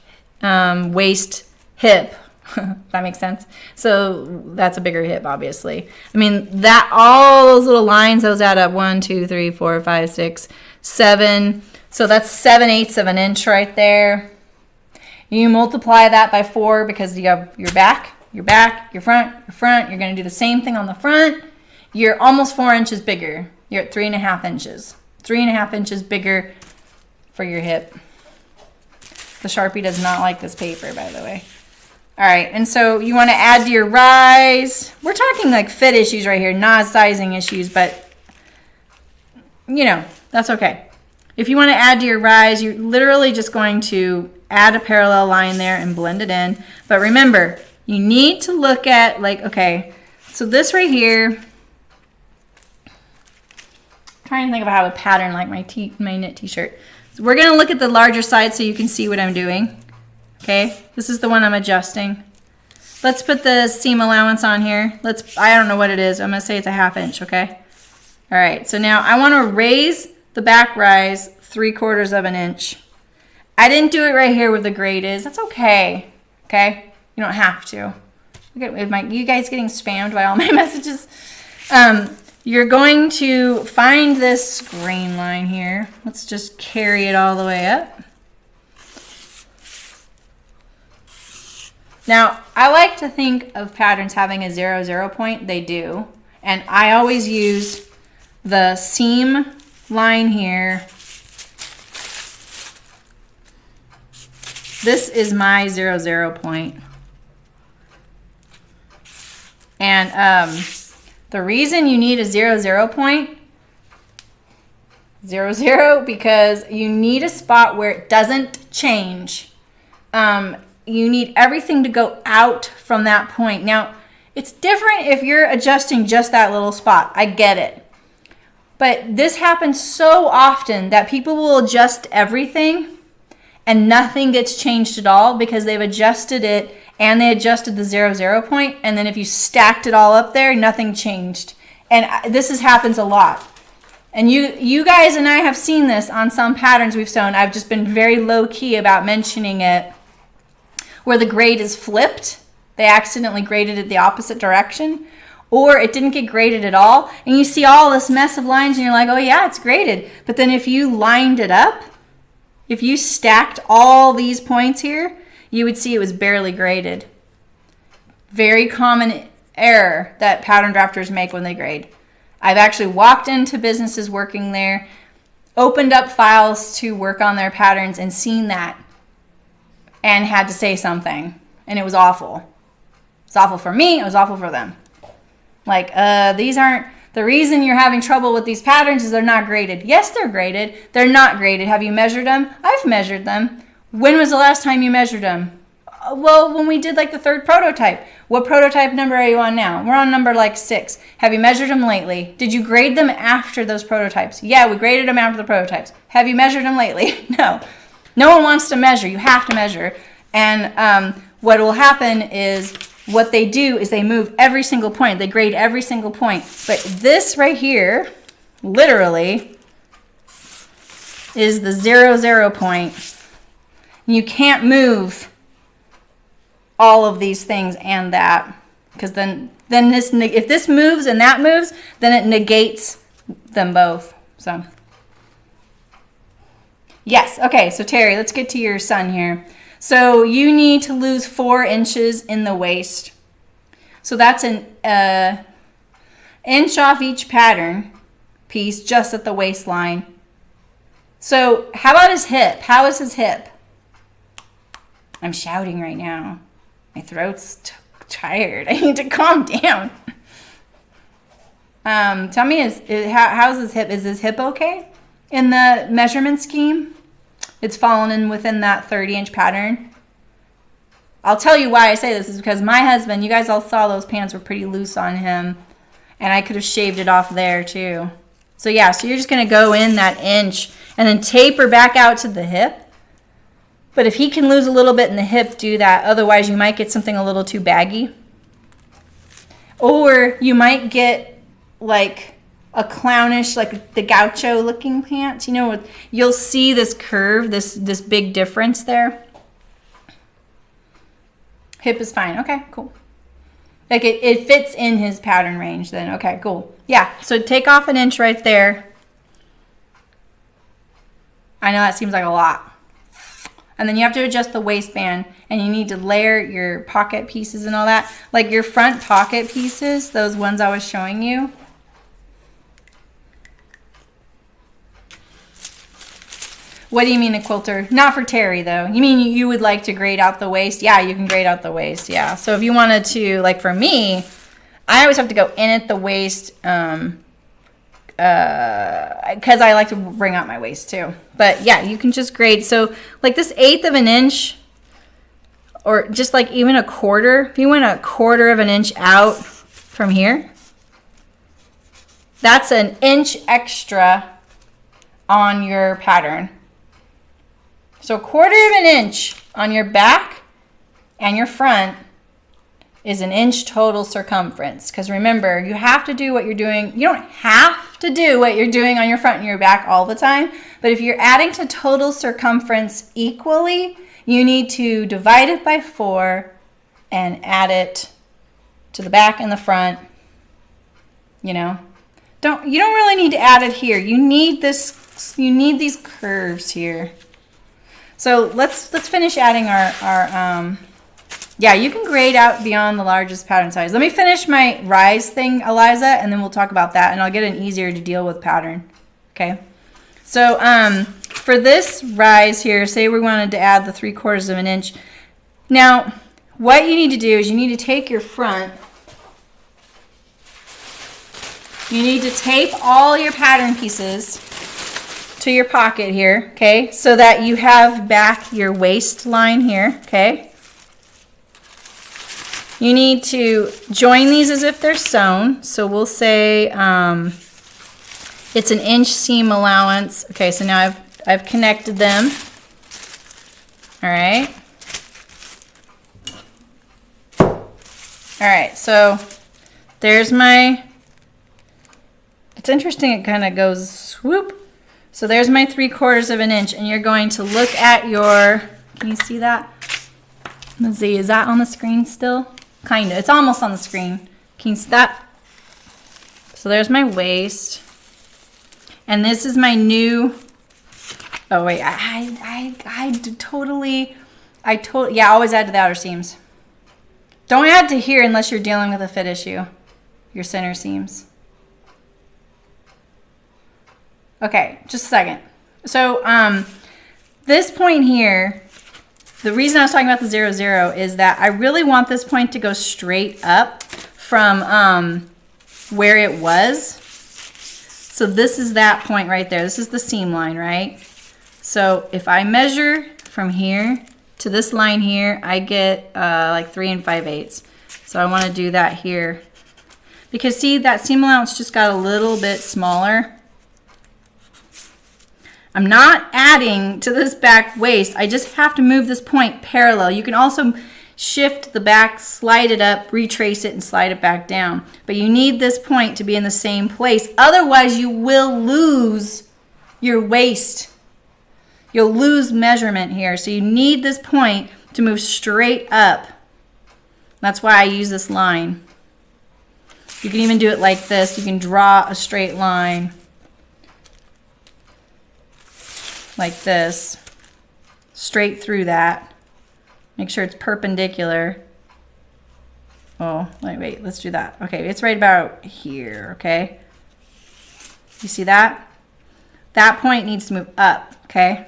[SPEAKER 1] waist hip. That makes sense. So that's a bigger hip, obviously. I mean, that all those little lines, those add up 1, 2, 3, 4, 5, 6, 7. So that's 7/8 of an inch right there. You multiply that by 4 because you have your back, your front, your front. You're going to do the same thing on the front. You're almost 4 inches bigger. You're at 3.5 inches. 3.5 inches bigger for your hip. The Sharpie does not like this paper, by the way. All right, and so you want to add to your rise. We're talking like fit issues right here, not sizing issues, but you know, that's okay. If you want to add to your rise, you're literally just going to add a parallel line there and blend it in. But remember, you need to look at like, okay, so this right here, I'm trying to think of how to pattern like my knit t-shirt. So we're going to look at the larger side so you can see what I'm doing. Okay, this is the one I'm adjusting. let's put the seam allowance on here. I don't know what it is. I'm gonna say it's a 1/2 inch, okay? All right, so now I wanna raise the back rise 3/4 of an inch. I didn't do it right here where the grade is. That's okay, okay? You don't have to. You guys getting spammed by all my messages? You're going to find this grain line here. Let's just carry it all the way up. Now, I like to think of patterns having a 0, 0 point. They do. And I always use the seam line here. This is my 0, 0 point. And the reason you need a 0, 0 point, 0, 0, because you need a spot where it doesn't change. You need everything to go out from that point. Now, it's different if you're adjusting just that little spot. I get it. But this happens so often that people will adjust everything and nothing gets changed at all because they've adjusted it and they adjusted the 0, 0 point, and then if you stacked it all up there, nothing changed. And this happens a lot. And you guys and I have seen this on some patterns we've sewn. I've just been very low-key about mentioning it, where the grade is flipped. They accidentally graded it the opposite direction, or it didn't get graded at all. And you see all this mess of lines and you're like, oh yeah, it's graded. But then if you lined it up, if you stacked all these points here, you would see it was barely graded. Very common error that pattern drafters make when they grade. I've actually walked into businesses working there, opened up files to work on their patterns and seen that and had to say something. And it was awful. It's awful for me, it was awful for them. Like, these aren't, the reason you're having trouble with these patterns is they're not graded. Yes, they're graded. They're not graded. Have you measured them? I've measured them. When was the last time you measured them? Well, when we did like the 3rd prototype. What prototype number are you on now? We're on number like 6. Have you measured them lately? Did you grade them after those prototypes? Yeah, we graded them after the prototypes. Have you measured them lately? No. No one wants to measure. You have to measure. And what will happen is what they do is they move every single point. They grade every single point. But this right here, literally, is the 0, 0 point. You can't move all of these things and that, because then this, if this moves and that moves, then it negates them both. So yes, okay, so Terry, let's get to your son here. So you need to lose 4 inches in the waist. So that's an inch off each pattern piece just at the waistline. So how about his hip? How is his hip? I'm shouting right now. My throat's tired. I need to calm down. Tell me, how's his hip? Is his hip okay in the measurement scheme? It's fallen in within that 30-inch pattern. I'll tell you why I say this is because my husband, you guys all saw those pants were pretty loose on him, and I could have shaved it off there too. So yeah, so you're just going to go in that inch and then taper back out to the hip. But if he can lose a little bit in the hip, do that. Otherwise, you might get something a little too baggy. Or you might get like a clownish, like the gaucho looking pants. You know, you'll see this curve, this big difference there. Hip is fine. Okay, cool. Like it fits in his pattern range then. Okay, cool. Yeah, so take off an inch right there. I know that seems like a lot. And then you have to adjust the waistband, and you need to layer your pocket pieces and all that. Like your front pocket pieces, those ones I was showing you. What do you mean a quilter? Not for Terry though. You mean you would like to grade out the waist? Yeah, you can grade out the waist, yeah. So if you wanted to, like for me, I always have to go in at the waist because I like to bring out my waist too. But yeah, you can just grade. So like this 1/8 of an inch, or just like even a quarter, if you went a 1/4 of an inch out from here, that's an inch extra on your pattern. So 1/4 of an inch on your back and your front is an inch total circumference. Because remember, you have to do what you're doing. You don't have to do what you're doing on your front and your back all the time. But if you're adding to total circumference equally, you need to divide it by 4 and add it to the back and the front. You know, you don't really need to add it here. You need this. You need these curves here. So let's finish adding our yeah, you can grade out beyond the largest pattern size. Let me finish my rise thing, Eliza, and then we'll talk about that, and I'll get an easier to deal with pattern. Okay. So for this rise here, say we wanted to add the 3/4 of an inch. Now, what you need to do is you need to take your front. You need to tape all your pattern pieces to your pocket here, okay? So that you have back your waistline here, okay? You need to join these as if they're sewn. So we'll say it's an inch seam allowance. Okay, so now I've connected them. All right. All right, so there's my, it's interesting, it kind of goes swoop. So there's my 3/4 of an inch, and you're going to look at your, can you see that? Let's see, is that on the screen still? Kind of, it's almost on the screen. Can you see that? So there's my waist. And this is my new, oh wait, I totally, yeah, always add to the outer seams. Don't add to here unless you're dealing with a fit issue, your center seams. Okay, just a second. So this point here, the reason I was talking about the 0, 0 is that I really want this point to go straight up from where it was. So this is that point right there. This is the seam line, right? So if I measure from here to this line here, I get like 3 5/8. So I want to do that here. Because see, that seam allowance just got a little bit smaller. I'm not adding to this back waist. I just have to move this point parallel. You can also shift the back, slide it up, retrace it, and slide it back down. But you need this point to be in the same place. Otherwise, you will lose your waist. You'll lose measurement here. So you need this point to move straight up. That's why I use this line. You can even do it like this. You can draw a straight line like this, straight through that. Make sure it's perpendicular. Oh, wait, let's do that. Okay, it's right about here, okay? You see that? That point needs to move up, okay?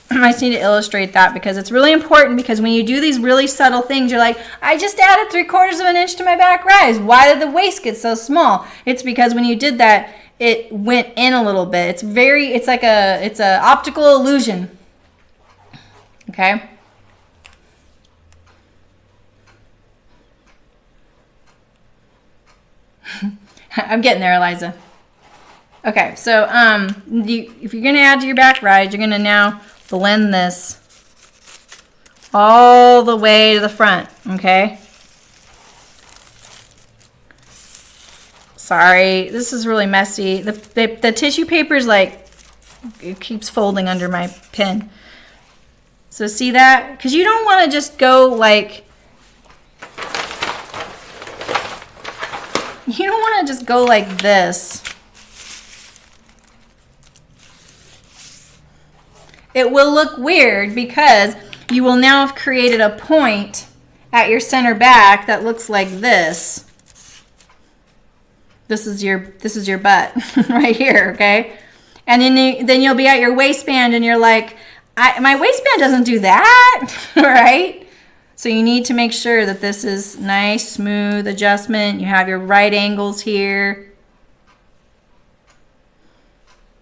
[SPEAKER 1] I just need to illustrate that because it's really important, because when you do these really subtle things, you're like, I just added 3/4 of an inch to my back rise. Why did the waist get so small? It's because when you did that, it went in a little bit. It's like it's a optical illusion. Okay? I'm getting there, Eliza. Okay, so if you're gonna add to your back rise, you're gonna now blend this all the way to the front, okay? Sorry, this is really messy. The tissue paper is like, it keeps folding under my pen. So see that? Because you don't want to just go like, you don't want to just go like this. It will look weird because you will now have created a point at your center back that looks like this. This is your butt right here, okay? And then you'll be at your waistband and you're like, my waistband doesn't do that, right? So you need to make sure that this is nice, smooth adjustment. You have your right angles here.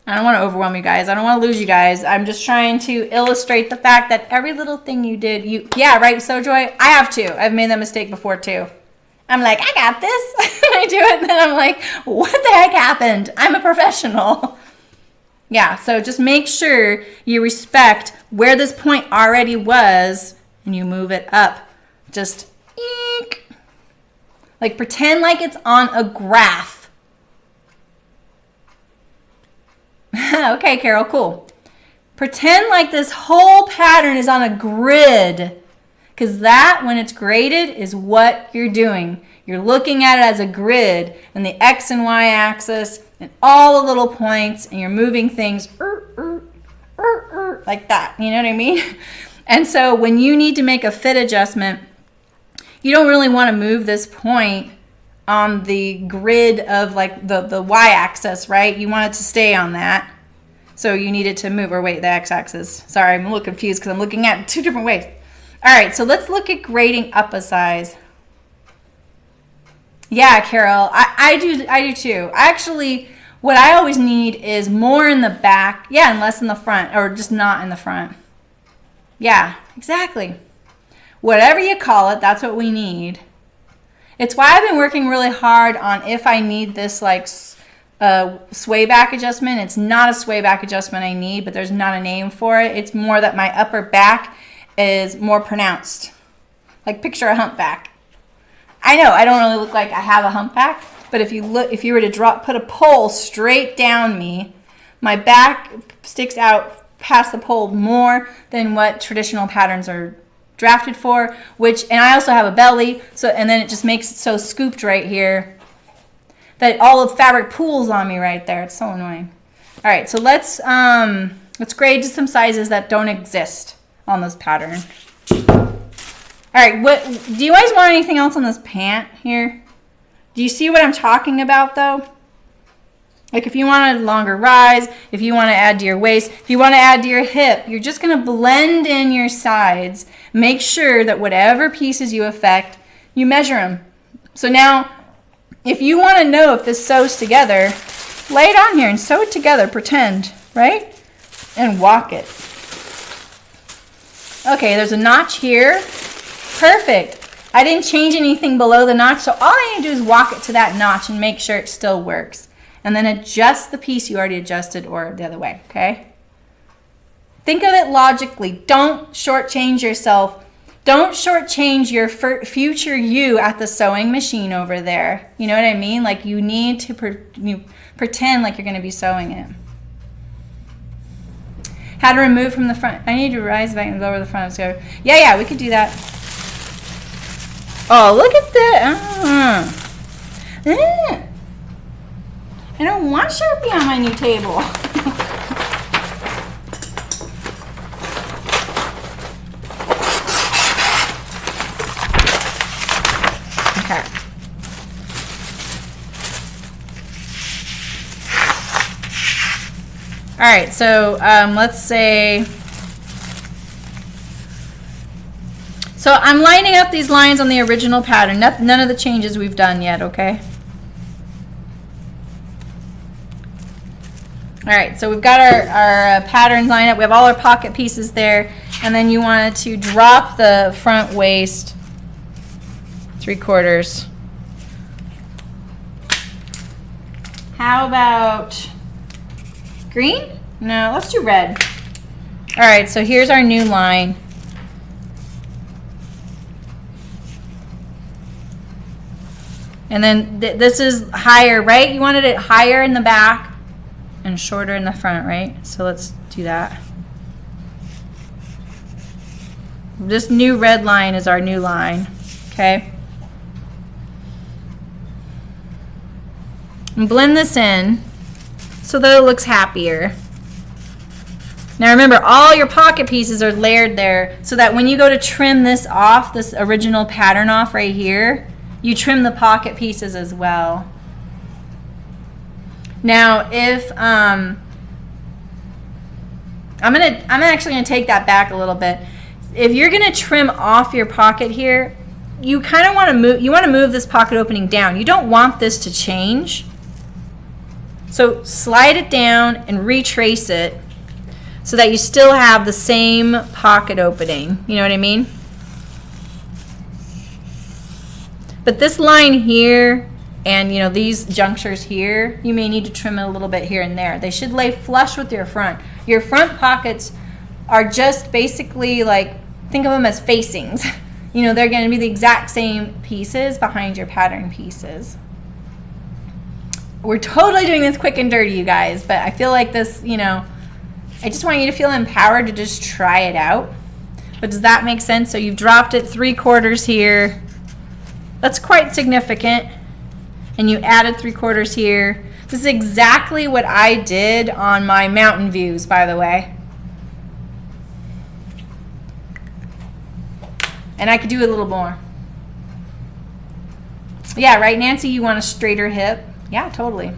[SPEAKER 1] I don't want to overwhelm you guys. I don't want to lose you guys. I'm just trying to illustrate the fact that every little thing you did, yeah, right, So Joy? I have too. I've made that mistake before too. I'm like, I got this. And I do it, and then I'm like, what the heck happened? I'm a professional. Yeah, so just make sure you respect where this point already was, and you move it up. Just eek. Like pretend like it's on a graph. Okay, Carol, cool. Pretend like this whole pattern is on a grid, because that, when it's graded, is what you're doing. You're looking at it as a grid, and the X and Y axis, and all the little points, and you're moving things like that. You know what I mean? And so when you need to make a fit adjustment, you don't really want to move this point on the grid of like the y-axis, right? You want it to stay on that. So you need it to move, or wait, the x-axis. Sorry, I'm a little confused because I'm looking at it 2 different ways. All right, so let's look at grading up a size. Yeah, Carol, I do too. Actually, what I always need is more in the back, yeah, and less in the front, or just not in the front. Yeah, exactly. Whatever you call it, that's what we need. It's why I've been working really hard on if I need this like sway back adjustment. It's not a sway back adjustment I need, but there's not a name for it. It's more that my upper back is more pronounced. Like picture a humpback. I know I don't really look like I have a humpback, but if you were to put a pole straight down me, my back sticks out past the pole more than what traditional patterns are drafted for, and I also have a belly, so, and then it just makes it so scooped right here that all the fabric pools on me right there. It's so annoying. All right, so let's grade to some sizes that don't exist on this pattern. All right, do you guys want anything else on this pant here? Do you see what I'm talking about though? Like if you want a longer rise, if you want to add to your waist, if you want to add to your hip, you're just going to blend in your sides. Make sure that whatever pieces you affect, you measure them. So now, if you want to know if this sews together, lay it on here and sew it together, pretend, right? And walk it. Okay, there's a notch here. Perfect. I didn't change anything below the notch, so all I need to do is walk it to that notch and make sure it still works. And then adjust the piece you already adjusted, or the other way, okay? Think of it logically. Don't shortchange yourself. Don't shortchange your future you at the sewing machine over there. You know what I mean? Like you need to pretend like you're going to be sewing it. How to remove from the front. I need to rise back and lower the front. So yeah, we could do that. Oh, look at that. I don't want Sharpie on my new table. Okay. All right, so let's say, so I'm lining up these lines on the original pattern. None of the changes we've done yet, okay? All right, so we've got our patterns lined up. We have all our pocket pieces there. And then you wanted to drop the front waist 3/4. How about green? No, let's do red. All right, so here's our new line. And then this is higher, right? You wanted it higher in the back and shorter in the front, right? So let's do that. This new red line is our new line, okay? And blend this in so that it looks happier. Now remember, all your pocket pieces are layered there so that when you go to trim this off, this original pattern off right here, you trim the pocket pieces as well. Now, if I'm actually gonna take that back a little bit. If you're gonna trim off your pocket here, you kind of want to move. You want to move this pocket opening down. You don't want this to change. So slide it down and retrace it so that you still have the same pocket opening. You know what I mean? But this line here, and you know these junctures here, you may need to trim it a little bit here and there. They should lay flush with your front. Your front pockets are just basically like, think of them as facings. you know, they're going to be the exact same pieces behind your pattern pieces. We're totally doing this quick and dirty, you guys, but I feel like this, you know, I just want you to feel empowered to just try it out. But does that make sense? So you've dropped it 3/4 here. That's quite significant. And you added 3/4 here. This is exactly what I did on my mountain views, by the way. And I could do a little more. Yeah, right, Nancy? You want a straighter hip? Yeah, totally.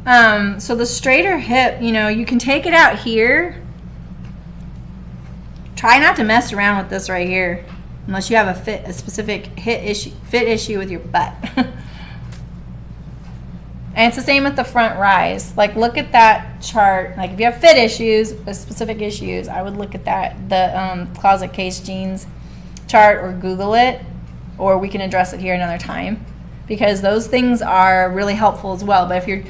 [SPEAKER 1] So the straighter hip, you know, you can take it out here. Try not to mess around with this right here, unless you have a specific fit issue with your butt. And it's the same with the front rise. Like, look at that chart. Like, if you have fit issues, specific issues, I would look at that, the closet case jeans chart, or Google it, or we can address it here another time, because those things are really helpful as well. But if you're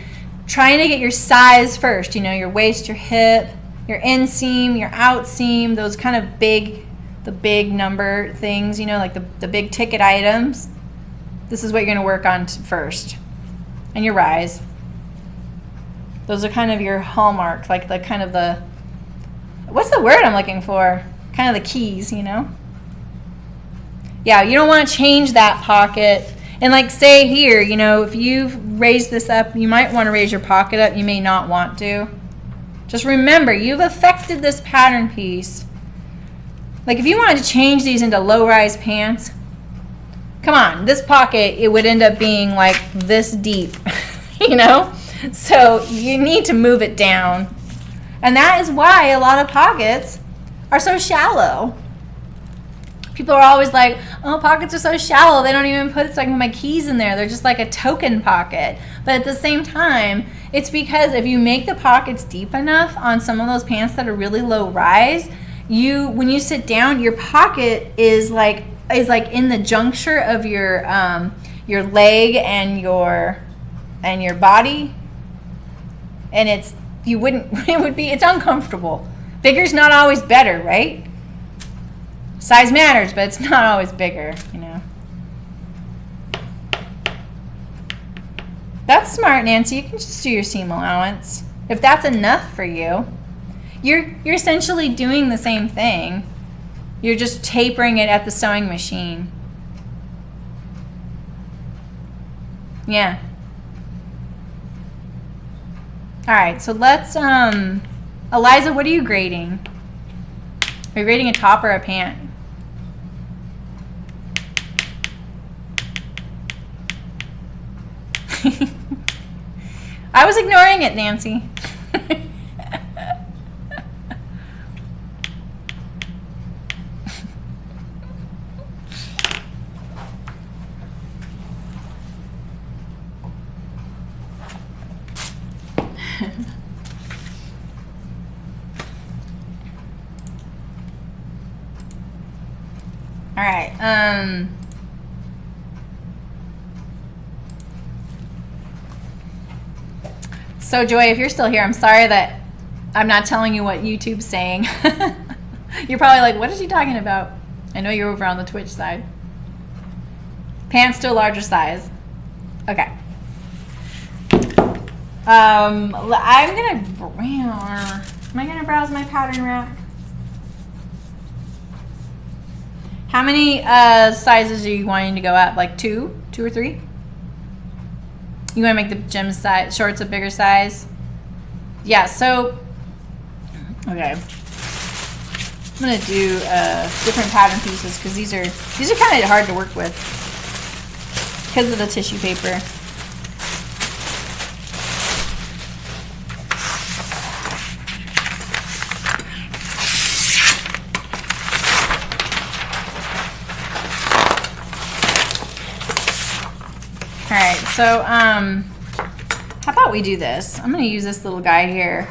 [SPEAKER 1] trying to get your size first, you know, your waist, your hip, your inseam, your outseam, those kind of the big number things, you know, like the big ticket items, this is what you're going to work on first. And your rise. Those are kind of your hallmarks, like the kind of the, what's the word I'm looking for? Kind of the keys, you know? Yeah, you don't want to change that pocket. And like, say here, you know, if you've raised this up, you might want to raise your pocket up. You may not want to. Just remember, you've affected this pattern piece. Like, if you wanted to change these into low-rise pants, come on, this pocket, it would end up being like this deep, you know? So you need to move it down. And that is why a lot of pockets are so shallow. People are always like, oh, pockets are so shallow. They don't even put, so I can put my keys in there. They're just like a token pocket. But at the same time, it's because if you make the pockets deep enough on some of those pants that are really low rise, when you sit down, your pocket is like in the juncture of your leg and your body, and it's uncomfortable. Bigger's not always better, right? Size matters, but it's not always bigger, you know. That's smart, Nancy. You can just do your seam allowance. If that's enough for you, you're essentially doing the same thing. You're just tapering it at the sewing machine. Yeah. All right, so let's, Eliza, what are you grading? Are you grading a top or a pant? I was ignoring it, Nancy. All right. So Joy, if you're still here, I'm sorry that I'm not telling you what YouTube's saying. You're probably like, what is she talking about? I know you're over on the Twitch side. Pants to a larger size. Okay. Am I gonna browse my pattern rack? How many sizes are you wanting to go up? Like two or three? You want to make the gym size shorts a bigger size? Yeah. So, okay. I'm gonna do different pattern pieces because these are kind of hard to work with because of the tissue paper. All right, so how about we do this? I'm going to use this little guy here.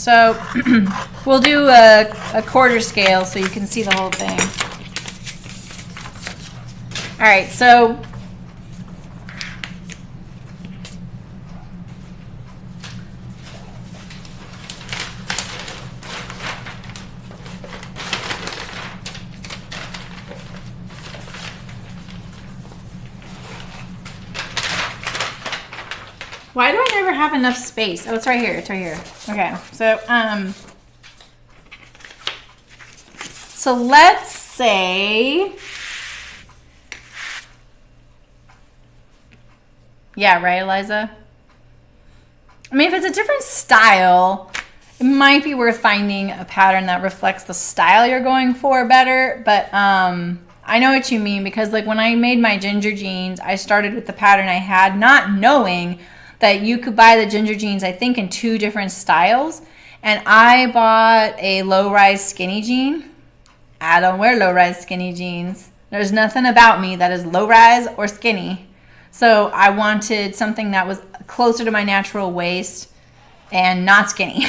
[SPEAKER 1] So we'll do a quarter scale so you can see the whole thing. All right, so why do I never have enough space? Oh, it's right here. It's right here. Okay. So let's say, yeah, right, Eliza? I mean, if it's a different style, it might be worth finding a pattern that reflects the style you're going for better. But I know what you mean, because like when I made my ginger jeans, I started with the pattern I had, not knowing that you could buy the ginger jeans, I think, in 2 different styles. And I bought a low-rise skinny jean. I don't wear low-rise skinny jeans. There's nothing about me that is low-rise or skinny. So I wanted something that was closer to my natural waist and not skinny.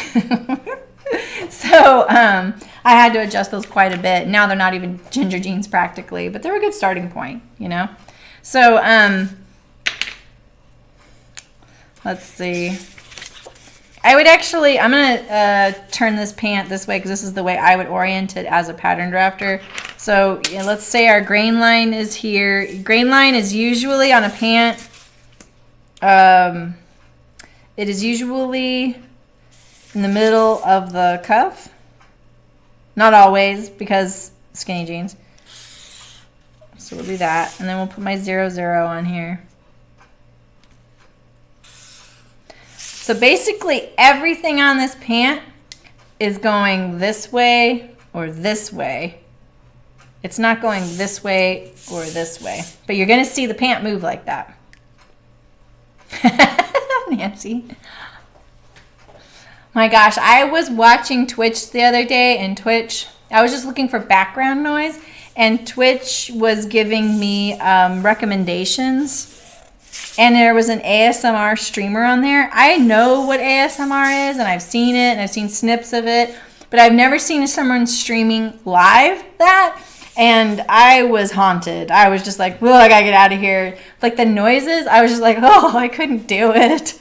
[SPEAKER 1] So I had to adjust those quite a bit. Now they're not even ginger jeans practically, but they're a good starting point, you know? So let's see. I would actually, I'm going to turn this pant this way because this is the way I would orient it as a pattern drafter. So yeah, let's say our grain line is here. Grain line is usually on a pant. It is usually in the middle of the cuff. Not always, because skinny jeans. So we'll do that. And then we'll put my 0, 0 on here. So basically everything on this pant is going this way or this way. It's not going this way or this way. But you're going to see the pant move like that. Nancy. My gosh, I was watching Twitch the other day, and Twitch, I was just looking for background noise, and Twitch was giving me recommendations. And there was an ASMR streamer on there. I know what ASMR is, and I've seen it, and I've seen snips of it, but I've never seen someone streaming live that, and I was haunted. I was just like, oh, I gotta get out of here. Like the noises, I was just like, oh, I couldn't do it.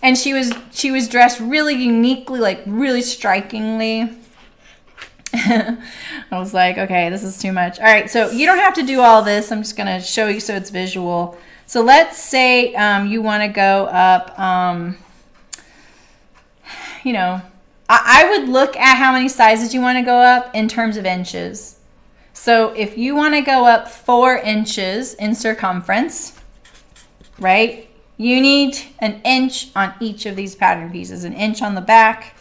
[SPEAKER 1] And she was dressed really uniquely, like really strikingly. I was like, okay, this is too much. All right, so you don't have to do all this. I'm just gonna show you so it's visual. So let's say you want to go up, you know, I would look at how many sizes you want to go up in terms of inches. So if you want to go up 4 inches in circumference, right, you need an inch on each of these pattern pieces. An inch on the back,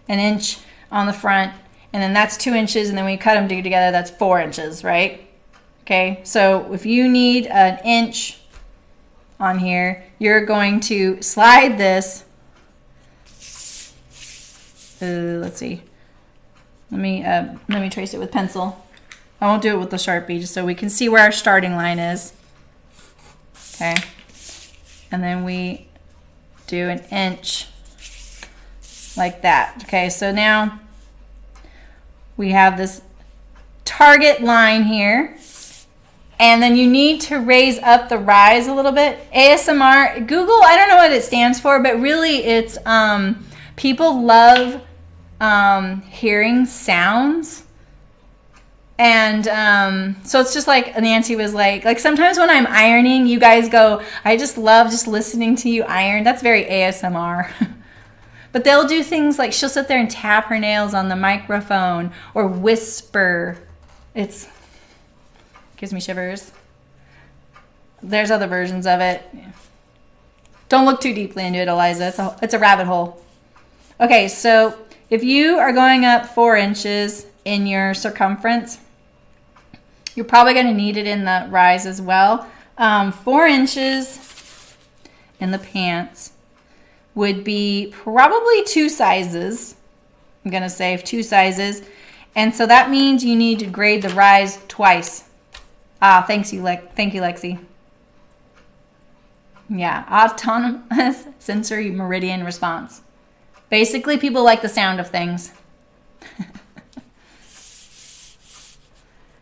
[SPEAKER 1] an inch on the front, and then that's 2 inches, and then when you cut them together, that's 4 inches, right? Okay, so if you need an inch on here, you're going to slide this. Let's see. Let me trace it with pencil. I won't do it with the Sharpie, just so we can see where our starting line is. Okay, and then we do an inch like that. Okay, so now we have this target line here. And then you need to raise up the rise a little bit. ASMR, Google, I don't know what it stands for, but really it's, people love hearing sounds. And so it's just like Nancy was like sometimes when I'm ironing, you guys go, I just love just listening to you iron. That's very ASMR. But they'll do things like she'll sit there and tap her nails on the microphone or whisper. It's gives me shivers. There's other versions of it. Don't look too deeply into it, Eliza. It's a rabbit hole. Okay, so if you are going up 4 inches in your circumference, you're probably going to need it in the rise as well. 4 inches in the pants would be probably 2 sizes. I'm going to say 2 sizes. And so that means you need to grade the rise twice. Thank you, Lexi. Yeah, autonomous sensory meridian response. Basically, people like the sound of things.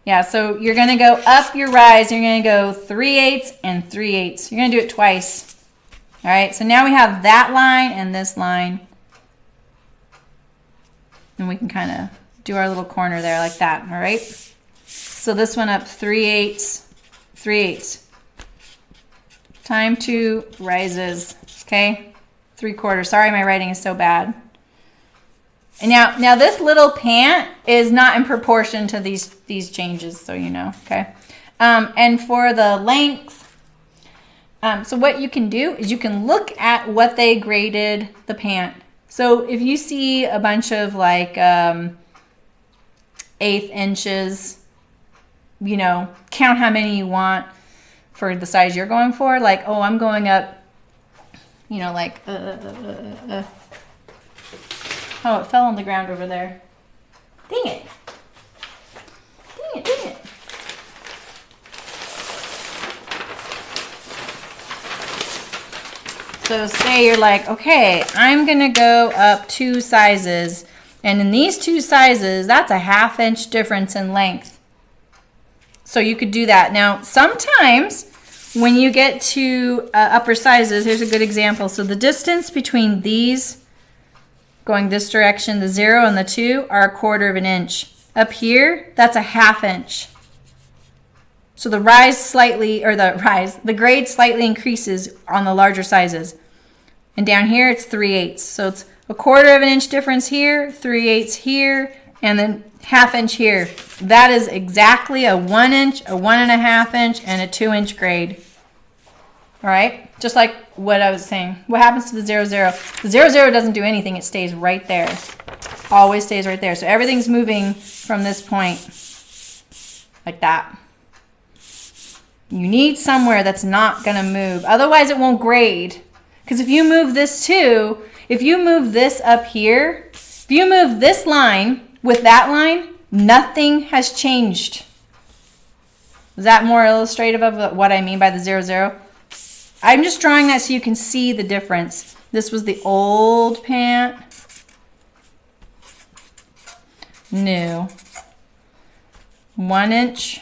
[SPEAKER 1] Yeah, so you're going to go up your rise. You're going to go 3/8 and 3/8. You're going to do it twice. All right, so now we have that line and this line. And we can kind of do our little corner there like that, all right? So this one up 3/8, 3/8. Time 2 rises, okay? 3/4. Sorry, my writing is so bad. And now this little pant is not in proportion to these changes, so you know, okay? And for the length, so what you can do is you can look at what they graded the pant. So if you see a bunch of like 1/8 inches, you know, count how many you want for the size you're going for. Like, oh, I'm going up, you know, like, oh, it fell on the ground over there. Dang it. Dang it, dang it. So say you're like, okay, I'm going to go up 2 sizes. And in these 2 sizes, that's a 1/2 inch difference in length. So you could do that. Now, sometimes when you get to upper sizes, here's a good example. So the distance between these going this direction, the 0 and the 2 are 1/4 inch. Up here, that's a 1/2 inch. So the rise slightly, or the grade slightly increases on the larger sizes. And down here, it's 3/8. So it's a 1/4 inch difference here, 3/8 here, and then 1/2 inch here. That is exactly a 1 inch, a 1.5 inch, and a 2 inch grade. All right, just like what I was saying. What happens to the 0, 0? The 0, 0 doesn't do anything. It stays right there. Always stays right there. So everything's moving from this point like that. You need somewhere that's not going to move. Otherwise, it won't grade. Because if you move this too, if you move this up here, if you move this line with that line, nothing has changed. Is that more illustrative of what I mean by the 0, 0? I'm just drawing that so you can see the difference. This was the old pant. New. 1 inch.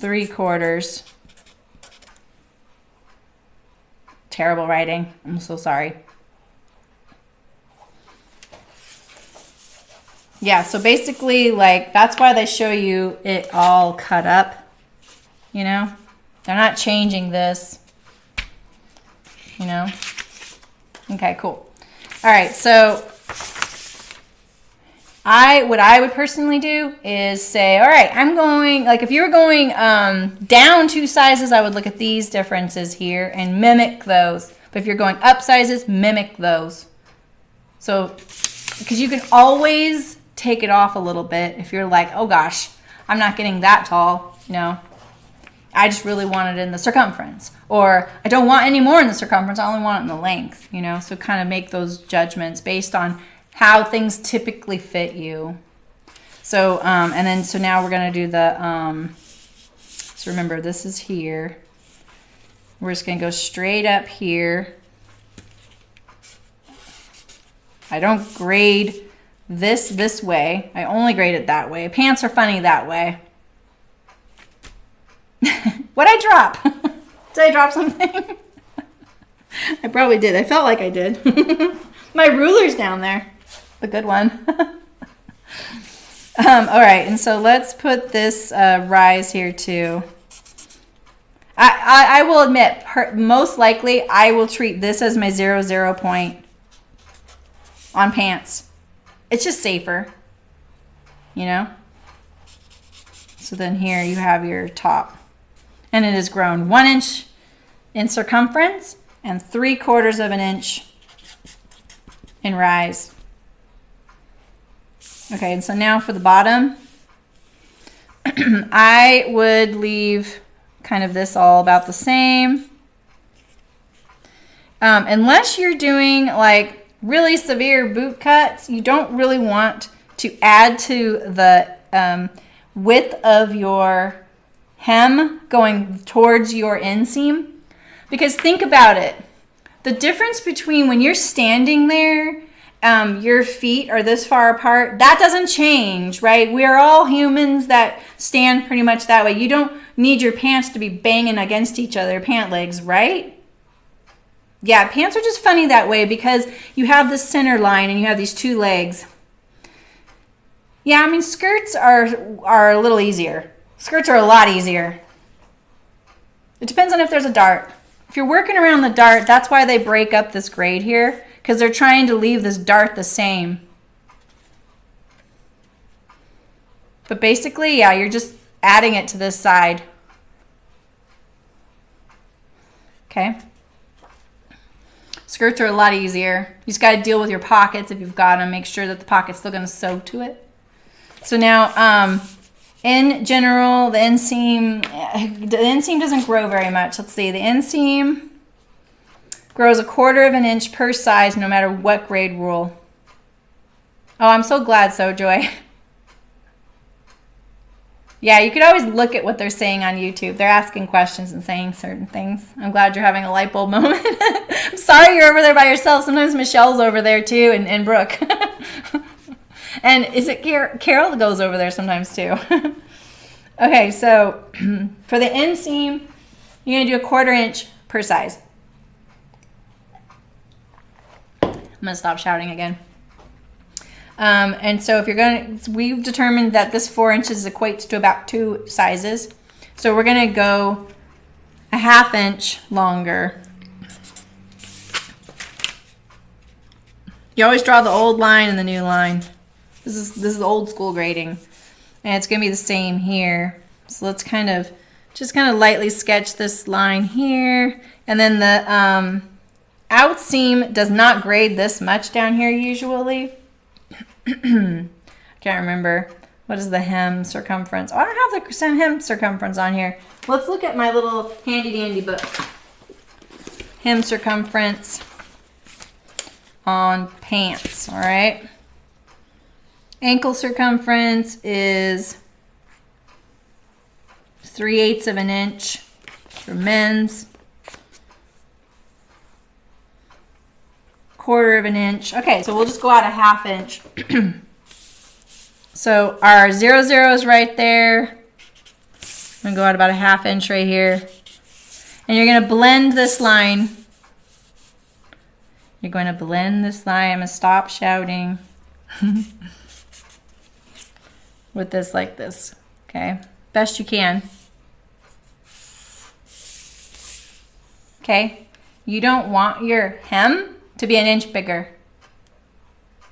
[SPEAKER 1] 3/4. Terrible writing. I'm so sorry. Yeah, so basically, like, that's why they show you it all cut up. You know, they're not changing this, you know. Okay, cool. All right, so what I would personally do is say, all right, I'm going, like if you were going down 2 sizes, I would look at these differences here and mimic those. But if you're going up sizes, mimic those. So, because you can always take it off a little bit if you're like, oh gosh, I'm not getting that tall, you know. I just really want it in the circumference. Or I don't want any more in the circumference, I only want it in the length, you know. So kind of make those judgments based on how things typically fit you. So, and then, so now we're going to do the, so remember, this is here. We're just going to go straight up here. I don't grade this way. I only grade it that way. Pants are funny that way. What'd I drop? Did I drop something? I probably did. I felt like I did. My ruler's down there. The good one. All right, and so let's put this rise here too. I will admit, most likely I will treat this as my 0, 0 point on pants. It's just safer, you know? So then here you have your top. And it has grown 1 inch in circumference and 3/4 inch in rise. Okay, and so now for the bottom, I would leave kind of this all about the same. Unless you're doing like really severe boot cuts, you don't really want to add to the width of your hem going towards your inseam. Because think about it. the difference between when you're standing there, your feet are this far apart, that doesn't change, right? We are all humans that stand pretty much that way. You don't need your pants to be banging against each other, pant legs, right? Yeah, pants are just funny that way because you have the center line and you have these two legs. Yeah, I mean, skirts are a little easier. Skirts are a lot easier. It depends on if there's a dart. If you're working around the dart, that's why they break up this grade here, because they're trying to leave this dart the same. But basically, yeah, you're just adding it to this side. Okay. Skirts are a lot easier. You just got to deal with your pockets if you've got them. Make sure that the pocket's still going to sew to it. So now, in general, the inseam doesn't grow very much. Let's see. The inseam grows 1/4 of an inch per size, no matter what grade rule. Oh, I'm so glad, so Joy. Yeah, you could always look at what they're saying on YouTube. They're asking questions and saying certain things. I'm glad you're having a light bulb moment. I'm sorry you're over there by yourself. Sometimes Michelle's over there too, and Brooke. And is it Carol that goes over there sometimes too? Okay, so for the inseam, you're going to do 1/4 inch per size. I'm going to stop shouting again. And so if you're going to, we've determined that this 4 inches equates to about 2 sizes. So we're going to go 1/2 inch longer. You always draw the old line and the new line. This is old school grading. And it's going to be the same here. So let's just kind of lightly sketch this line here. And then the out seam does not grade this much down here usually. I can't remember. What is the hem circumference? Oh, I don't have the hem circumference on here. Let's look at my little handy dandy book. Hem circumference on pants, all right? Ankle circumference is 3/8 of an inch for men's. 1/4 of an inch. Okay, so we'll just go out 1/2 inch. So our 0, 0 is right there. I'm gonna go out about 1/2 inch right here. And you're gonna blend this line. You're going to blend this line. I'm gonna stop shouting. With this like this, okay? Best you can. Okay? You don't want your hem to be 1 inch bigger.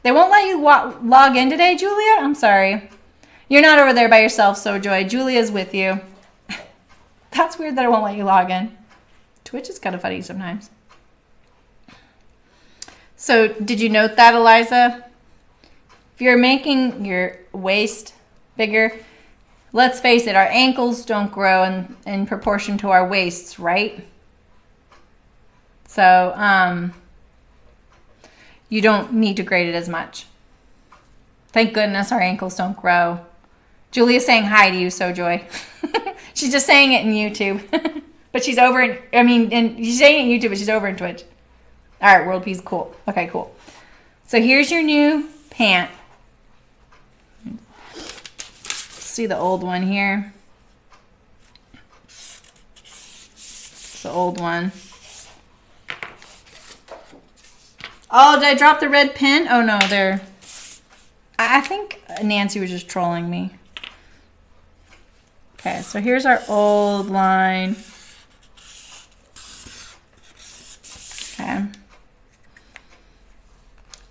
[SPEAKER 1] They won't let you log in today, Julia? I'm sorry. You're not over there by yourself, so Joy. Julia's with you. That's weird that it won't let you log in. Twitch is kind of funny sometimes. So did you note that, Eliza? If you're making your waist bigger, let's face it, our ankles don't grow in proportion to our waists, right? So you don't need to grade it as much. Thank goodness our ankles don't grow. Julia's saying hi to you, so Joy. She's just saying it in YouTube. But she's over in, she's saying it in YouTube, but she's over in Twitch. All right, world peace, cool. Okay, cool. So here's your new pant. See the old one here. It's the old one. Oh, did I drop the red pin? Oh no, there. I think Nancy was just trolling me. Okay, so here's our old line. Okay.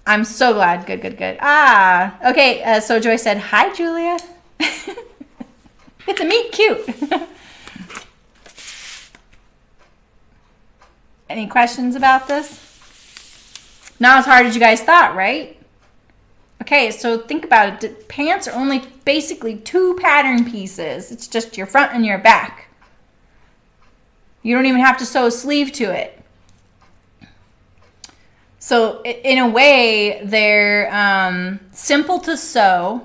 [SPEAKER 1] I'm so glad. Good, good, good. Ah, okay. So Joy said, hi, Julia. It's a meet cute. Any questions about this? Not as hard as you guys thought, right? Okay, so think about it. Pants are only basically 2 pattern pieces. It's just your front and your back. You don't even have to sew a sleeve to it. So in a way, they're simple to sew,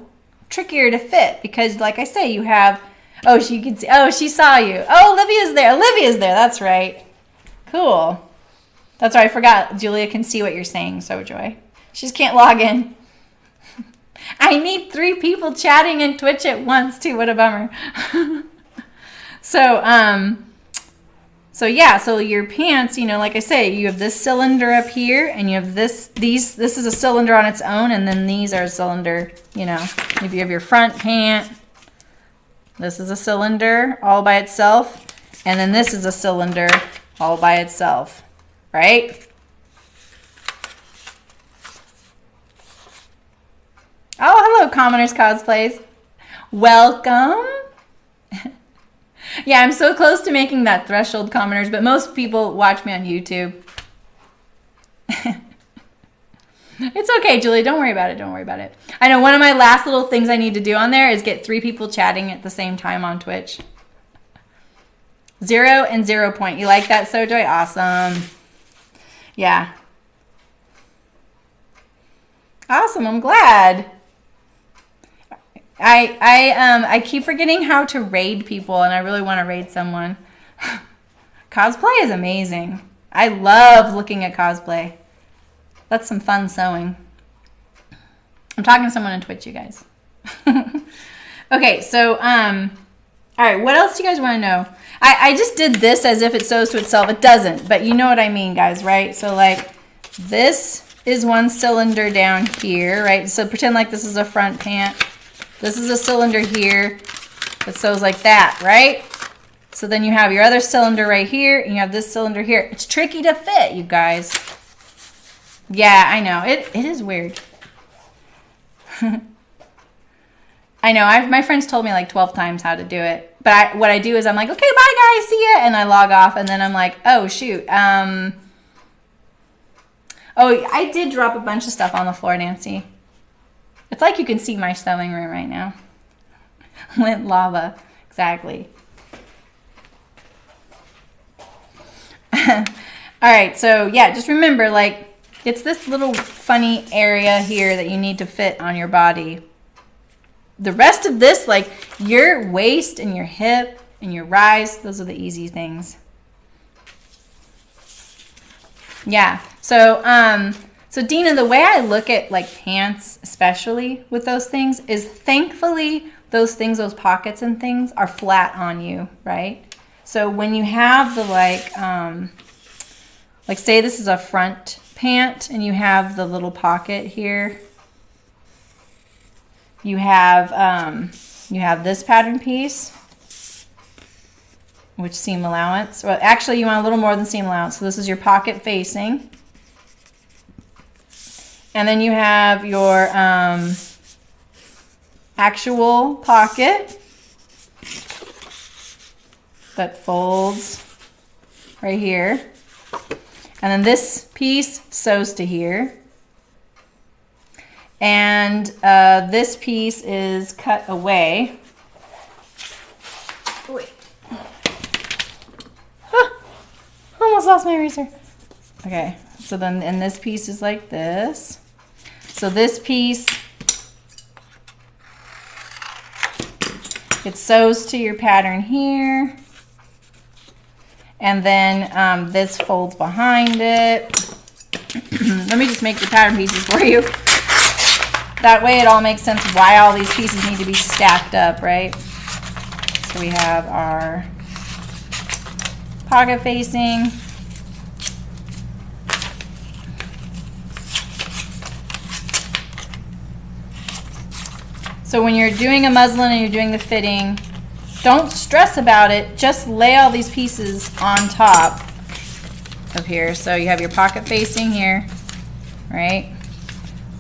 [SPEAKER 1] trickier to fit because, like I say, you have. Oh, she can see. Oh, she saw you. Oh, Olivia's there. Olivia's there. That's right. Cool. That's right, I forgot. Julia can see what you're saying, so Joy. She just can't log in. I need 3 people chatting in Twitch at once, too. What a bummer. So yeah, so your pants, you know, like I say, you have this cylinder up here, and you have this is a cylinder on its own, and then these are a cylinder, you know. If you have your front pant, this is a cylinder all by itself, and then this is a cylinder all by itself, right? Oh, hello, Commoners Cosplays. Welcome. Yeah, I'm so close to making that threshold, Commoners, but most people watch me on YouTube. It's okay, Julie. Don't worry about it. Don't worry about it. I know one of my last little things I need to do on there is get 3 people chatting at the same time on Twitch. 0 and 0 point. You like that, Sojoy? Awesome. Yeah. Awesome. I'm glad. I keep forgetting how to raid people, and I really want to raid someone. Cosplay is amazing. I love looking at cosplay. That's some fun sewing. I'm talking to someone on Twitch, you guys. Okay, so all right, what else do you guys want to know? I just did this as if it sews to itself. It doesn't, but you know what I mean, guys, right? So like this is one cylinder down here, right? So pretend like this is a front pant. This is a cylinder here that sews like that, right? So then you have your other cylinder right here, and you have this cylinder here. It's tricky to fit, you guys. Yeah, I know. It is weird. I know. My friends told me like 12 times how to do it. But what I do is I'm like, okay, bye guys, see ya. And I log off, and then I'm like, oh, shoot. Oh, I did drop a bunch of stuff on the floor, Nancy. It's like you can see my sewing room right now. Lint lava. Exactly. All right, so yeah, just remember, like, it's this little funny area here that you need to fit on your body. The rest of this, like your waist and your hip and your rise, those are the easy things. Yeah, so Dina, the way I look at like pants, especially with those things, is thankfully those things, those pockets and things are flat on you, right? So when you have the like say this is a front pant and you have the little pocket here, you have this pattern piece, which seam allowance. Well, actually you want a little more than seam allowance. So this is your pocket facing. And then you have your actual pocket that folds right here. And then this piece sews to here. And this piece is cut away. Wait. Ah, almost lost my eraser. Okay, so then, and this piece is like this. So this piece, it sews to your pattern here. And then this folds behind it. Let me just make the pattern pieces for you. That way it all makes sense why all these pieces need to be stacked up, right? So we have our pocket facing. So when you're doing a muslin and you're doing the fitting, don't stress about it. Just lay all these pieces on top of here. So you have your pocket facing here, right?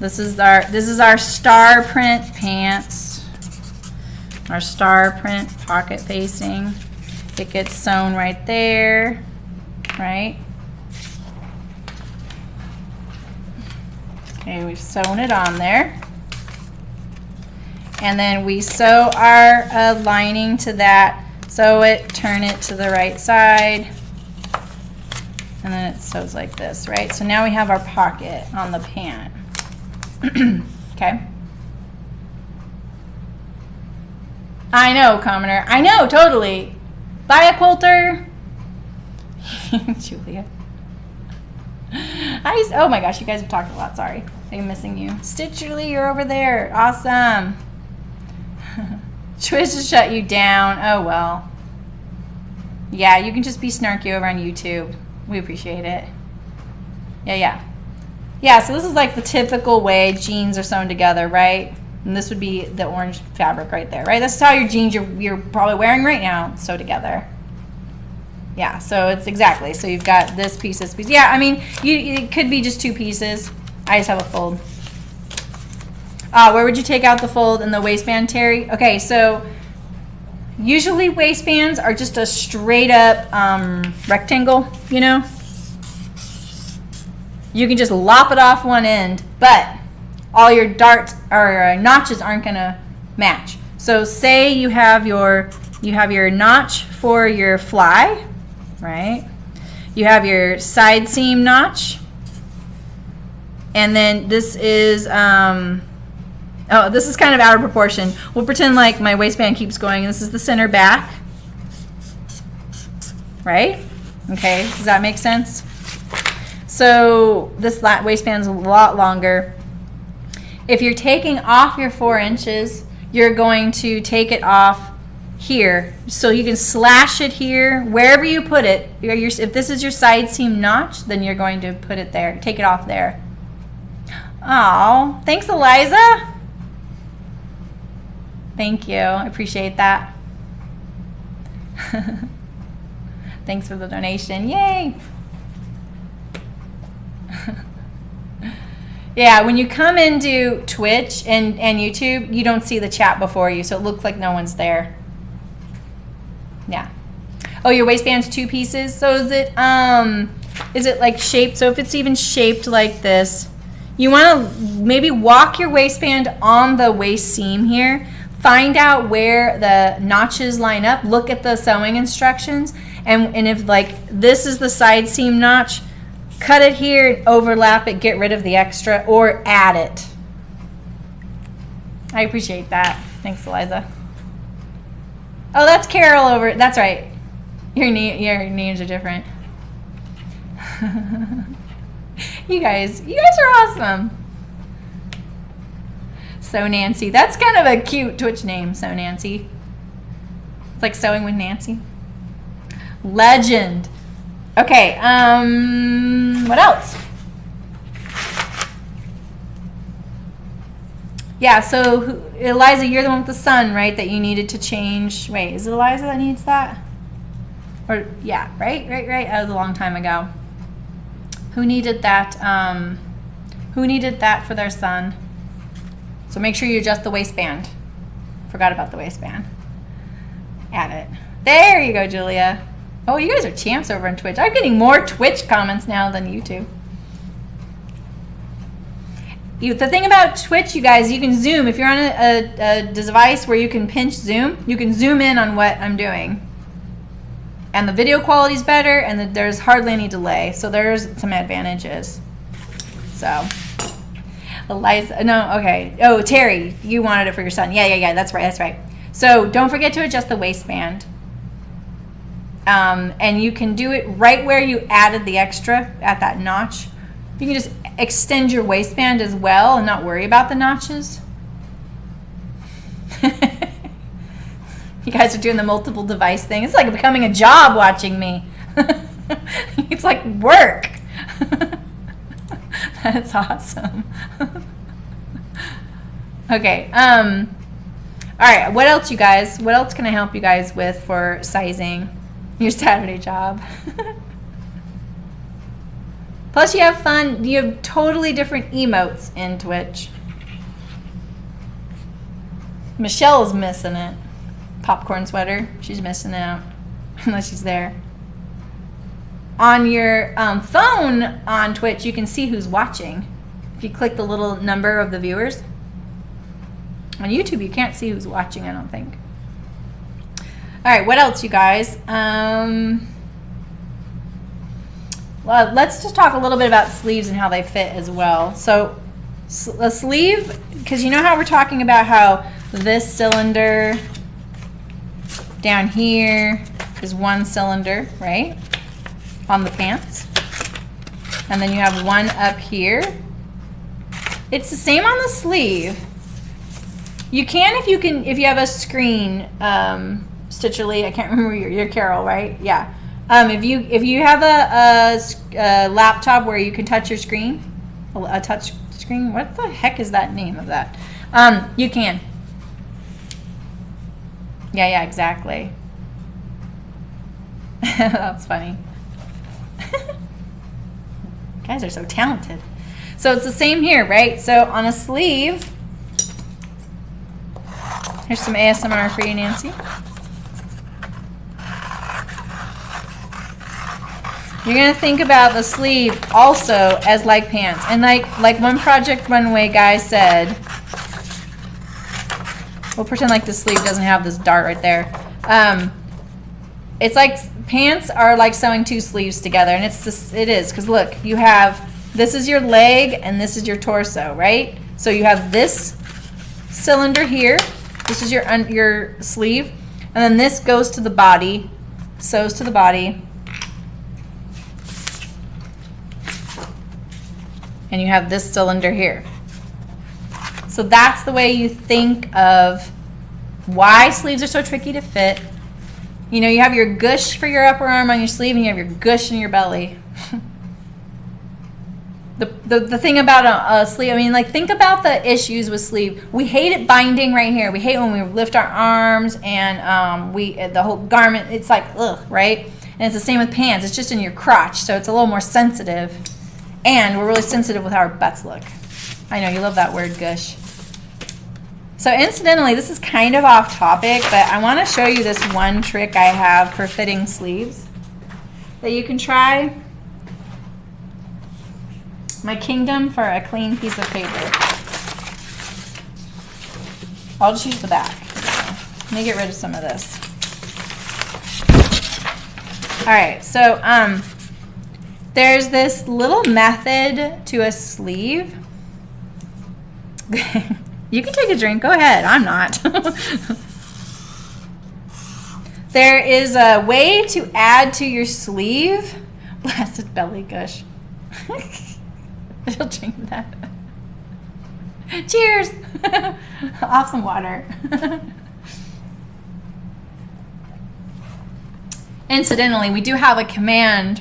[SPEAKER 1] This is our star print pants. Our star print pocket facing. It gets sewn right there, right? Okay, we've sewn it on there. And then we sew our lining to that. Sew it, turn it to the right side. And then it sews like this, right? So now we have our pocket on the pant. Okay. I know, commoner. I know, totally. Buy a quilter. Julia. Oh my gosh, you guys have talked a lot. Sorry, I'm missing you. Stitcherly, you're over there. Awesome. Twitch to shut you down. Oh well. Yeah, you can just be snarky over on YouTube. We appreciate it. Yeah, so this is like the typical way jeans are sewn together, right? And this would be the orange fabric right there, right? That's how your jeans you're probably wearing right now sew together. Yeah, so it's exactly. So you've got this piece, this piece. Yeah, I mean, it could be just two pieces. I just have a fold. Where would you take out the fold in the waistband, Terry? Okay, so usually waistbands are just a straight up rectangle, you know? You can just lop it off one end, but all your darts or notches aren't gonna match. So say you have your notch for your fly, right? You have your side seam notch, and then this is oh, this is kind of out of proportion. We'll pretend like my waistband keeps going. This is the center back, right? Okay, does that make sense? So this waistband's a lot longer. If you're taking off your 4 inches, you're going to take it off here. So you can slash it here, wherever you put it. If this is your side seam notch, then you're going to put it there. Take it off there. Oh, thanks, Eliza. Thank you. I appreciate that. Thanks for the donation. Yay. Yeah, when you come into Twitch and YouTube, you don't see the chat before you, so it looks like no one's there. Yeah. Oh, your waistband's 2 pieces. So is it like shaped? So if it's even shaped like this, you want to maybe walk your waistband on the waist seam here. Find out where the notches line up. Look at the sewing instructions, and if like this is the side seam notch, cut it here, overlap it, get rid of the extra, or add it. I appreciate that. Thanks, Eliza. Oh, that's Carol over. That's right. Your names are different. You guys are awesome. So Nancy. That's kind of a cute Twitch name, So Nancy. It's like sewing with Nancy. Legend. Okay, what else? Yeah, so Eliza, you're the one with the sun, right, that you needed to change. Wait, is it Eliza that needs that? Or, yeah, right? That was a long time ago. Who needed that? Who needed that for their son? So make sure you adjust the waistband. Forgot about the waistband. Add it. There you go, Julia. Oh, you guys are champs over on Twitch. I'm getting more Twitch comments now than YouTube. The thing about Twitch, you guys, you can zoom. If you're on a device where you can pinch zoom, you can zoom in on what I'm doing. And the video quality is better, and there's hardly any delay. So there's some advantages. So, Eliza, no, okay. Oh, Terry, you wanted it for your son. Yeah, that's right. So don't forget to adjust the waistband. And you can do it right where you added the extra at that notch. You can just extend your waistband as well and not worry about the notches. You guys are doing the multiple device thing. It's like becoming a job watching me. It's like work. That's awesome. Okay. All right. What else, you guys? What else can I help you guys with for sizing your Saturday job? Plus, you have fun. You have totally different emotes in Twitch. Michelle is missing it. Popcorn sweater. She's missing out. Unless she's there. On your phone on Twitch, you can see who's watching. If you click the little number of the viewers. On YouTube, you can't see who's watching, I don't think. All right, what else, you guys? Well, let's just talk a little bit about sleeves and how they fit as well. So a sleeve, because you know how we're talking about how this cylinder down here is one cylinder, right? On the pants. And then you have one up here. It's the same on the sleeve. You can if you have a screen, Stitcherly. I can't remember your Carol, right? Yeah. If you have a laptop where you can touch your screen, a touch screen. What the heck is that name of that? You can. Yeah, exactly. That's funny. Guys are so talented. So it's the same here, right? So on a sleeve, here's some ASMR for you, Nancy. You're gonna think about the sleeve also as like pants. And like one Project Runway guy said, we'll pretend like the sleeve doesn't have this dart right there. It's like pants are like sewing two sleeves together, and it is, because look, you have, this is your leg and this is your torso, right? So you have this cylinder here, this is your sleeve, and then this goes to the body, sews to the body, and you have this cylinder here. So that's the way you think of why sleeves are so tricky to fit. You know, you have your gush for your upper arm on your sleeve, and you have your gush in your belly. The thing about a sleeve, I mean, like, think about the issues with sleeve. We hate it binding right here. We hate when we lift our arms and the whole garment, it's like, ugh, right? And it's the same with pants. It's just in your crotch, so it's a little more sensitive. And we're really sensitive with how our butts look. I know, you love that word, gush. So incidentally, this is kind of off topic, but I want to show you this one trick I have for fitting sleeves that you can try. My kingdom for a clean piece of paper. I'll just use the back. Let me get rid of some of this. All right, so there's this little method to a sleeve. You can take a drink. Go ahead. I'm not. There is a way to add to your sleeve. Blasted belly gush. She'll drink that. Cheers. Off some water. Incidentally, we do have a command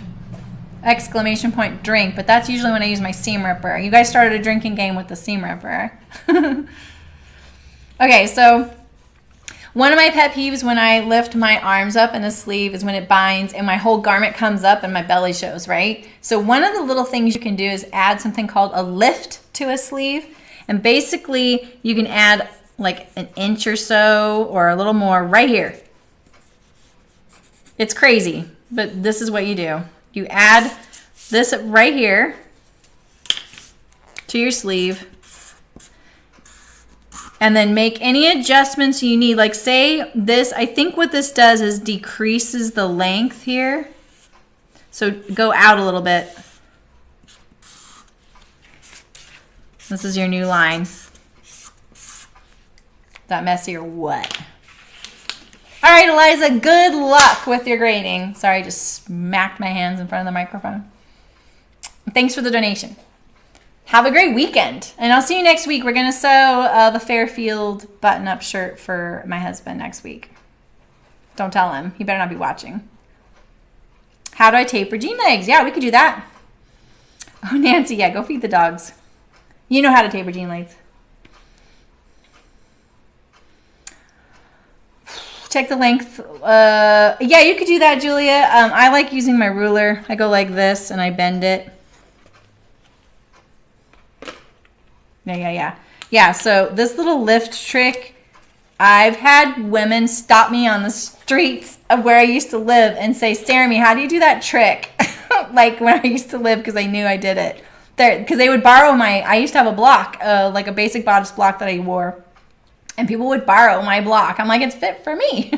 [SPEAKER 1] exclamation point drink, but that's usually when I use my seam ripper. You guys started a drinking game with the seam ripper. Okay, so one of my pet peeves when I lift my arms up in a sleeve is when it binds and my whole garment comes up and my belly shows, right? So one of the little things you can do is add something called a lift to a sleeve. And basically you can add like an inch or so or a little more right here. It's crazy, but this is what you do. You add this right here to your sleeve and then make any adjustments you need. Like say this, I think what this does is decreases the length here. So go out a little bit. This is your new line. Is that messy or what? All right, Eliza, good luck with your grading. Sorry, I just smacked my hands in front of the microphone. Thanks for the donation. Have a great weekend. And I'll see you next week. We're going to sew the Fairfield button-up shirt for my husband next week. Don't tell him. He better not be watching. How do I taper jean legs? Yeah, we could do that. Oh, Nancy, yeah, go feed the dogs. You know how to taper jean legs. Check the length. Yeah, you could do that, Julia. I like using my ruler. I go like this and I bend it. Yeah, so this little lift trick, I've had women stop me on the streets of where I used to live and say, Sarah, how do you do that trick? Like when I used to live, because I knew I did it. Because they would borrow I used to have a block, like a basic bodice block that I wore. And people would borrow my block. I'm like, it's fit for me.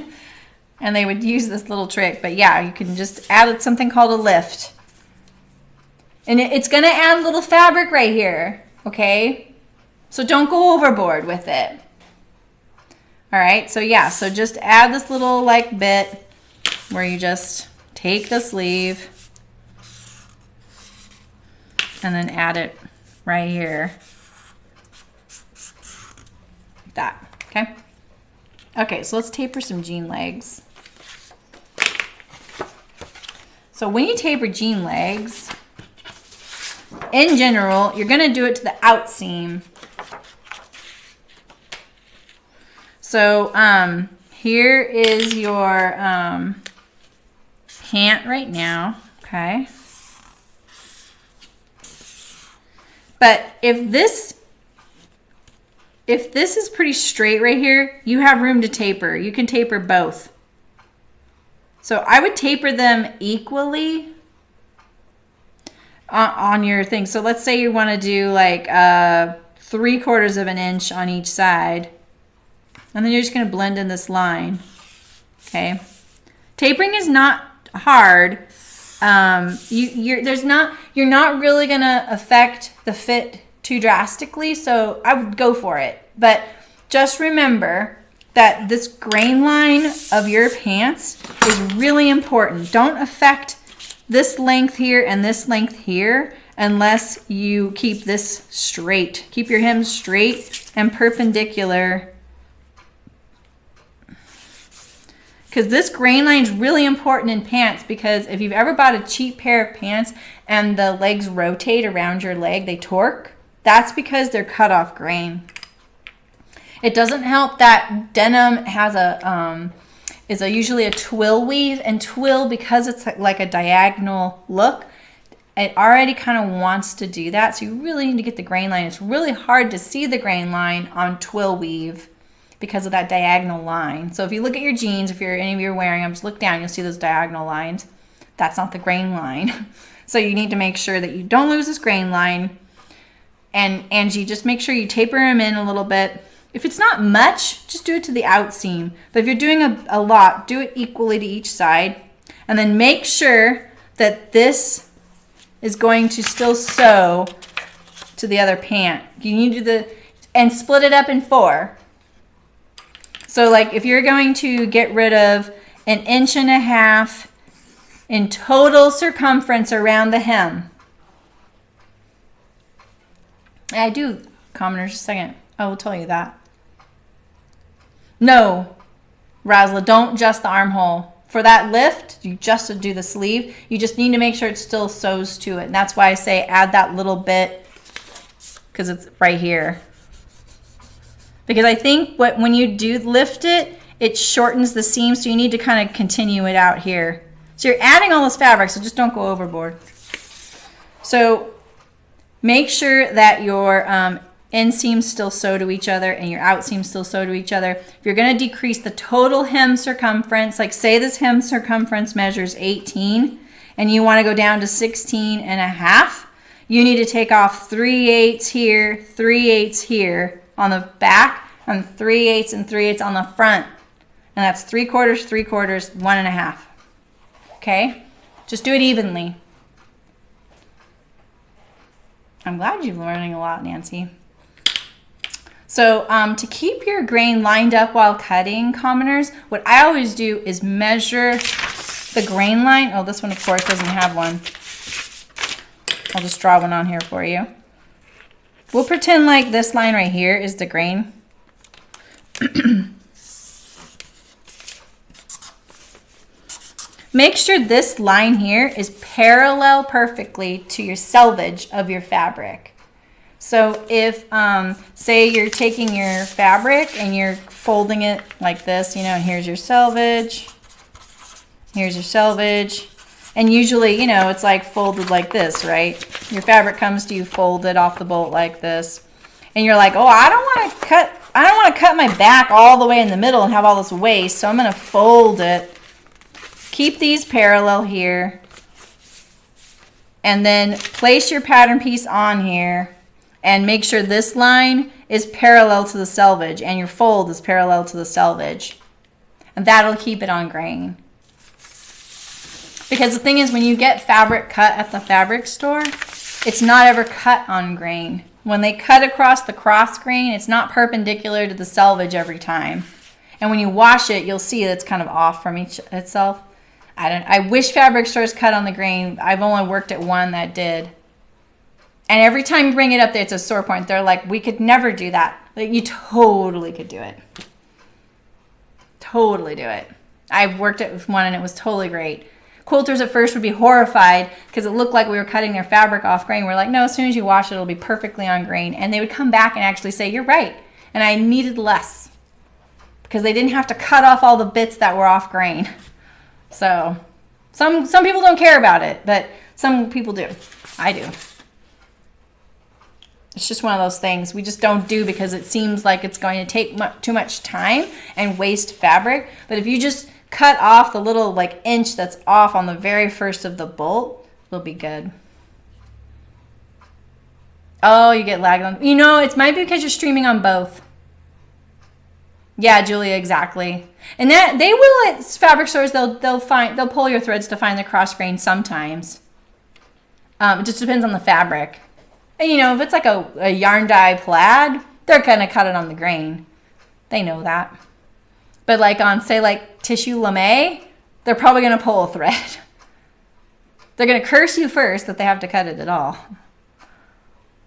[SPEAKER 1] And they would use this little trick. But yeah, you can just add something called a lift. And it's going to add a little fabric right here, okay? So don't go overboard with it. All right, so yeah, so just add this little like bit where you just take the sleeve and then add it right here. Like that, okay? Okay, so let's taper some jean legs. So when you taper jean legs, in general, you're gonna do it to the out seam. So here is your pant right now, okay? But if this is pretty straight right here, you have room to taper. You can taper both. So I would taper them equally on your thing. So let's say you want to do like 3/4 of an inch on each side. And then you're just going to blend in this line. Okay. Tapering is not hard. You're not really going to affect the fit too drastically, so I would go for it. But just remember that this grain line of your pants is really important. Don't affect this length here and this length here unless you keep this straight. Keep your hem straight and perpendicular, because this grain line is really important in pants, because if you've ever bought a cheap pair of pants and the legs rotate around your leg, they torque, that's because they're cut off grain. It doesn't help that denim has usually a twill weave, and twill, because it's like a diagonal look, it already kind of wants to do that. So you really need to get the grain line. It's really hard to see the grain line on twill weave because of that diagonal line. So if you look at your jeans, if any of you are wearing them, just look down, you'll see those diagonal lines. That's not the grain line. So you need to make sure that you don't lose this grain line. And Angie, just make sure you taper them in a little bit. If it's not much, just do it to the out seam. But if you're doing a lot, do it equally to each side. And then make sure that this is going to still sew to the other pant. You need to and split it up in 4. So like if you're going to get rid of 1.5 inches in total circumference around the hem. I do, commoners, just a second. I will tell you that. No, Razla, don't adjust the armhole. For that lift, you just do the sleeve. You just need to make sure it still sews to it. And that's why I say add that little bit, because it's right here. Because I think when you do lift it, it shortens the seam, so you need to kind of continue it out here. So you're adding all this fabric, so just don't go overboard. So make sure that your inseams still sew to each other and your out seams still sew to each other. If you're going to decrease the total hem circumference, like say this hem circumference measures 18 and you want to go down to 16.5, you need to take off 3/8 here, 3/8 here on the back, and 3/8 and 3/8 on the front. And that's 3/4, 3/4, 1.5. Okay? Just do it evenly. I'm glad you're learning a lot, Nancy. So to keep your grain lined up while cutting, commoners, what I always do is measure the grain line. Oh, this one, of course, doesn't have one. I'll just draw one on here for you. We'll pretend like this line right here is the grain. Make sure this line here is parallel perfectly to your selvage of your fabric. So if, say you're taking your fabric and you're folding it like this, you know, here's your selvage, and usually, you know, it's like folded like this, right? Your fabric comes to you folded off the bolt like this, and you're like, oh, I don't want to cut my back all the way in the middle and have all this waste, so I'm going to fold it. Keep these parallel here, and then place your pattern piece on here and make sure this line is parallel to the selvage and your fold is parallel to the selvage, and that'll keep it on grain. Because the thing is, when you get fabric cut at the fabric store, it's not ever cut on grain. When they cut across the cross grain, it's not perpendicular to the selvage every time. And when you wash it, you'll see that it's kind of off from itself. I wish fabric stores cut on the grain. I've only worked at one that did. And every time you bring it up, it's a sore point. They're like, we could never do that. Like, you totally could do it. Totally do it. I've worked it with one and it was totally great. Quilters at first would be horrified because it looked like we were cutting their fabric off grain. We're like, no, as soon as you wash it, it'll be perfectly on grain. And they would come back and actually say, you're right. And I needed less because they didn't have to cut off all the bits that were off grain. So some people don't care about it, but some people do. I do. It's just one of those things we just don't do because it seems like it's going to take too much time and waste fabric. But if you just cut off the little like inch that's off on the very first of the bolt, it'll be good. Oh, you get lag on. You know, it might be because you're streaming on both. Yeah, Julia, exactly. And that they will at fabric stores. They'll pull your threads to find the cross grain sometimes. It just depends on the fabric. And you know, if it's like a yarn dye plaid, they're gonna cut it on the grain. They know that. But like on, say, like tissue lame, they're probably going to pull a thread. They're going to curse you first that they have to cut it at all.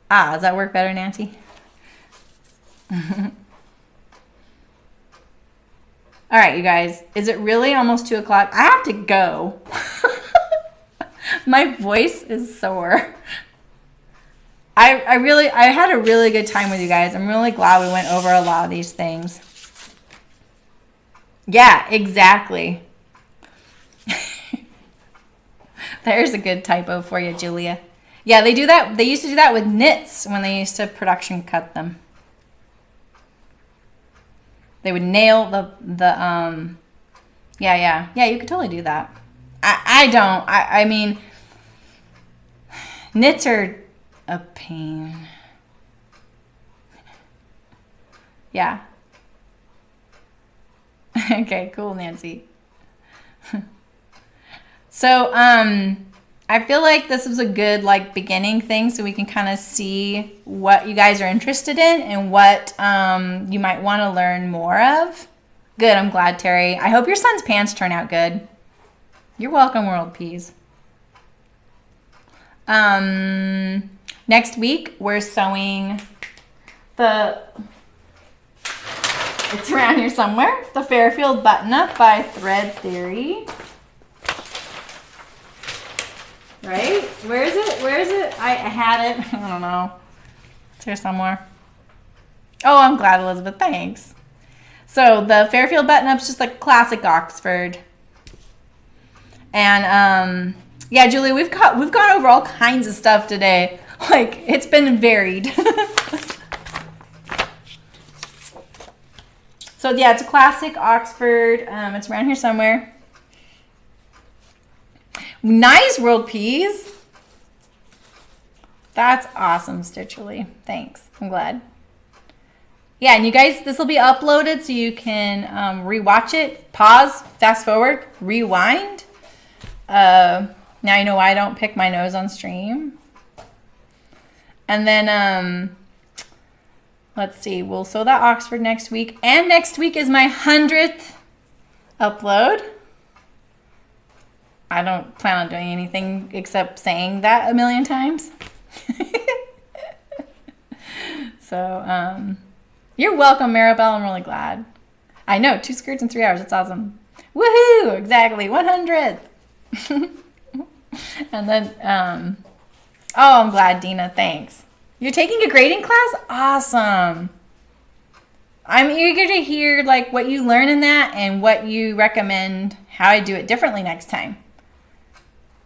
[SPEAKER 1] Ah, does that work better, Nancy? All right, you guys. Is it really almost 2 o'clock? I have to go. My voice is sore. I had a really good time with you guys. I'm really glad we went over a lot of these things. Yeah, exactly. There's a good typo for you, Julia. Yeah, they do that. They used to do that with knits when they used to production cut them. They would nail yeah, you could totally do that. I don't. I mean, knits are a pain. Yeah. Okay, cool, Nancy. So, I feel like this was a good like beginning thing so we can kind of see what you guys are interested in and what you might want to learn more of. Good, I'm glad, Terry. I hope your son's pants turn out good. You're welcome, World Peas. Next week, we're sewing it's around here somewhere, the Fairfield Button-Up by Thread Theory. Right? Where is it? Where is it? I had it. I don't know. It's here somewhere. Oh, I'm glad, Elizabeth. Thanks. So the Fairfield Button-Up's just like classic Oxford. And yeah, Julie, we've gone over all kinds of stuff today. Like, it's been varied. So yeah, it's a classic Oxford. It's around here somewhere. Nice, World Peas. That's awesome, Stitcherly. Thanks. I'm glad. Yeah, and you guys, this will be uploaded so you can rewatch it, pause, fast forward, rewind. Now you know why I don't pick my nose on stream. And then, let's see, we'll sew that Oxford next week. And next week is my 100th upload. I don't plan on doing anything except saying that a million times. So, you're welcome, Maribel. I'm really glad. I know, 2 skirts in 3 hours. That's awesome. Woohoo! Exactly, 100th. And then, oh, I'm glad, Dina. Thanks. You're taking a grading class? Awesome. I'm eager to hear like what you learn in that and what you recommend how I do it differently next time.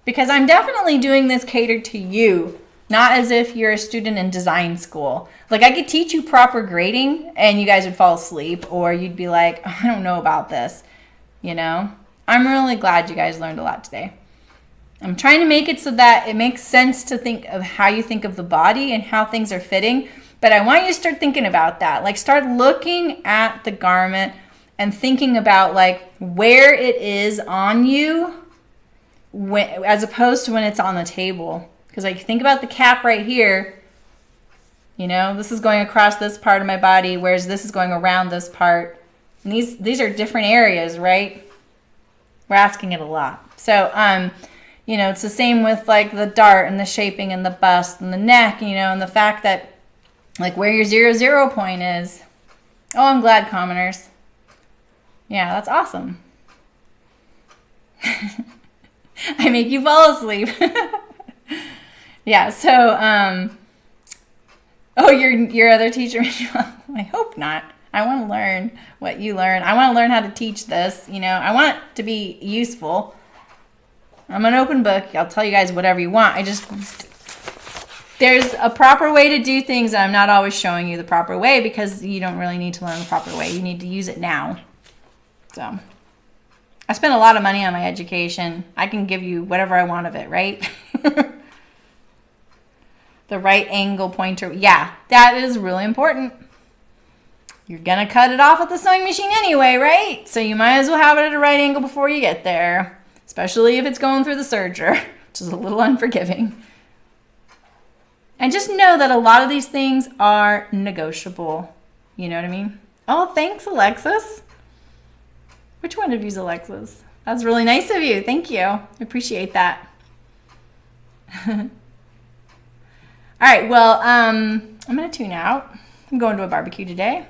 [SPEAKER 1] Because I'm definitely doing this catered to you, not as if you're a student in design school. Like I could teach you proper grading and you guys would fall asleep or you'd be like, oh, I don't know about this, you know? I'm really glad you guys learned a lot today. I'm trying to make it so that it makes sense to think of how you think of the body and how things are fitting. But I want you to start thinking about that. Like start looking at the garment and thinking about like where it is on you as opposed to when it's on the table. Because like think about the cap right here. You know, this is going across this part of my body, whereas this is going around this part. And these are different areas, right? We're asking it a lot. So, You know, it's the same with like the dart and the shaping and the bust and the neck, you know, and the fact that like where your 0, 0 point is. Oh, I'm glad, commoners. Yeah, that's awesome. I make you fall asleep. Yeah, so, oh, your other teacher made you fall. I hope not. I want to learn what you learn. I want to learn how to teach this, you know. I want it to be useful. I'm an open book. I'll tell you guys whatever you want. There's a proper way to do things, and I'm not always showing you the proper way because you don't really need to learn the proper way. You need to use it now. So, I spent a lot of money on my education. I can give you whatever I want of it, right? The right angle pointer. Yeah, that is really important. You're going to cut it off at the sewing machine anyway, right? So you might as well have it at a right angle before you get there, especially if it's going through the serger, which is a little unforgiving. And just know that a lot of these things are negotiable. You know what I mean? Oh, thanks, Alexis. Which one of you's Alexis? That's really nice of you. Thank you. I appreciate that. All right, well, I'm going to tune out. I'm going to a barbecue today.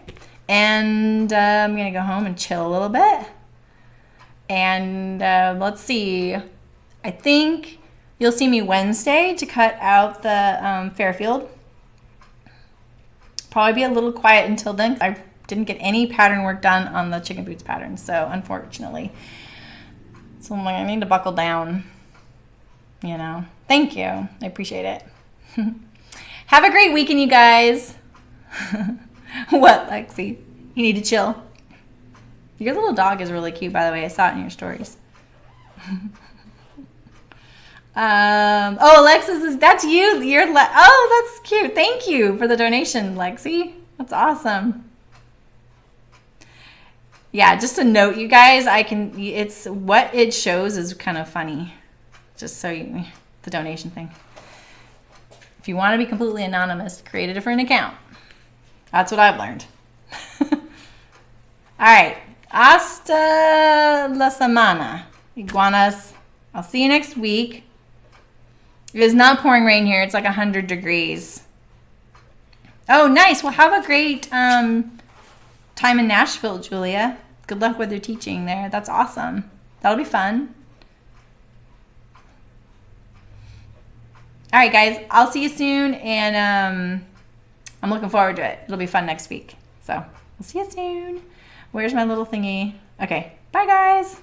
[SPEAKER 1] And I'm going to go home and chill a little bit. And let's see. I think you'll see me Wednesday to cut out the Fairfield. Probably be a little quiet until then. I didn't get any pattern work done on the chicken boots pattern, so unfortunately. So I'm like, I need to buckle down, you know. Thank you. I appreciate it. Have a great weekend, you guys. What, Lexi? You need to chill? Your little dog is really cute, by the way. I saw it in your stories. Oh, Alexis, that's you. Oh, that's cute. Thank you for the donation, Lexi. That's awesome. Yeah, just a note, you guys. It's what it shows is kind of funny. Just so you, the donation thing. If you want to be completely anonymous, create a different account. That's what I've learned. All right. Hasta la semana, iguanas. I'll see you next week. It is not pouring rain here. It's like 100 degrees. Oh, nice. Well, have a great time in Nashville, Julia. Good luck with your teaching there. That's awesome. That'll be fun. All right, guys. I'll see you soon, and I'm looking forward to it. It'll be fun next week. So, we'll see you soon. Where's my little thingy? Okay. Bye, guys.